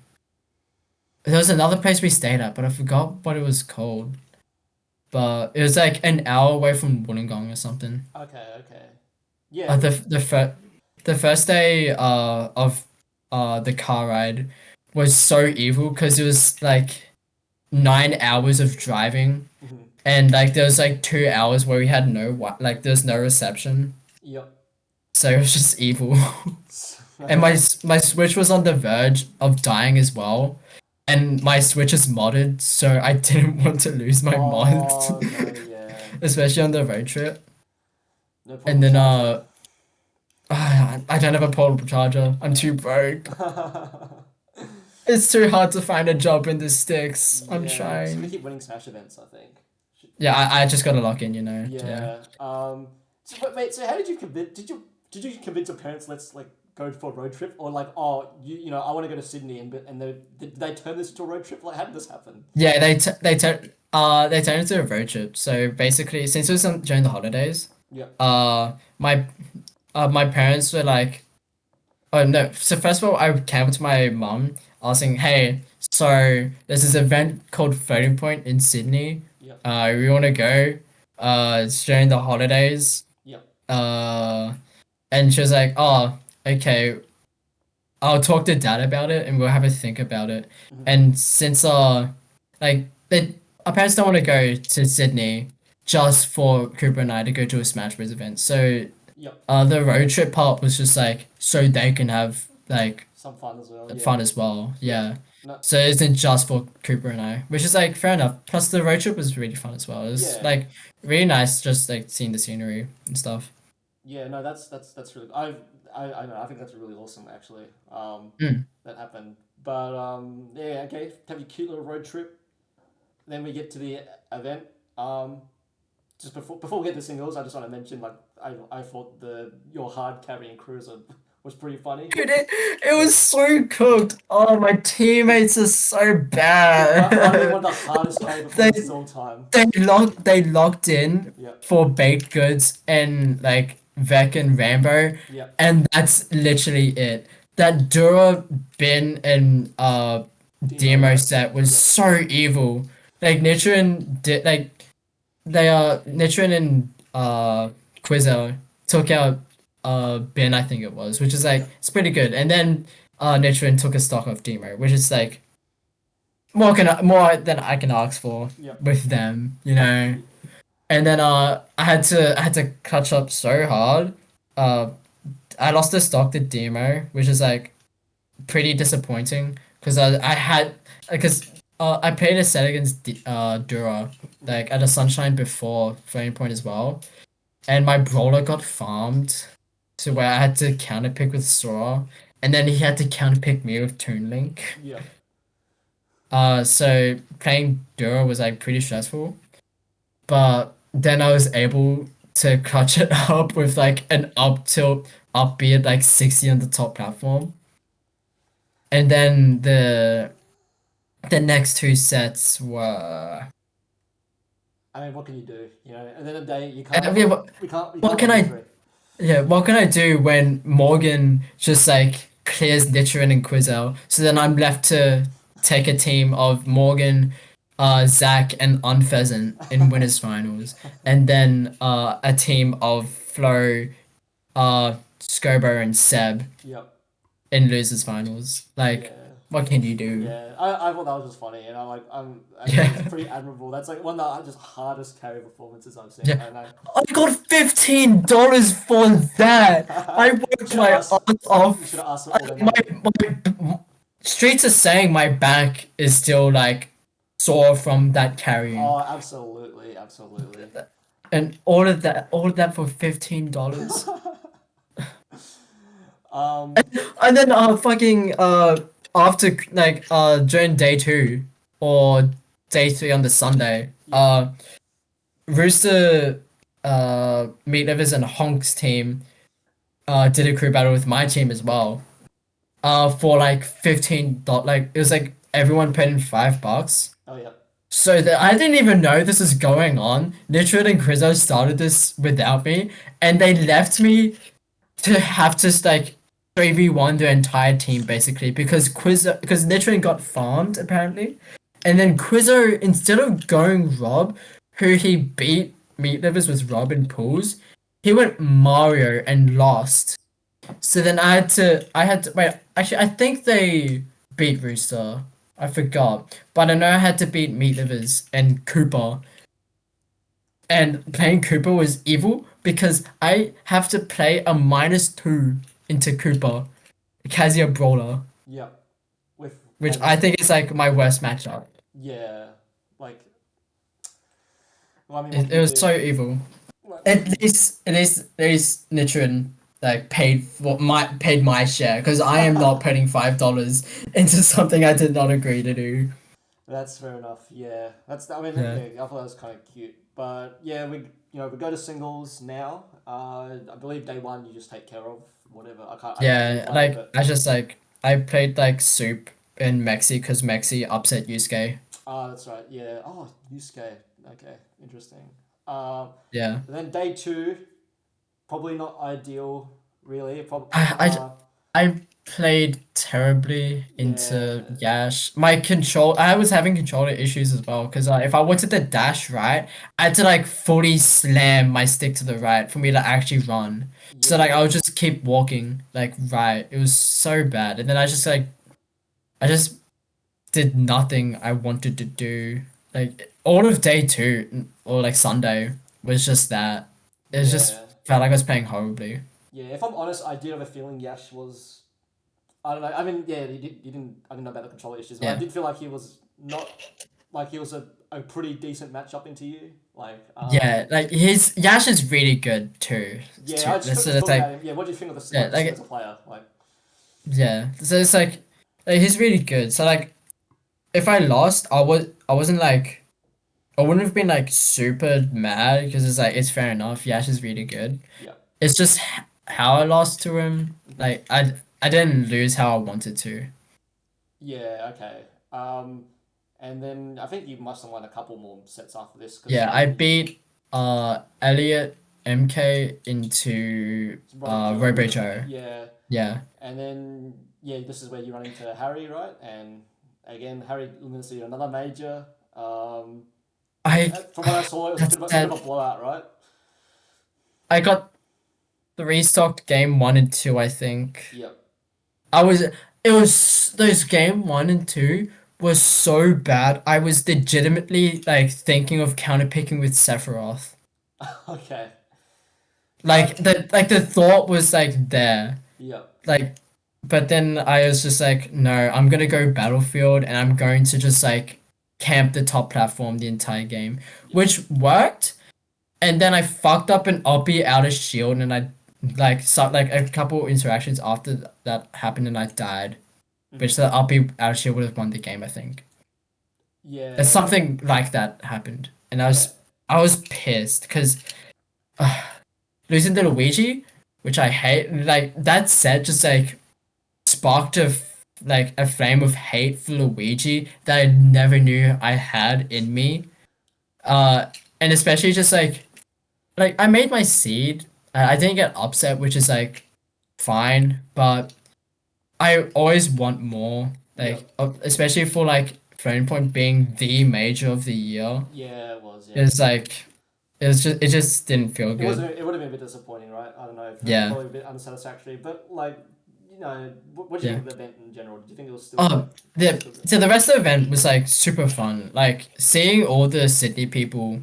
B: there was another place we stayed at, but I forgot what it was called. But it was like an hour away from Wollongong or something.
A: Okay. Okay. Yeah.
B: The first day of the car ride was so evil because it was like 9 hours of driving, and like there was like 2 hours where we had like there's no reception,
A: Yep.
B: so it was just evil. And my Switch was on the verge of dying as well, and my Switch is modded, so I didn't want to lose my mods,
A: Oh no. Yeah.
B: especially on the road trip.
A: No problem.
B: And then I don't have a portable charger. I'm too broke. It's too hard to find a job in the sticks. I'm
A: Yeah, so we
B: trying.
A: keep winning Smash events, I think.
B: Yeah, I just gotta lock in, you know.
A: Yeah. So, but mate, so how did you convince? Did you convince your parents? Let's like go for a road trip, or like, oh, you know, I want to go to Sydney, and did they turn this into a road trip? Like, how did this happen?
B: Yeah, they turned into a road trip. So basically, since it was during the holidays,
A: Yeah.
B: my my parents were like, oh no. So first of all, I came to my mum asking, hey, so there's this event called Floating Point in Sydney.
A: Yep.
B: We want to go. It's during the holidays.
A: Yep.
B: And she was like, oh, okay. I'll talk to dad about it and we'll have a think about it. And since like our parents don't want to go to Sydney just for Cooper and I to go to a Smash Bros event. So
A: Yep.
B: the road trip part was just like so they can have like
A: Some fun as well. Yeah.
B: fun as well. Yeah.
A: No.
B: So it isn't just for Cooper and I, which is like fair enough. Plus the road trip was really fun as well. It was
A: Yeah.
B: like really nice just like seeing the scenery and stuff.
A: Yeah. No, that's really. I know. I think that's really awesome, actually. That happened. But yeah. Okay. Have your cute little road trip. Then we get to the event. Just before we get to singles, I just want to mention like I thought your hard carrying cruiser was pretty funny.
B: Dude, it was so cooked. Oh, my teammates are so bad.
A: Probably one of the hardest carry performances of all time.
B: They locked in
A: Yep.
B: for baked goods and like Vec and Rambo,
A: Yep.
B: and that's literally it. That Dura bin and demo set was so evil. Like Nitrin did like Nitrin and Quizzo took out bin, I think it was, which is like it's pretty good. And then Nitrin took a stock of demo, which is like more than I can ask for
A: Yep.
B: with them, you know. And then I had to catch up so hard. I lost the stock to demo, which is like pretty disappointing because I played a set against Dura like at the Sunshine before Flame Point as well, and my brawler got farmed to where I had to counterpick with Sora, and then he had to counterpick me with Toon Link.
A: Yeah.
B: So playing Dura was like pretty stressful, but then I was able to clutch it up with like an up tilt up B at like 60 on the top platform, and then the next two sets were.
A: I mean, what can you do? You know, at the end of the day, you
B: I
A: can't.
B: mean,
A: We can't.
B: what can I- Yeah, what can I do when Morgan just like clears Nichiren and Quizzel? So then I'm left to take a team of Morgan, Zac, and Unfezant in winners finals, and then a team of Flo, Scobo, and Seb
A: Yep.
B: in losers finals. Like,
A: Yeah.
B: what can you do?
A: Yeah. I thought that was just funny, and I think
B: Yeah.
A: it's pretty admirable. That's like one of the just hardest carry performances I've seen.
B: Yeah.
A: And
B: I got $15 for that. I worked my ass off.
A: You should have asked for all the money.
B: Streets are saying my back is still like sore from that carrying,
A: Oh, absolutely, absolutely.
B: and all of that for $15. And then fucking after like during day 2 or day 3 on the Sunday, Rooster, Meat Livers and Honk's team did a crew battle with my team as well. For like like it was like everyone put in $5.
A: Oh yeah.
B: So that I didn't even know this was going on. Nitro and Grizzo started this without me, and they left me to have to like 3v1 the entire team basically because Nitro got farmed apparently, and then Quizzo, instead of going Rob, who he beat Meat Livers with Rob in pools, he went Mario and lost. So then I had to wait. Actually, I think they beat Rooster. I forgot, but I know I had to beat Meat Livers and Cooper. And playing Cooper was evil because I have to play a -2 into Cooper, Casio Brawler,
A: Yeah.
B: which I think is like my worst matchup.
A: Yeah. Like. Well, I mean,
B: It was so evil. At least Nitrin like paid my share because I am not putting $5 into something I did not agree to do.
A: That's fair enough. Yeah, I mean,
B: Yeah.
A: I thought that was kind of cute. But yeah, we go to singles now. I believe day 1 you just take care of whatever. I can't.
B: Yeah,
A: I
B: like
A: but,
B: I just like I played like Soup in Mexi because Mexi upset Yusuke.
A: that's right. Yeah. Oh, Yusuke. Okay, interesting.
B: Yeah.
A: Then day 2, probably not ideal. Really, probably.
B: I played terribly into Yash. I was having controller issues as well because if I wanted to dash right, I had to like fully slam my stick to the right for me to actually run. So like I would just keep walking like right. It was so bad, and then I just did nothing I wanted to do. Like all of day 2 or like Sunday was just that. It just felt like I was playing horribly.
A: Yeah, if I'm honest, I did have a feeling Yash was. I don't know. I mean, yeah, you didn't. I didn't know about the controller issues, but I did feel like he was not. Like he was a pretty decent matchup into you. Like.
B: Yeah, like his Yash is really good too.
A: Yeah, I just
B: it's
A: about him. Yeah, what do you think of the
B: yeah, like
A: as a player? Like.
B: Yeah, so it's like he's really good. So like, if I lost, I wasn't like I wouldn't have been like super mad because it's like it's fair enough. Yash is really good.
A: Yeah.
B: It's just how I lost to him. Like I didn't lose how I wanted to.
A: Yeah. Okay. And then I think you must have won a couple more sets after this.
B: Yeah, I beat Elliot MK into Robo Joe.
A: Yeah.
B: Yeah.
A: And then this is where you run into Harry, right? And again, Harry limits you another major. From what I saw, it was a bit of a blowout, right?
B: I got 3-stocked game 1 and 2, I think.
A: Yep.
B: It was those game 1 and 2 was so bad. I was legitimately like thinking of counterpicking with Sephiroth.
A: Okay.
B: The thought was like there.
A: Yep.
B: Like, but then I was just like, no, I'm gonna go Battlefield and I'm going to just like camp the top platform the entire game, which worked. And then I fucked up an Oppie out of shield, and I like a couple interactions after that happened, and I died. Which the Oppie out of shield would have won the game, I think.
A: Yeah.
B: And something like that happened, and I was pissed because losing to Luigi, which I hate, like that set just like sparked a flame of hate for Luigi that I never knew I had in me. And especially just like I made my seed. I didn't get upset, which is like fine, but I always want more. Especially for like Flame Point being the major of the year.
A: Yeah, it was. Yeah.
B: It's like it just didn't feel good.
A: It would have been a bit disappointing, right? I don't know. Probably a bit unsatisfactory, but like what do you think of the event in general? Do you think it was still?
B: So the rest of the event was like super fun. Like seeing all the Sydney people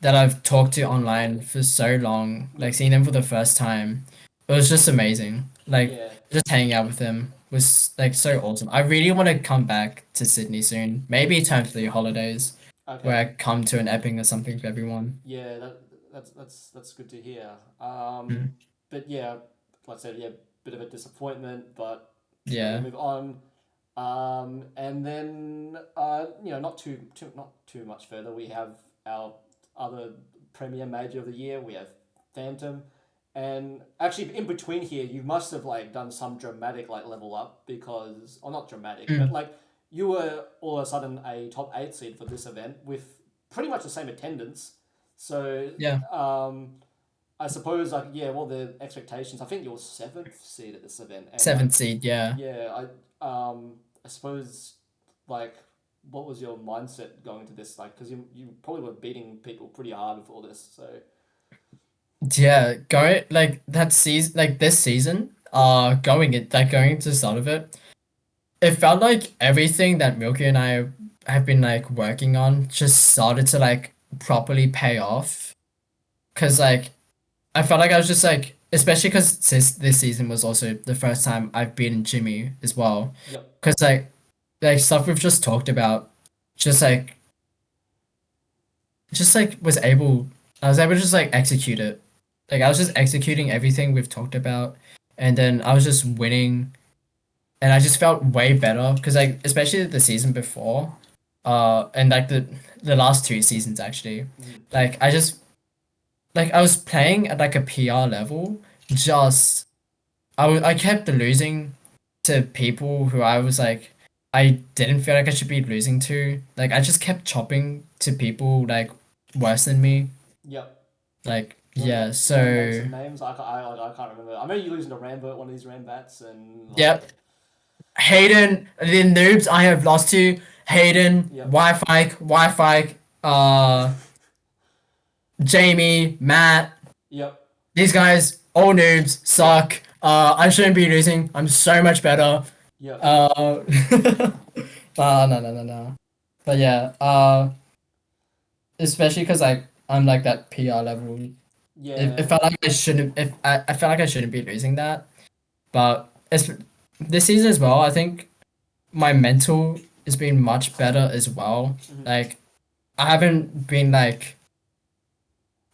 B: that I've talked to online for so long, like seeing them for the first time, it was just amazing. Like just hanging out with them was like so awesome. I really want to come back to Sydney soon. Maybe time for the holidays, where I come to an Epping or something for everyone.
A: Yeah, that's good to hear. But yeah, like I said, bit of a disappointment, but
B: Yeah.
A: move on. And then not too much further. We have our other premier major of the year. We have Phantom, and actually in between here, you must have like done some dramatic like level up because, or not dramatic, but like you were all of a sudden a top 8 seed for this event with pretty much the same attendance. So
B: Yeah.
A: I suppose like the expectations. I think you're 7th seed at this event. And,
B: 7th seed, yeah.
A: Yeah, I suppose like what was your mindset going to this like because you probably were beating people pretty hard before this, so
B: Yeah, going like that season, like this season, going into the start of it, it felt like everything that Milky and I have been like working on just started to like properly pay off. Cause like I felt like I was just like, especially because this season was also the first time I've beaten Jimmy as well.
A: yep.
B: Cause like stuff we've just talked about, just like was able, I was able to just like execute it. Like I was just executing everything we've talked about, and then I was just winning, and I just felt way better because like especially the season before, and like the last 2 seasons actually, like I just like I was playing at like a PR level, just I kept losing to people who I was like I didn't feel like I should be losing to. Like I just kept chopping to people like worse than me.
A: Yep.
B: Like
A: You wanna
B: yeah,
A: name
B: so
A: some names. I can't remember. I know you losing to Ranbat, one of these Rambats, and like,
B: yep. Hayden, the noobs I have lost to Hayden,
A: Yep.
B: Wi-Fi, Jamie, Matt.
A: Yep.
B: These guys, all noobs, suck. I shouldn't be losing. I'm so much better.
A: Yep.
B: No. But yeah, especially because like I'm like that PR level.
A: Yeah.
B: It felt like I shouldn't. If I felt like I shouldn't be losing that, but it's this season as well. I think my mental has been much better as well. Like I haven't been like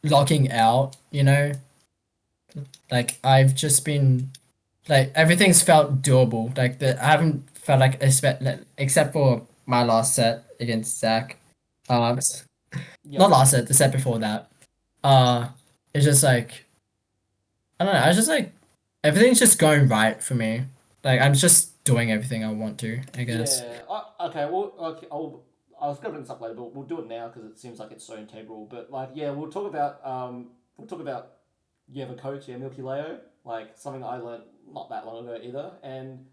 B: locking out, you know. Like I've just been like everything's felt doable. Like I haven't felt like except for my last set against Zac. Not last set, the set before that. It's just like I don't know. I was just like everything's just going right for me. Like I'm just doing everything I want to, I guess.
A: Yeah. Okay. Well, okay. I was going to bring this up later, but we'll do it now because it seems like it's so integral. But like, yeah, we'll talk about you have a coach, Milkyleo, like something I learned not that long ago either, and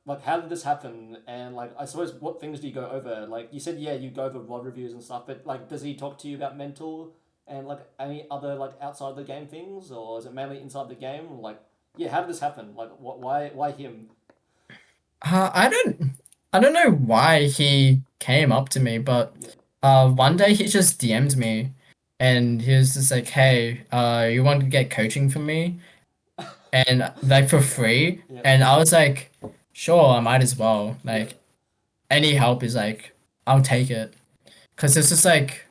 A: like how did this happen? And like I suppose what things do you go over? Like you said, yeah, you go over VOD reviews and stuff, but like does he talk to you about mental and like any other like outside the game things, or is it mainly inside the game? Like yeah, how did this happen? Like why him?
B: I don't know why he came up to me, but one day he just DM'd me and he was just like, "Hey, you want to get coaching from me?" And like for free.
A: Yeah.
B: And I was like, "Sure, I might as well. Like any help is like I'll take it." Cuz it's just like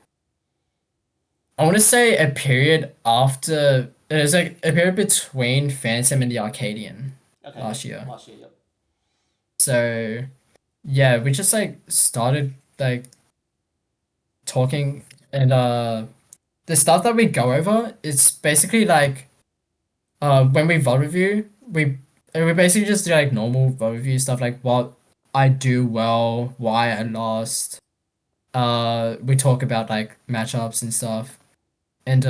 B: I want to say a period after it was like a period between Phantom and the Arcadian last year.
A: Last year, yep.
B: So yeah, we just like started like talking and the stuff that we go over it's basically like when we VOD review we basically just do like normal VOD review stuff like what I do well, why I lost. We talk about like matchups and stuff. And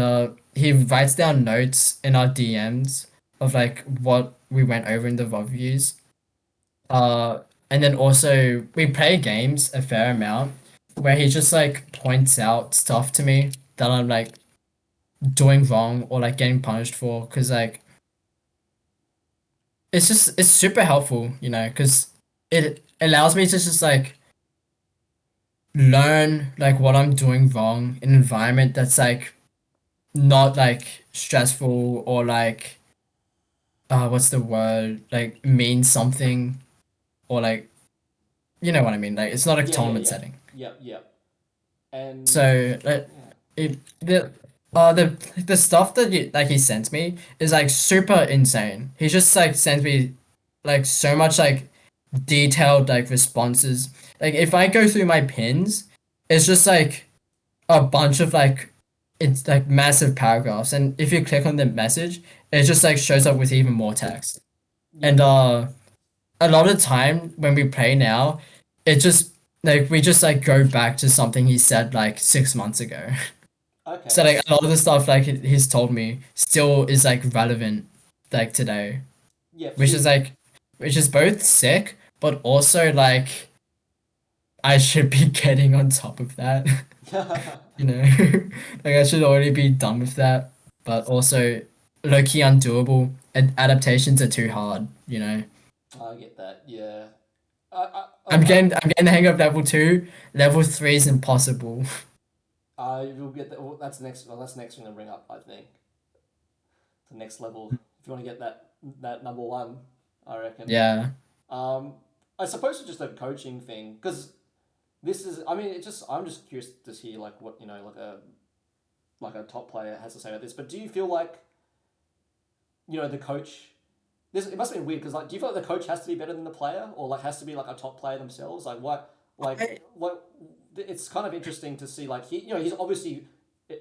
B: he writes down notes in our DMs of like what we went over in the VOD reviews. And then also we play games a fair amount where he just like points out stuff to me that I'm like doing wrong or like getting punished for because like it's super helpful, you know, because it allows me to just like learn like what I'm doing wrong in an environment that's like not like stressful or like what's the word like means something or like you know what I mean, like it's not a tournament setting.
A: Yep. And
B: So like it The stuff that he sent me is like super insane. He just like sent me like so much like detailed like responses. Like if I go through my pins, it's just like a bunch of like it's like massive paragraphs, and if you click on the message, it just like shows up with even more text. And a lot of the time when we play now, it just like we just like go back to something he said like 6 months ago.
A: Okay.
B: So like a lot of the stuff like he's told me still is like relevant like today,
A: Yeah.
B: which is like which is both sick, but also like I should be getting on top of that. You know, like I should already be done with that, but also low-key undoable. Adaptations are too hard, you know.
A: I get that. Yeah.
B: I'm getting the hang of level 2. Level 3 is impossible.
A: You'll get that. Well, that's next. Well, that's the next thing to bring up. I think the next level. If you want to get that number one, I reckon.
B: Yeah.
A: I suppose it's just a coaching thing because this is. I mean, it just. I'm just curious to hear like what like a top player has to say about this. But do you feel like the coach? This it must have been weird because like, do you feel like the coach has to be better than the player, or like has to be like a top player themselves? Like what? What? It's kind of interesting to see like he's obviously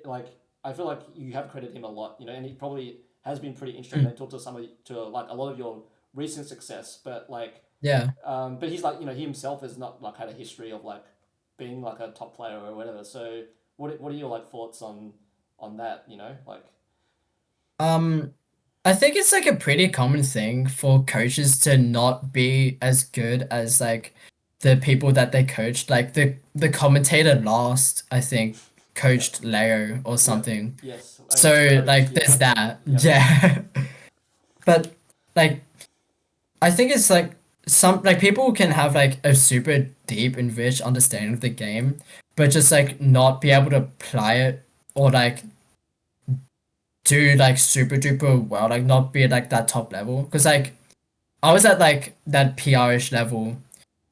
A: like I feel like you have credited him a lot, and he probably has been pretty instrumental to like a lot of your recent success. But like
B: Yeah.
A: but he's like he himself has not like had a history of like being like a top player or whatever. So what are your like thoughts on that? Like
B: Um, I think it's like a pretty common thing for coaches to not be as good as like the people that they coached. Like the commentator last, I think, coached Leo or something.
A: yes,
B: So like
A: yeah.
B: there's that.
A: Yep.
B: Yeah. But like I think it's like some like people can have like a super deep and rich understanding of the game, but just like not be able to apply it or like do like super duper well, like not be at like that top level. Cause like I was at like that PR-ish level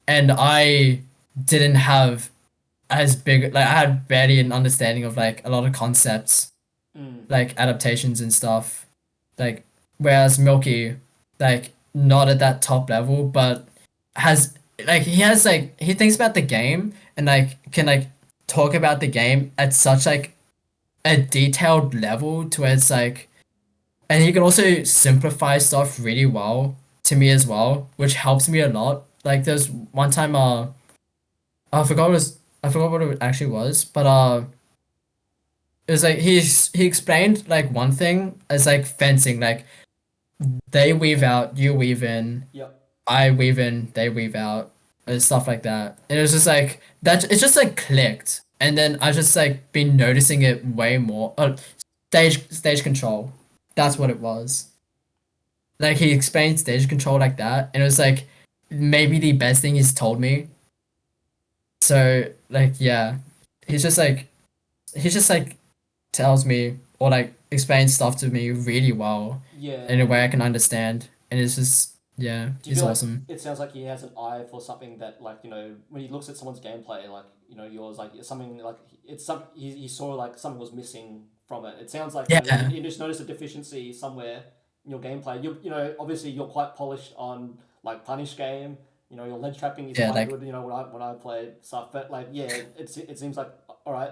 B: and I didn't have as big like I had barely an understanding of like a lot of concepts,
A: Mm.
B: like adaptations and stuff. Like whereas Milky, like not at that top level, but has like he has like he thinks about the game and like can like talk about the game at such like a detailed level to where it's like and he can also simplify stuff really well to me as well, which helps me a lot. Like there's one time I forgot what it actually was, but it was like he explained like one thing as like fencing, like they weave out, you weave in,
A: Yep.
B: I weave in, they weave out, and stuff like that. And it was just like that. It just like clicked, and then I just like been noticing it way more. Stage control, that's what it was. Like he explained stage control like that, and it was like maybe the best thing he's told me. So like yeah, he's just like he just like tells me or like explains stuff to me really well
A: Yeah.
B: in a way I can understand, and it's just yeah,
A: Do you
B: he's
A: feel like
B: awesome.
A: it sounds like he has an eye for something that like when he looks at someone's gameplay like yours like it's something like it's some he saw like something was missing from it. It sounds like
B: Yeah,
A: you just noticed a deficiency somewhere in your gameplay. Obviously you're quite polished on like punish game. Your ledge trapping is
B: yeah,
A: quite
B: like
A: good. When I play stuff, but like yeah, it seems like all right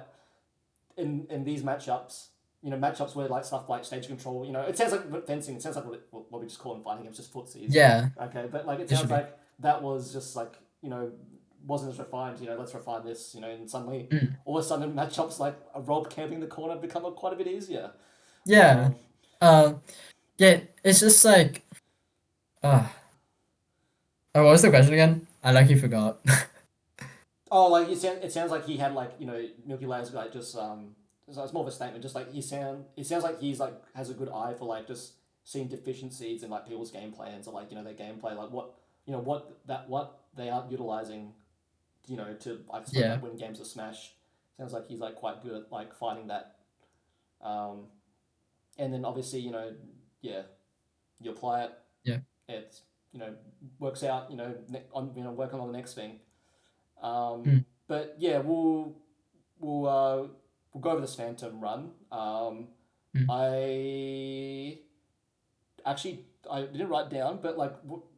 A: in these matchups. Matchups where like stuff like stage control. It sounds like fencing. It sounds like what we just call in fighting games, just footsies.
B: yeah,
A: Okay, but like it
B: it should
A: sounds
B: be.
A: like that was just like wasn't as refined. Let's refine this. And suddenly
B: Mm.
A: all of a sudden matchups like a Rob camping the corner become quite a bit easier.
B: Yeah,
A: Um,
B: uh, yeah, it's just like uh oh, what was the question again? I like you forgot.
A: oh, like it sounds like he had like Milkyleo's like just so it's more of a statement. Just like it sounds like he's like has a good eye for like just seeing deficiencies in like people's game plans or like their gameplay, like what they aren't utilizing to like sort of
B: Yeah,
A: like win games of Smash. Sounds like he's like quite good at like finding that. Um, and then obviously yeah, you apply it.
B: yeah,
A: It works out. On working on the next thing.
B: mm.
A: But yeah, we'll we'll go over this Phantom run.
B: Mm.
A: I didn't write down, but like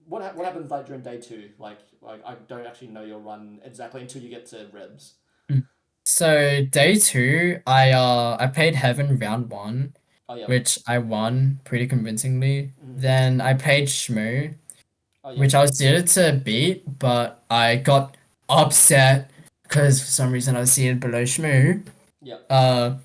A: what happens like during day two? Like I don't actually know your run exactly until you get to Rebs.
B: So day 2, I played Heaven round 1,
A: Oh yeah.
B: which I won pretty convincingly.
A: Mhm.
B: Then I played Shmoo,
A: Oh yeah.
B: which I was seeded to beat, but I got upset because for some reason I was seeded below Shmoo.
A: Yeah.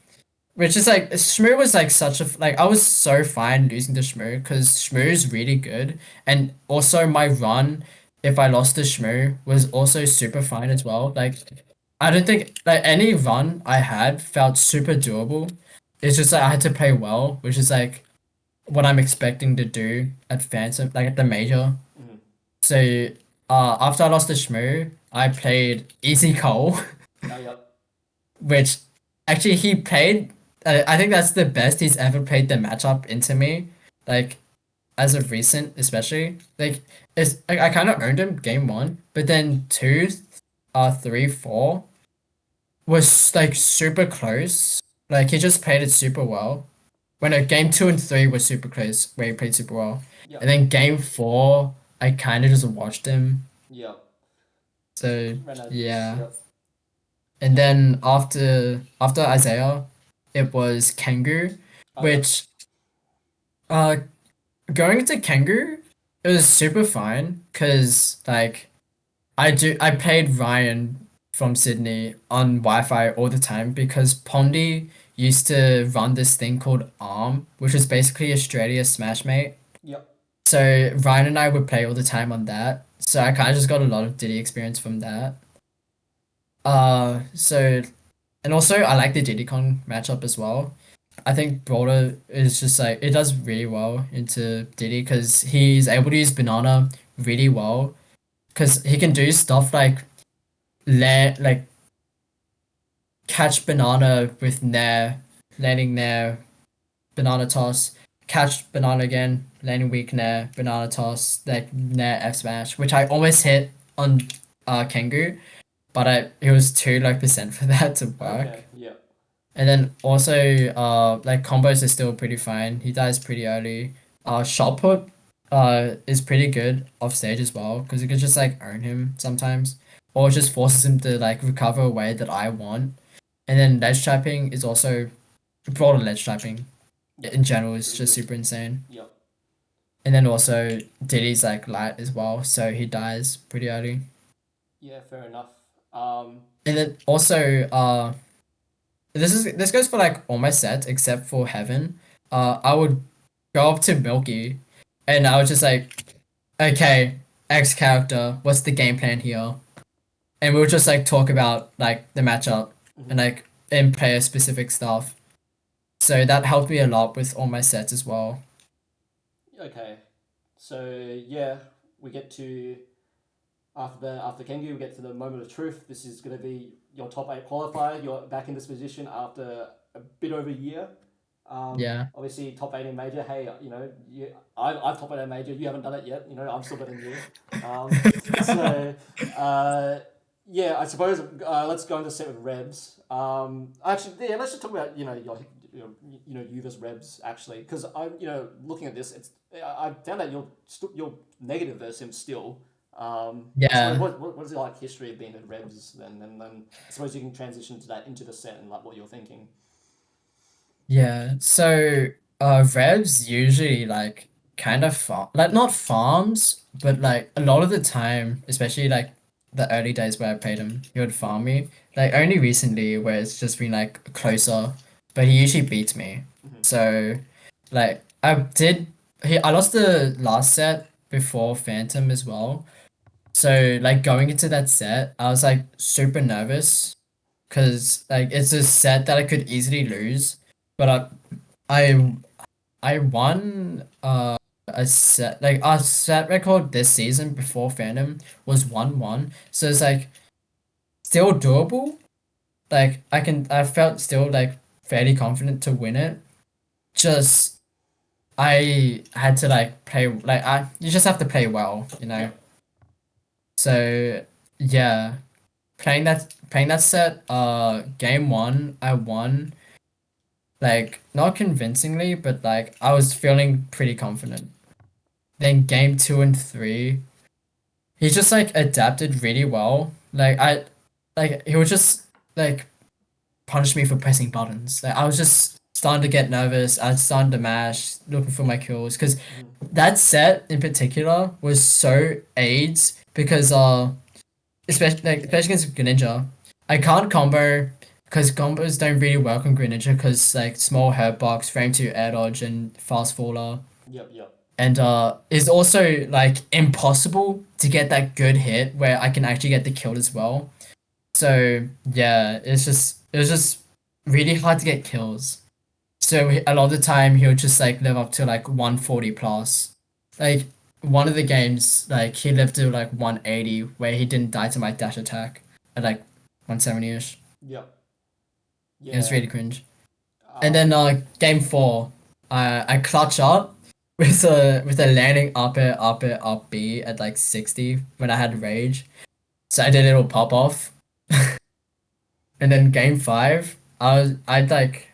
B: Which is like Shmoo was like such a like I was so fine losing to Shmoo because Shmoo is really good, and also my run if I lost to Shmoo was also super fine as well. Like I don't think like any run I had felt super doable. It's just like I had to play well, which is like what I'm expecting to do at Phantom, like at the major.
A: Mhm.
B: So after I lost to Shmoo, I played Easy Cole.
A: Oh yeah.
B: Which actually he played. I think that's the best he's ever played the matchup into me. Like as of recent, especially like it's like I kind of earned him game 1, but then 2, 3, 4 was like super close. Like he just played it super well. When game 2 and 3 was super close, where he played super well,
A: Yeah.
B: and then game 4, I kind of just watched him.
A: Yeah.
B: So
A: Ran
B: yeah.
A: Yep.
B: And then after Isaiah, it was Kangu,
A: Oh, yeah.
B: which uh going into Kangu, it was super fine because like I played Ryan from Sydney on Wi-Fi all the time because Pondy used to run this thing called ARM, which is basically Australia's Smashmate.
A: Yep.
B: So Ryan and I would play all the time on that. So I kind of just got a lot of Diddy experience from that. So and also I like the Diddy Kong matchup as well. I think Brawler is just like it does really well into Diddy because he's able to use banana really well because he can do stuff like like catch banana with nair, landing nair, banana toss, catch banana again, landing weak nair, banana toss, like nair F smash, which I almost hit on Kengu, but it was too low percent for that to work.
A: Okay. Yeah.
B: And then also like combos are still pretty fine. He dies pretty early. Shot put is pretty good off stage as well because it could just like earn him sometimes, or it just forces him to like recover a way that I want. And then ledge trapping is also broader ledge trapping
A: Yep.
B: in general is
A: Pretty
B: just
A: good.
B: super insane.
A: Yep.
B: And then also Diddy's like light as well, so he dies pretty early.
A: Yeah. Fair enough.
B: And then also this goes for like all my sets except for Heaven. I would go up to Milky and I was just like, okay, X character, what's the game plan here? And we'll just like talk about like the matchup and like in player specific stuff. So that helped me a lot with all my sets as well.
A: Okay. So yeah, we get to after Kengu, we get to the moment of truth. This is going to be your top 8 qualifier. You're back in this position after a bit over a year.
B: Yeah.
A: Obviously, top 8 in major. Hey, I've top 8 in major. You haven't done it yet. I'm still better than you. So, yeah, I suppose let's go into set with Rebs. Actually, yeah, let's just talk about you versus Rebs actually, because I'm looking at this, I found out you're negative versus him still.
B: Yeah.
A: So what is it like history of being at Rebs, and then I suppose you can transition to that into the set and like what you're thinking.
B: Yeah. So Revs usually like kind of like not farms, but like a lot of the time, especially like the early days where I played him, he would farm me. Like only recently where it's just been like closer, but he usually beats me. So like I lost the last set before Phantom as well. So like going into that set, I was like super nervous because like it's a set that I could easily lose, but I I won a set like our set record this season before Phantom was 1-1. So it's like still doable. Like I felt still like fairly confident to win it. Just I had to like play like you just have to play well, you know.
A: Yeah.
B: So yeah. playing that set, game 1 I won, like not convincingly, but like I was feeling pretty confident. Then game 2 and 3, he just like adapted really well. Like he would just like punish me for pressing buttons. Like I was just starting to get nervous. I was starting to mash, looking for my kills, because that set in particular was so AIDS because especially against Greninja, I can't combo because combos don't really work on Greninja because like small hitbox, frame 2 air dodge, and fast faller.
A: Yep.
B: And it's also like impossible to get that good hit where I can actually get the kill as well. So yeah, it was just really hard to get kills. So a lot of the time he'll just like live up to like 140 plus. Like one of the games, like he lived to like 180 where he didn't die to my dash attack at like 170-ish.
A: Yep.
B: It was
A: Yeah.
B: really cringe. And then game 4, I clutch up with a landing up air, up B at like 60 when I had rage. So I did a little pop off. And then game 5, I'd like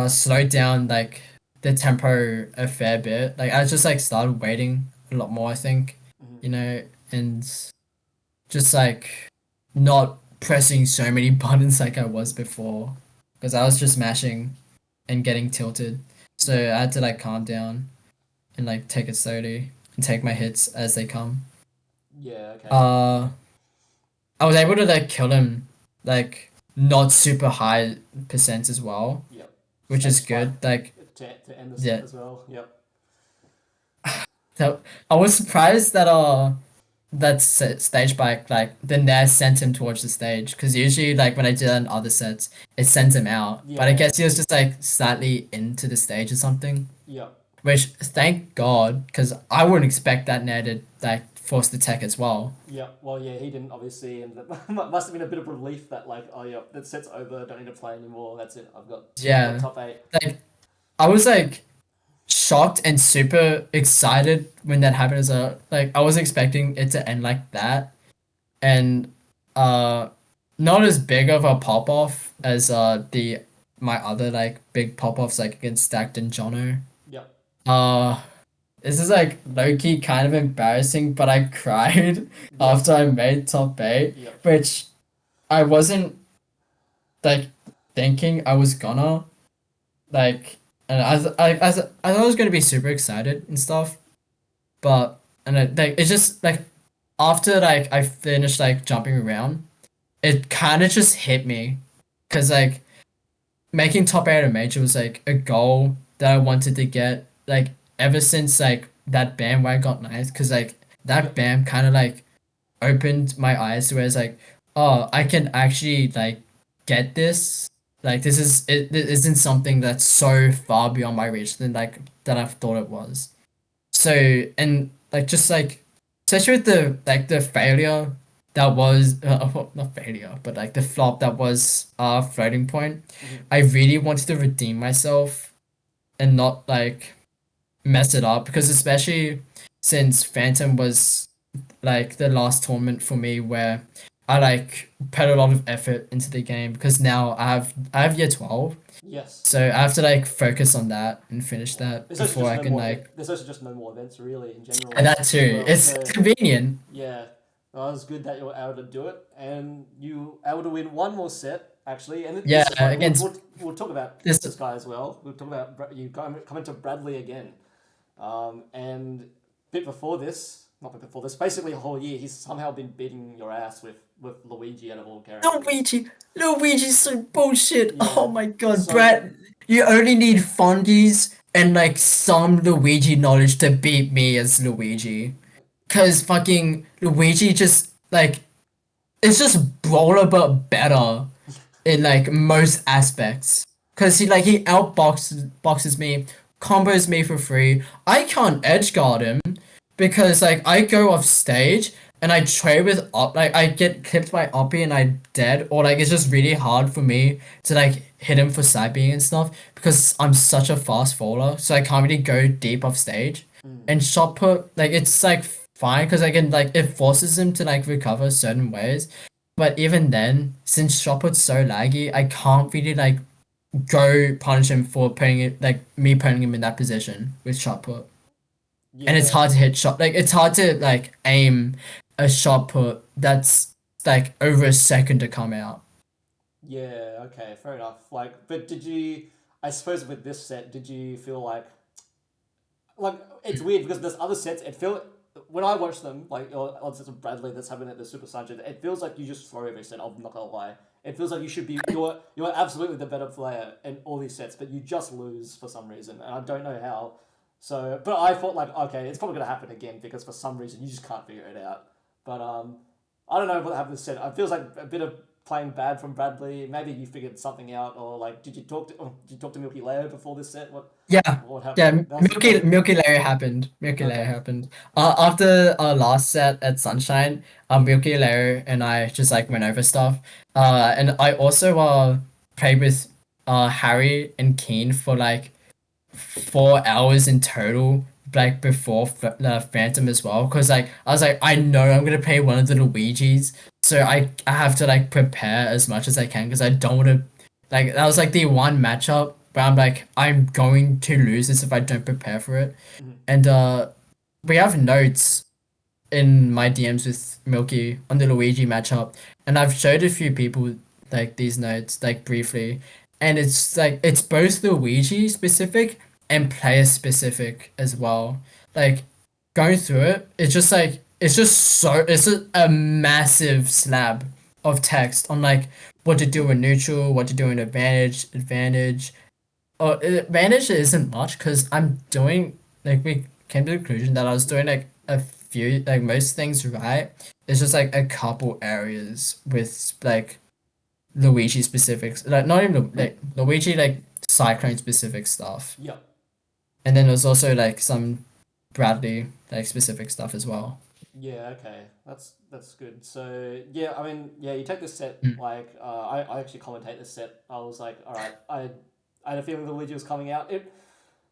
B: slowed down like the tempo a fair bit. Like I just like started waiting a lot more, I think, you know, and just like not pressing so many buttons like I was before, because I was just mashing and getting tilted. So I had to like calm down and like take it slowly and take my hits as they come.
A: Yeah. Okay.
B: I was able to like kill him like not super high percent as well,
A: Yep.
B: which is
A: Stage
B: good.
A: five
B: Like
A: to end the
B: Yeah.
A: set as well. Yep.
B: so I was surprised that stage bike, like the Nair sent him towards the stage, because usually like when I did it in other sets it sends him out, but I
A: Yeah.
B: guess he was just like slightly into the stage or something,
A: Yep.
B: which thank God, because I wouldn't expect that Nair to like force the tech as well.
A: Yeah, well, yeah, he didn't obviously, and that must have been a bit of relief that like, oh yeah, that set's over. Don't need to play anymore. That's it. I've got
B: Yeah,
A: top 8.
B: like I was like shocked and super excited when that happened. As a like I was expecting it to end like that, and not as big of a pop off as the my other like big pop offs like against Stacked and Jono.
A: Yep.
B: This is like low key kind of embarrassing, but I cried after I made top 8,
A: Yep.
B: which I wasn't like thinking I was gonna like, and I thought I was gonna be super excited and stuff, but and like it's just like after like I finished like jumping around, it kind of just hit me, because like making top 8 at major was like a goal that I wanted to get like ever since like that BAM where I got nice, because like that BAM kind of like opened my eyes to where it's like, oh, I can actually like get this. Like it isn't something that's so far beyond my reach than like that I've thought it was. So, and like just like especially with the failure that was not failure, but like the flop that was floating point, I really wanted to redeem myself and not like mess it up, because especially since Phantom was like the last tournament for me where I like put a lot of effort into the game, because now I have year 12,
A: Yes.
B: so I have to like focus on that and finish that
A: There's also
B: before
A: just
B: I
A: no
B: can
A: more.
B: like,
A: There's also just no more events really in general.
B: and that too.
A: Well,
B: It's
A: so,
B: convenient.
A: yeah, well, it was good that you were able to do it, and you were able to win one more set actually. And
B: Yeah,
A: this is fun.
B: against
A: we'll talk about
B: this.
A: this guy as well. We'll talk about you come into Bradley again, and bit before this, not bit before this, basically a whole year. He's somehow been beating your ass with Luigi out of all characters.
B: Luigi's so bullshit.
A: Yeah.
B: Oh my god,
A: So-
B: Brad, you only need fundies and like some Luigi knowledge to beat me as Luigi. Cause fucking Luigi just like, it's just brawler but better in like most aspects. Cause he boxes me, combos me for free. I can't edge guard him because like I go off stage and I trade with like I get clipped by Oppie and I'm dead, or like it's just really hard for me to like hit him for side being and stuff because I'm such a fast faller, so I can't really go deep off stage. And shot put, like it's like fine because it forces him to like recover certain ways. But even then, since shot put's so laggy, I can't really like go punish him for putting him in that position with shot put. And it's
A: Yeah.
B: hard to hit shot it's hard to like aim a shot put that's like over a second to come out.
A: Yeah, okay, fair enough. Like, but did you? I suppose with this set, did you feel like it's weird because there's other sets. It feel when I watch them, like on sets of Bradley that's happening at the Super Sergeant, it feels like you just throw every set. I'm not gonna lie. It feels like you should be you're absolutely the better player in all these sets, but you just lose for some reason, and I don't know how. So, but I thought like, okay, it's probably gonna happen again because for some reason you just can't figure it out. But I don't know what happened this set. It feels like a bit of playing bad from Bradley. Maybe you figured something out, or like, did you talk to Milkyleo before this set?
B: Yeah,
A: What
B: yeah.
A: happened? That was-
B: Milkyleo happened. Milkyleo
A: Okay.
B: happened. After our last set at Sunshine, Milkyleo and I just like went over stuff. And I also played with Harry and Keen for like 4 hours in total, like before the Phantom as well. Cause like I was like, I know I'm gonna play one of the Luigis, so I have to like prepare as much as I can because I don't want to. Like that was like the one matchup where I'm like, I'm going to lose this if I don't prepare for it.
A: Mhm.
B: And we have notes in my DMs with Milky on the Luigi matchup, and I've showed a few people like these notes like briefly, and it's like it's both Luigi specific and player specific as well. Like going through it, it's just like it's a massive slab of text on like what to do in neutral, what to do in advantage. Oh, advantage isn't much because I'm doing like we came to the conclusion that I was doing like a few like most things right. It's just like a couple areas with like Luigi specifics, like not even like Luigi like Cyclone specific stuff,
A: Yeah.
B: and then there's also like some Bradley like specific stuff as well.
A: Yeah, okay. That's good. So yeah, I mean, yeah, you take this set
B: Mm.
A: like I actually commentate this set. I was like, all right, I had a feeling the Luigi was coming out. I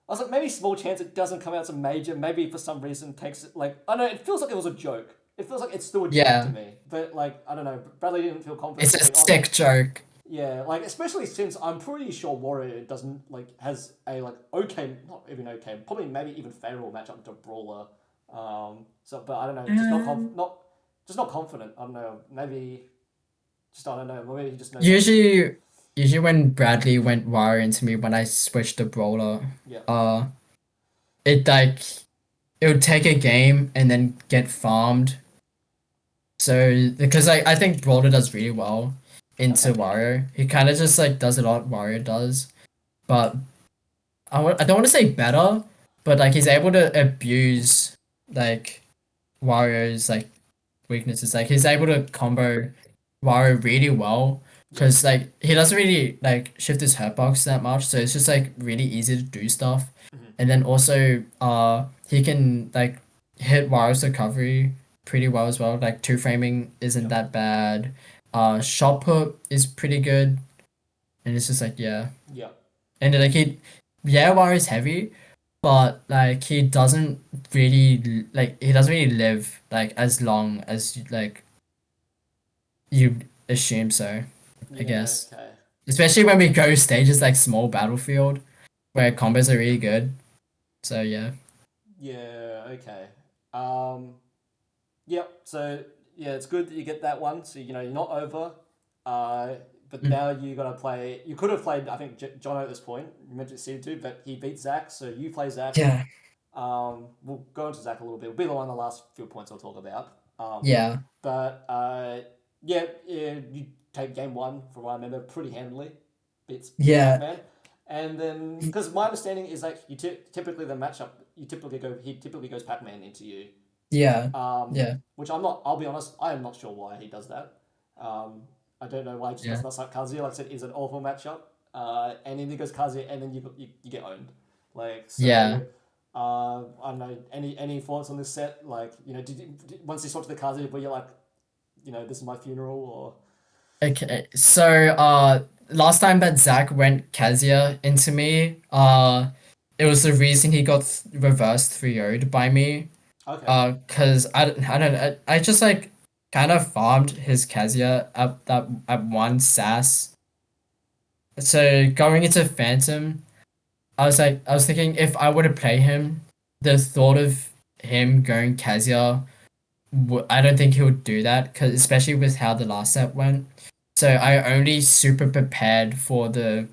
A: was like, maybe small chance it doesn't come out as a major. Maybe for some reason takes it like I don't know. It feels like it was a joke. It feels like it's still a joke to
B: Yeah,
A: me. But like I don't know. Bradley didn't feel confident.
B: it's a
A: Like,
B: sick joke.
A: yeah, like especially since I'm pretty sure Warrior doesn't like has a like okay, not even okay, probably maybe even favorable matchup to Brawler. So but I don't know, just not confident. I don't know, maybe just I don't know, maybe he just knows.
B: Usually when Bradley went wire into me when I switched to brawler,
A: Yeah.
B: uh, it like it would take a game and then get farmed. So because I think brawler does really well into
A: Okay.
B: Wario. He kind of just like does a lot Wario does, but I don't want to say better, but like he's able to abuse like Wario's like weaknesses. Like he's able to combo Wario really well because like he doesn't really like shift his hurtbox that much, so it's just like really easy to do stuff.
A: Mhm.
B: And then also he can like hit Wario's recovery pretty well as well. Like two framing isn't
A: Yep.
B: that bad. Shot put is pretty good, and it's just like yeah.
A: Yeah.
B: And like Wario's heavy, but like he doesn't really live like as long as like you assume so, I
A: Yeah.
B: guess.
A: Okay.
B: Especially when we go stages like small battlefield where combos are really good. So yeah.
A: Yeah. Okay. Um. Yep. So yeah, it's good that you get that one. So you know you're not over. But
B: Mm.
A: now you got to play. You could have played. I think John at this point. You mentioned C2, but he beat Zach. So you play Zach.
C: Yeah.
A: We'll go into Zach a little bit. We'll be the one the last few points I'll talk about.
B: Yeah.
A: But yeah, you take game one from what I remember pretty handily. Beats
C: Yeah.
A: Pac-Man. And then, because my understanding is like you typically the matchup, he typically goes Pac-Man into you.
C: Yeah.
A: Um,
C: Yeah.
A: which I'm not. I'll be honest. I am not sure why he does that. I don't know why he just
B: Yeah.
A: does not like Kazuya. Like I said, is an awful matchup. And then he goes Kazuya, and then you get owned. Like so,
B: Yeah.
A: I don't know. Any thoughts on this set? Like once you swap to the Kazuya, where you're like, this is my funeral, or
B: Okay. So last time that Zach went Kazuya into me, it was the reason he got reversed 3-0'd by me. Cause I don't know, I just like kind of farmed his Kazuya at one SAS. So going into Phantom, I was thinking if I were to play him, the thought of him going Kazuya, I don't think he would do that, cause especially with how the last set went. So I only super prepared for the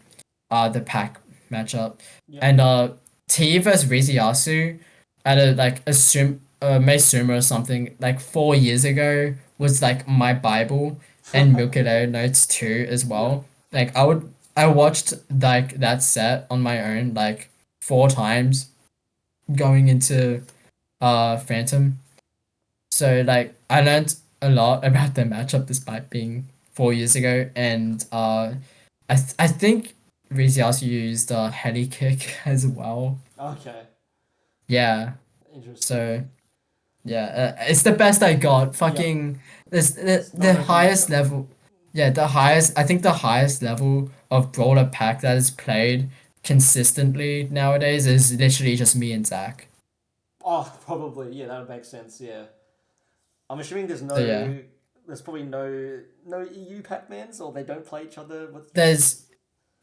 B: pack matchup,
A: Yep.
B: and T versus Riziasu at a like a May Sumo or something like 4 years ago was like my Bible, and Milkyleo notes too as
A: Yep.
B: well. Like I watched like that set on my own like 4 times going into Phantom. So like I learned a lot about the matchup despite being 4 years ago, and I think Reese also used heli kick as well.
A: Okay.
B: Yeah.
A: Interesting.
B: So yeah, it's the best I got.
A: Yep.
B: Fucking this
A: It's not
B: the
A: an open
B: highest
A: matchup.
B: level. Yeah, the highest. I think the highest level of brawler pack that is played consistently nowadays is literally just me and Zach.
A: Oh, probably. Yeah, that would make sense. Yeah. I'm assuming
B: So yeah,
A: there's probably no EU Pac-Mans, or they don't play each other with just.
B: there's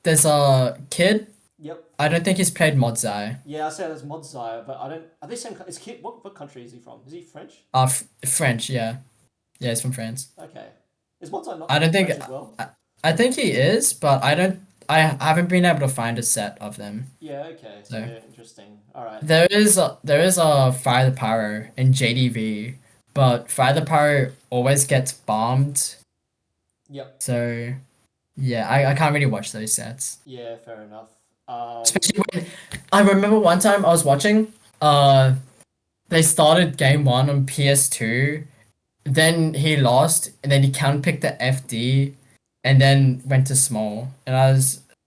B: there's a kid.
A: Yep.
B: I don't think he's played Modzai.
A: Yeah, I say there's Modzai, but I don't. Are they same? Is Kid? What country is he from? Is he French?
B: French. Yeah, yeah, he's from France.
A: Okay. Is Modzai not
B: I don't think
A: French as well?
B: I think he is, but I don't. I haven't been able to find a set of them.
A: Yeah. Okay.
B: So
A: Yeah. Interesting. All right.
B: there is a Fire the Pyro in JDV, but Fire the Pyro always gets bombed.
A: Yep.
B: So yeah, I can't really watch those sets.
A: Yeah. Fair enough.
B: Especially when I remember one time I was watching. They started game one on PS2. Then he lost, and then he counterpicked the FD, and then went to small. And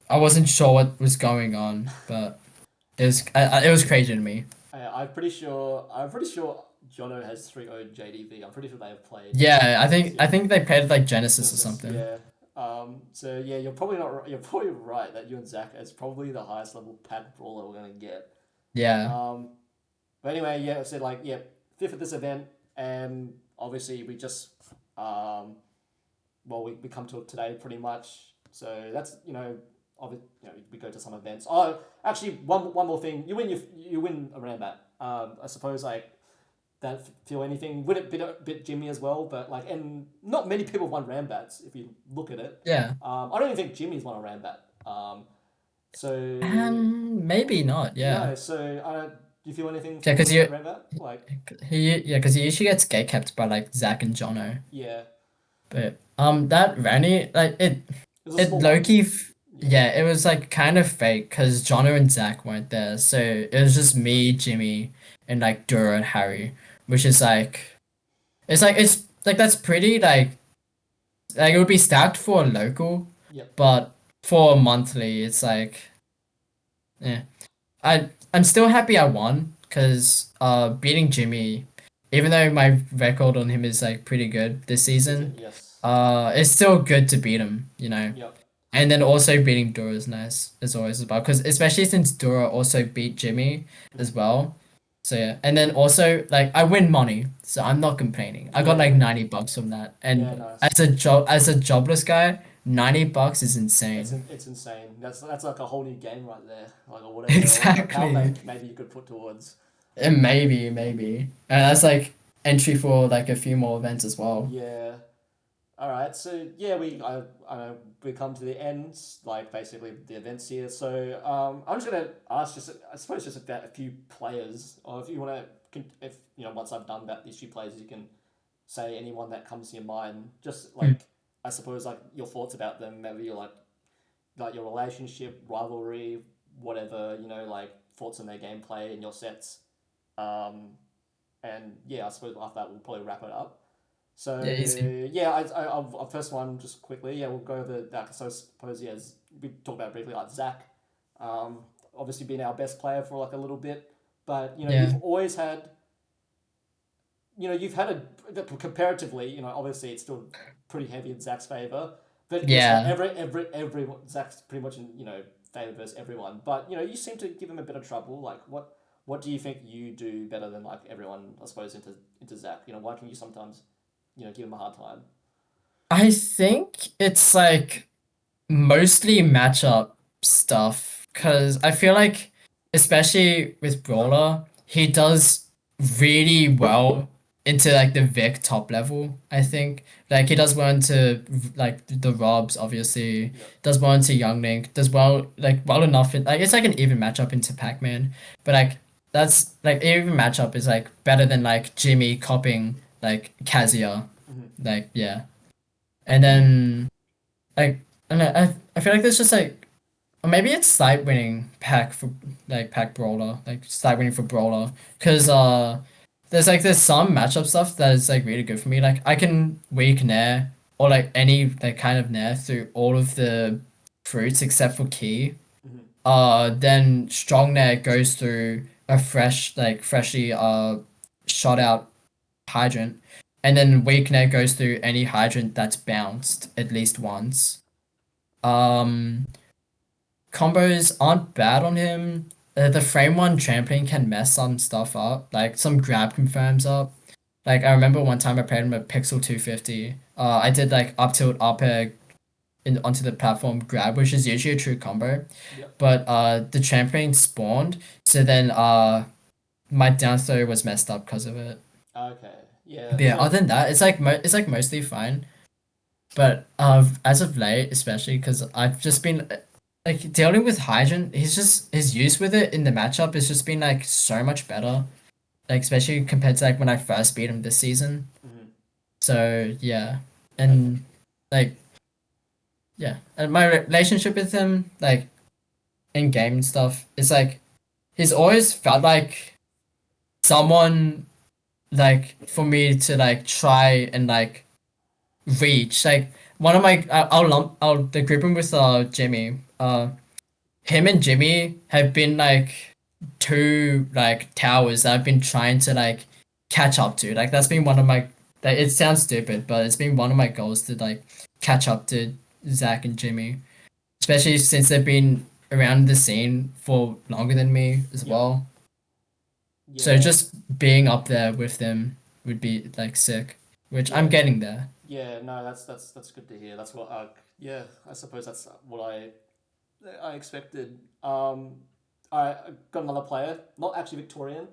B: I wasn't sure what was going on, but it was crazy to me.
A: I'm pretty sure. I'm pretty sure Jono has 3-0 JDV. I'm pretty sure they have played.
B: Yeah,
A: Yeah.
B: I think they played like Genesis or
A: Genesis,
B: something.
A: yeah. So yeah, you're probably not. You're probably right that you and Zach is probably the highest level pack brawler we're gonna get.
B: Yeah,
A: Um, but anyway, yeah. So like, yeah, fifth at this event, and obviously we just well, we come to it today pretty much. So that's we go to some events. Oh, actually, one more thing. You win a Ranbat. I suppose like that feel anything. Would it bit Jimmy as well? But like, and not many people won Rambats if you look at it.
B: yeah.
A: I don't even think Jimmy's won a Rambat. So
B: Maybe not. Yeah,
A: no. So do you feel anything
B: yeah,
A: for
B: because
A: winning that Rambat? Like
B: he usually gets gate kept by like Zach and Jono.
A: yeah,
B: But that Rani like
A: it was a
B: it
A: small
B: low
A: one.
B: key.
A: Yeah,
B: Yeah, it was like kind of fake because Jono and Zach weren't there, so it was just me, Jimmy, and like Dura and Harry, which is it's like that's pretty like it would be stacked for a local,
A: yep,
B: but for a monthly, it's like yeah. I'm still happy I won because beating Jimmy, even though my record on him is like pretty good this
A: this is it.
B: season,
A: Yes,
B: it's still good to beat him, you know.
A: yep,
B: And then also beating Dura is nice as always as well, because especially since Dura also beat Jimmy as well. So yeah, and then also like I win money, so I'm not complaining. I got like
A: yeah,
B: $90 from that,
A: yeah.
B: and
A: Nice.
B: as a jobless guy, $90 is insane.
A: It's insane. That's like a whole new game right there. Like or whatever, or like a power
B: Exactly.
A: bank maybe you could put towards.
B: And maybe, and that's like entry for like a few more events as well.
A: Yeah. All right. So yeah, I know we come to the end, like basically the events here. So I'm just gonna ask just I suppose just about a few players, or if you want to, if once I've done about these few players, you can say anyone that comes to your mind. Just
B: Mm.
A: like I suppose like your thoughts about them, maybe your like your relationship, rivalry, whatever like thoughts on their gameplay and your sets. Um, and yeah, I suppose after that we'll probably wrap it up. So
B: Yeah, easy.
A: yeah, I'll first one just quickly. Yeah, we'll go over that. So I suppose yeah, as we talked about briefly, like Zach, obviously been our best player for like a little bit, but
B: Yeah,
A: you've always had you've had comparatively obviously it's still pretty heavy in Zach's favor, but just like
B: yeah,
A: every Zach's pretty much in favor versus everyone, but you seem to give him a bit of trouble. Like what do you think you do better than like everyone, I suppose, into Zac? You know, why can you sometimes, you know, give him a hard time?
B: I think it's like mostly matchup stuff because I feel like, especially with Brawler, he does really well into like the Vic top level. I think like he does well into like the Robs, obviously,
A: Yep.
B: does well into Young Link, does well like well enough in like it's like an even matchup into Pac-Man, but like that's like even matchup is like better than like Jimmy copying like Kazia,
A: Mm-hmm.
B: like yeah, and then like and I feel like there's just like or maybe it's side winning pack for like pack brawler like side winning for brawler because there's some matchup stuff that is like really good for me like I can weak nair or like any like kind of nair through all of the fruits except for key
A: Mm-hmm.
B: then strong nair goes through a freshly shot out hydrant and then weak nair goes through any hydrant that's bounced at least once um, combos aren't bad on him. The frame one trampoline can mess some stuff up, like some grab confirms up. Like I remember one time I played him at Pixel 250. I did like up tilt up air onto the platform grab, which is usually a true combo.
A: Yep.
B: But the trampoline spawned, so then my down throw was messed up because of it.
A: Okay. Yeah.
B: But yeah,
A: So,
B: other than that, it's like mostly fine. But as of late, especially because I've just been like dealing with Hydrant, his use with it in the matchup has just been like so much better. Like especially compared to like when I first beat him this season.
A: mhm.
B: So yeah. And like yeah. And my relationship with him, like in game and stuff, is like he's always felt like someone like for me to like try and like reach. Like one of my I'll group him with Jimmy. Him and Jimmy have been like two like towers that I've been trying to like catch up to. Like that's been one of my like it sounds stupid, but it's been one of my goals to like catch up to Zac and Jimmy. Especially since they've been around the scene for longer than me as
A: Yep.
B: well. So
A: Yeah.
B: just being up there with them would be like sick. Which I'm
A: Yeah.
B: getting there.
A: Yeah. No, that's good to hear. That's what. Yeah. I suppose that's what I expected. I got another player, not actually Victorian.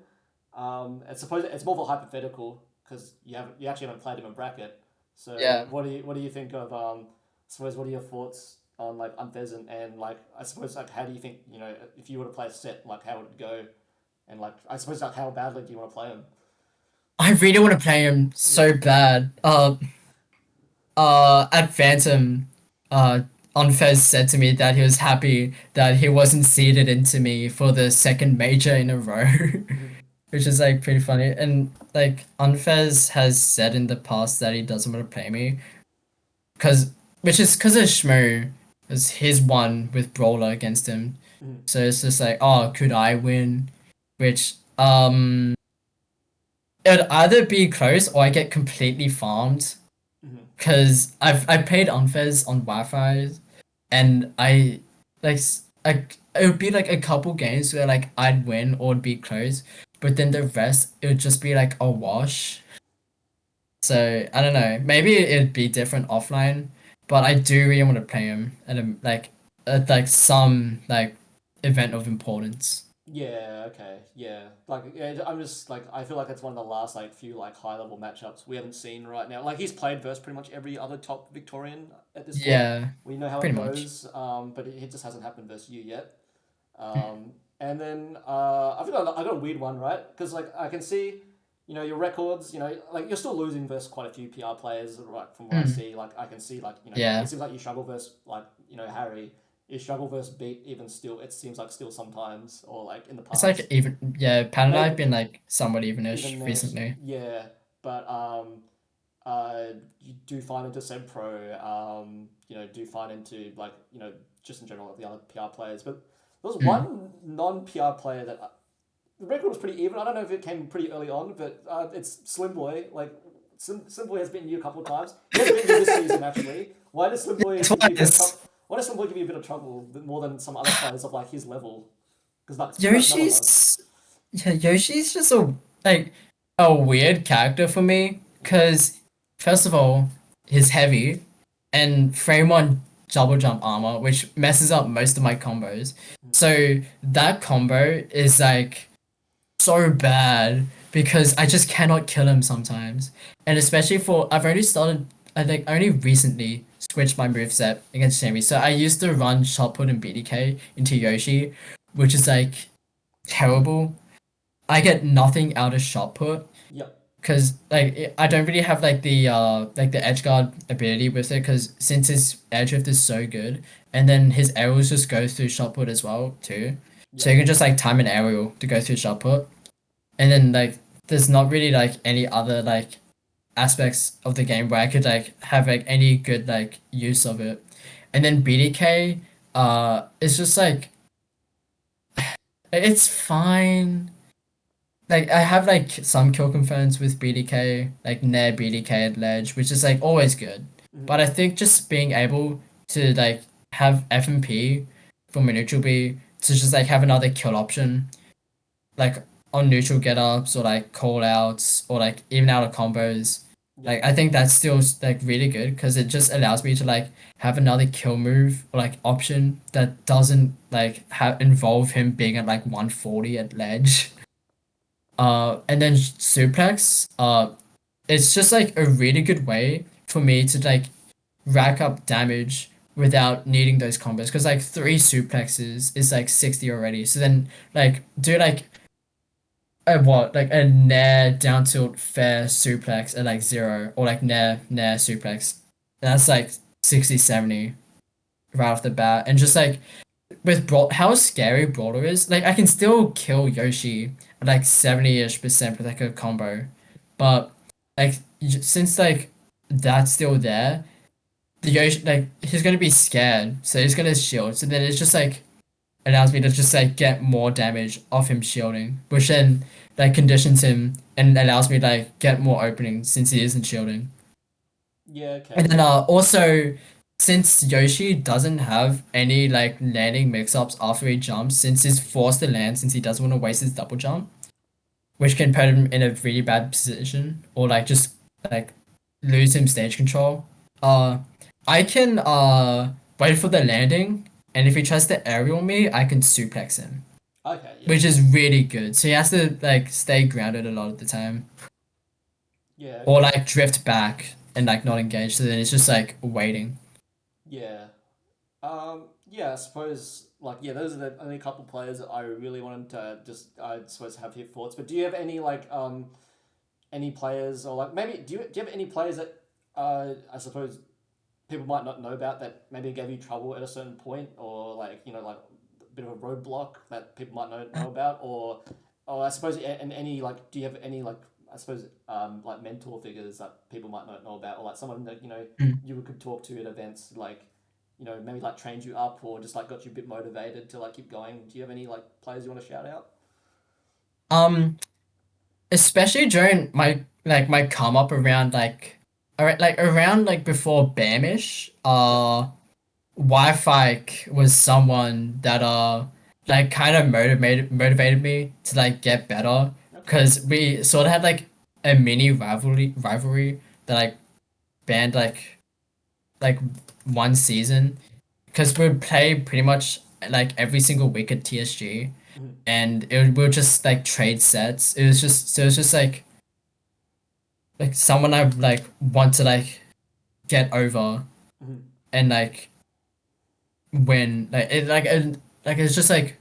A: I suppose it's more of a hypothetical because you actually haven't played him in bracket. So
B: Yeah.
A: what do you think of I suppose what are your thoughts on like Unfezant and like I suppose like how do you think you know if you were to play a set like how would it go and like I suppose like how badly do you want to play him?
B: I really want to play him so bad. At Phantom, Unfez said to me that he was happy that he wasn't seeded into me for the second major in a row,
A: Mm-hmm.
B: which is like pretty funny. And like Unfez has said in the past that he doesn't want to play me, which is because of Shmoo, was his one with Brawler against him.
A: Mm-hmm.
B: So it's just like, oh, could I win? Which it'd either be close or I get completely farmed.
A: Mm-hmm.
B: Because I played Unfez on Wi-Fi, and I like it would be like a couple games where like I'd win or it'd be close, but then the rest it would just be like a wash. So I don't know. Maybe it'd be different offline, but I do really want to play him at like some like event of importance.
A: Yeah, okay, yeah. Like, yeah, I'm just like I feel like it's one of the last like few like high level matchups we haven't seen right now. Like he's played versus pretty much every other top Victorian at this point.
B: Yeah,
A: We know how it
B: pretty much.
A: goes, but it just hasn't happened versus you yet. And then I got a weird one, right? Because like I can see, you know, your records, you know, like you're still losing versus quite a few PR players, right? From what I
B: Mm.
A: see, like I can see, like you know,
B: Yeah.
A: it seems like you struggle versus like you know Harry. You struggle versus beat even still. It seems like still sometimes or like in the
B: It's
A: past.
B: like even yeah, Pan and I have
A: Maybe
B: been like somewhat evenish
A: even
B: recently.
A: yeah, but you do find into Seb Pro, you know, do find into like you know just in general the other PR players. But there was
B: Mm.
A: one non PR player that the record was pretty even. I don't know if it came pretty early on, but it's Slimboy. Like Slimboy has beaten you a couple of times. He hasn't beaten you this season actually. Why does Slimboy
B: It's
A: give you a bit of
B: wise.
A: why does Slimboy give you a bit of trouble more than some other players of like his level? Because that's pretty much none of us.
B: Yeah, Yoshi's just a weird character for me because first of all, he's heavy and frame one double jump armor, which messes up most of my combos. So that combo is like so bad because I just cannot kill him sometimes. And especially for I've only started I think only recently switched my moveset against Sammy. So I used to run shot put and BDK into Yoshi, which is like terrible. I get nothing out of shot put
A: Yep.
B: because I don't really have like the edge guard ability with it because since his edge drift is so good and then his arrows just go through shot put as well too. So you
A: Yep.
B: can just like time an aerial to go through shot put and then like there's not really like any other like aspects of the game where I could like have like any good like use of it. And then BDK it's just like it's fine. Like I have like some kill confirms with BDK, like Nair BDK at ledge, which is like always good. But I think just being able to like have FMP from a neutral B to just like have another kill option, like on neutral get ups or like call outs or like even out of combos. Like I think that's still like really good because it just allows me to like have another kill move or like option that doesn't like have involve him being at like 140 at ledge. And then suplex, it's just like a really good way for me to like rack up damage without needing those combos. Because like three suplexes is like 60 already. So then like do like a nair down tilt fair suplex at like 0 or like nair suplex. That's like 60, 70 right off the bat. And just like with how scary Brawler is, like I can still kill Yoshi at like 70-ish% with like a combo. But like since like that's still there, the Yoshi like he's gonna be scared, so he's gonna shield. So then it's just like allows me to just like get more damage off him shielding, which then like conditions him and allows me to like get more openings since he isn't shielding.
A: Yeah. Okay.
B: And then also since Yoshi doesn't have any like landing mix-ups after he jumps, since he's forced to land since he doesn't want to waste his double jump, which can put him in a really bad position or like just like lose him stage control. I can wait for the landing and if he tries to aerial me, I can suplex him,
A: Okay. Yeah.
B: which is really good. So he has to like stay grounded a lot of the time
A: Yeah.
B: or
A: Okay.
B: like drift back and like not engage. So then it's just like waiting.
A: Yeah. Yeah, I suppose like yeah, those are the only couple players that I really wanted to just I suppose have your thoughts. But do you have any like any players or like maybe do you have any players that I suppose people might not know about that maybe gave you trouble at a certain point or like like a bit of a roadblock that people might know about or I suppose and any like do you have any like I suppose like mentor figures that people might not know about or like someone that
B: Mm.
A: you could talk to at events like maybe like trained you up or just like got you a bit motivated to like keep going. Do you have any like players you want to shout out?
B: Um, especially during my come up around around like before Bamish,
A: Yep.
B: Wi-Fi was someone that like kind of motivated me to like get better
A: Okay.
B: because we sort of had like a mini rivalry that like banned like one season because we would play pretty much like every single week at TSG
A: Mhm.
B: and we would just like trade sets. It was just like someone I like want to like get over
A: Mhm.
B: and like win like it's just like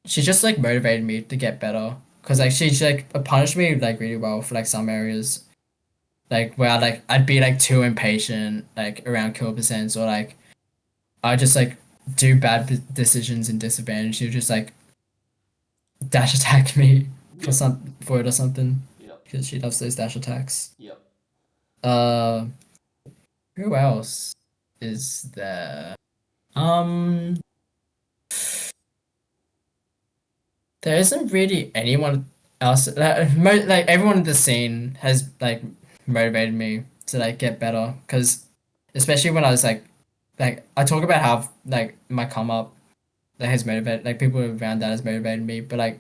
B: she just like motivated me to get better because like she like punished me like really well for like some areas like where I'd be like too impatient like around kill percents or like I just like do bad decisions and disadvantage. She would just like dash attack me
A: Yep.
B: for it or something
A: Yep.
B: because she loves those dash attacks.
A: Yep.
B: Uh, who else is there? Um, there isn't really anyone else. Like everyone in the scene has like motivated me to like get better because especially when I was like I talk about how like my come up that has motivated like people around that has motivated me, but like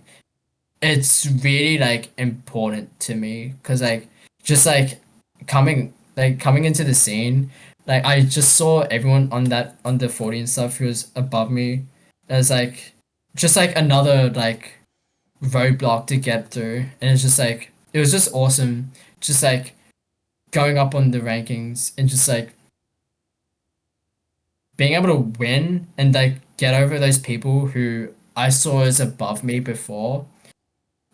B: it's really like important to me because like just like coming into the scene, like I just saw everyone on that under 40 and stuff who was above me as like just like another like roadblock to get through, and it's just like it was just awesome, just like going up on the rankings and just like being able to win and like get over those people who I saw as above me before.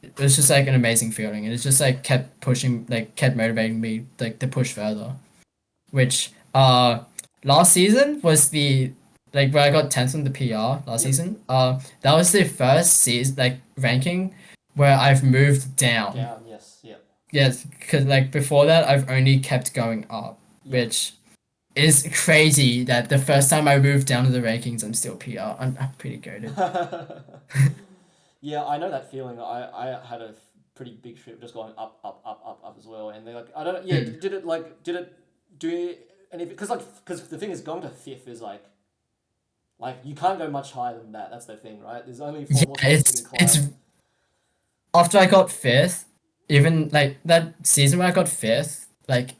B: It was just like an amazing feeling, and it's just like kept pushing, like kept motivating me like to push further. Which last season was the like where I got 10th on the PR last season. That was the first season like ranking where I've moved down.
A: Down, yes, yeah.
B: Yes, because like before that I've only kept going up, which is crazy that the first time I moved down to the rankings I'm still PR. I'm pretty goated.
A: Yeah, I know that feeling. I had a pretty big trip just going up, up, up, up, up as well. And they're like, I don't know, yeah, did it do any, because the thing is going to fifth is like you can't go much higher than that. That's the thing, right? There's only four more spots you can climb.
B: It's after I got fifth, even like that season where I got fifth, like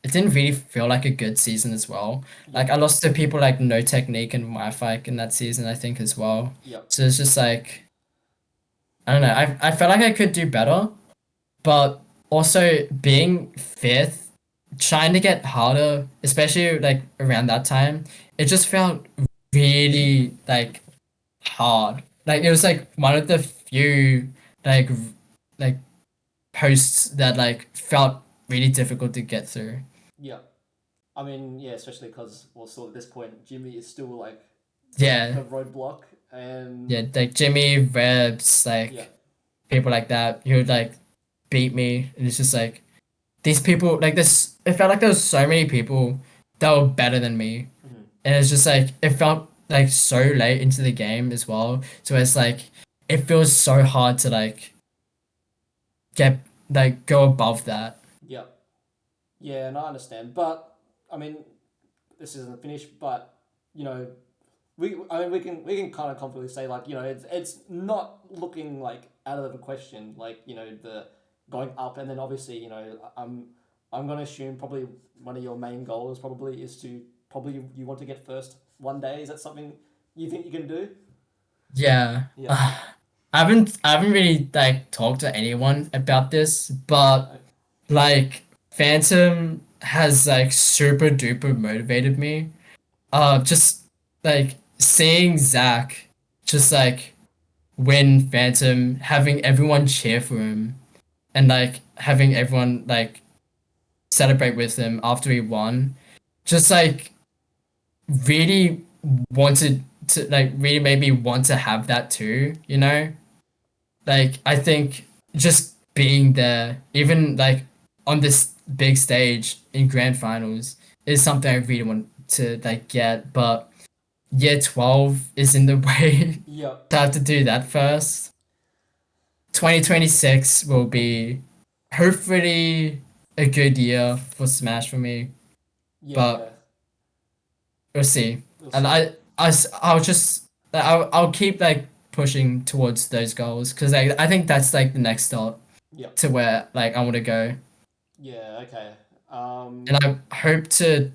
B: it didn't really feel like a good season as well. Like I lost to people like No Technique and Wi-Fi in that season, I think as well.
A: Yep.
B: So it's just like I don't know. I felt like I could do better, but also being fifth, trying to get harder, especially like around that time, it just felt really like hard. Like it was like one of the few like like posts that like felt really difficult to get through.
A: Yeah. I mean, yeah, especially because, well, still at this point, Jimmy is still like
B: Yeah.
A: a roadblock, and
B: Yeah, like Jimmy, Rebs, like people like that who would like beat me, and it's just like these people like this. It felt like there was so many people that were better than me, and it's just like it felt like so late into the game as well. So it's like it feels so hard to like get like go above that.
A: Yeah. Yeah, and I understand. But I mean, this isn't finished, but you know, we can kind of confidently say like, you know, it's not looking like out of the question, like, you know, the going up, and then obviously, you know, I'm gonna assume probably one of your main goals probably is to probably you want to get first one day. Is that something you think you can do?
B: Yeah.
A: Yeah.
B: I haven't really like talked to anyone about this, but like Phantom has like super duper motivated me. Just like seeing Zac just like win Phantom, having everyone cheer for him, and like having everyone like celebrate with him after he won, just like really wanted to like really made me want to have that too, you know? Like I think just being there, even like on this big stage in grand finals, is something I really want to like get, but year 12 is in the way
A: Yep.
B: to have to do that first. 2026 will be hopefully a good year for Smash for me,
A: Yeah.
B: but we'll see.
A: We'll
B: And
A: see.
B: I'll just I'll keep like pushing towards those goals because like I think that's like the next step
A: Yep.
B: to where like I want to go,
A: Yeah. Okay.
B: and I hope to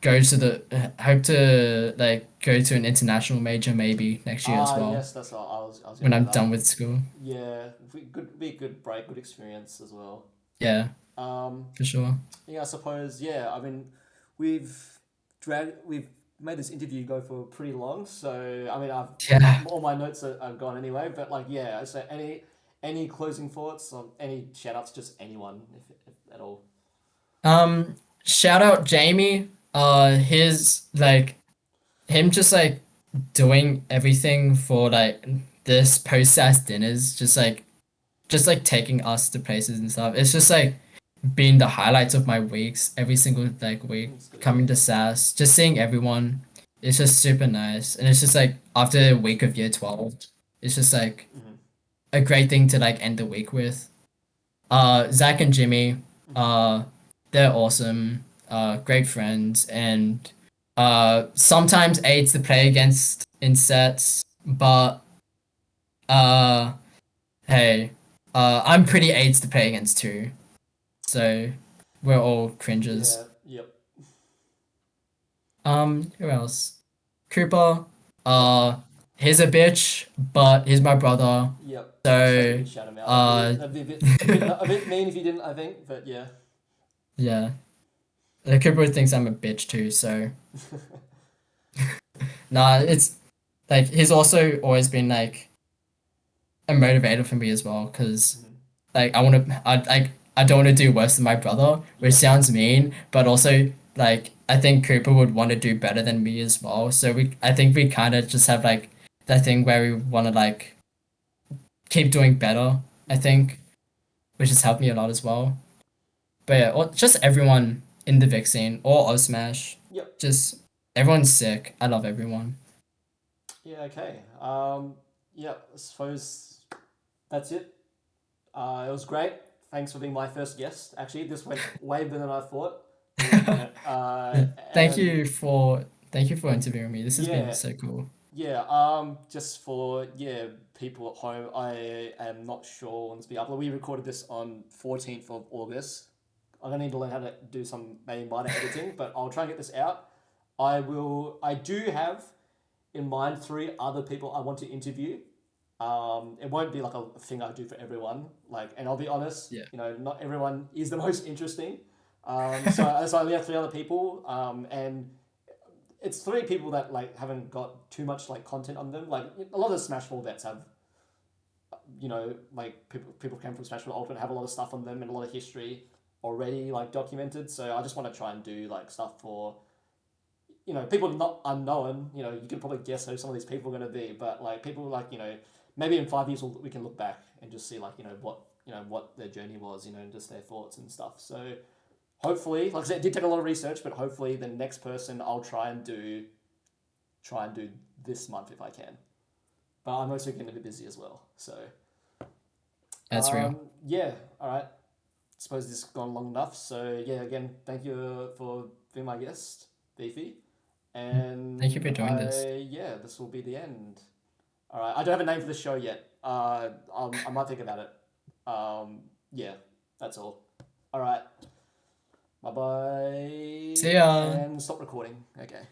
B: hope to like go to an international major maybe next year as well
A: Yes, that's what I was
B: when
A: gonna
B: I'm
A: say
B: done
A: that.
B: with school.
A: Yeah, be a good break, good experience as well.
B: Yeah, for sure.
A: Yeah, I suppose. Yeah, I mean, we've we've made this interview go for pretty long, so I mean,
B: Yeah.
A: all my notes are gone anyway. But like, yeah, so any closing thoughts or any shout outs, just anyone if at all.
B: Shout out Jamie. His like him just like doing everything for like this post-SAS dinners, just like taking us to places and stuff. It's just like been the highlights of my weeks every single like week
A: It's good to
B: coming
A: hear.
B: to SAS, just seeing everyone. It's just super nice, and it's just like after a week of year 12, it's just like a great thing to like end the week with. Zac and Jimmy, uh, they're awesome. Great friends, and sometimes aids to play against in sets, but uh Hey, I'm pretty AIDS to play against too, so we're all cringes.
A: Yeah. Yep.
B: Who else? Cooper. He's a bitch, but he's my brother.
A: Yep. So you
B: So,
A: can shout him out. That'd be a bit mean if you didn't, I think. But yeah.
B: yeah. Cooper thinks I'm a bitch too, so nah, it's like he's also always been like a motivator for me as well, because like I don't want to do worse than my brother, which
A: Yeah.
B: sounds mean, but also like I think Cooper would want to do better than me as well. So I think we kind of just have like that thing where we want to like keep doing better. I think, which has helped me a lot as well. But yeah, or just everyone in the Vic scene or Osmash,
A: Yep.
B: just everyone's sick. I love everyone.
A: Yeah. Okay. Yeah. I suppose that's it. It was great. Thanks for being my first guest. Actually, this went way better than I thought.
B: Thank
A: And
B: thank you for interviewing me. This has been
A: yeah,
B: so cool.
A: yeah. Just for people at home, I am not sure when this will be uploaded. We recorded this on 14th of August. I'm gonna need to learn how to do some maybe minor editing, but I'll try and get this out. I will. I do have in mind 3 other people I want to interview. It won't be like a thing I do for everyone. Like, and I'll be honest,
B: Yeah.
A: not everyone is the most interesting. So I only have 3 other people. And it's 3 people that like haven't got too much like content on them. Like a lot of the Smash 4 vets have, like people came from Smash 4 Ultimate have a lot of stuff on them and a lot of history already like documented. So I just want to try and do like stuff for people not unknown. You can probably guess who some of these people are going to be, but like people like maybe in 5 years we can look back and just see like what their journey was, and just their thoughts and stuff. So hopefully, like I said, it did take a lot of research, but hopefully the next person I'll try and do this month if I can. But I'm also going to be busy as well. So
B: That's real.
A: yeah, all right. Suppose this has gone long enough. So yeah, again, thank you for being my guest, Beefy.
B: Thank you
A: And
B: for doing this.
A: this will be the end. All right, I don't have a name for the show yet. I might think about it. Yeah, that's all. All right, bye bye.
B: See ya.
A: And stop recording. Okay.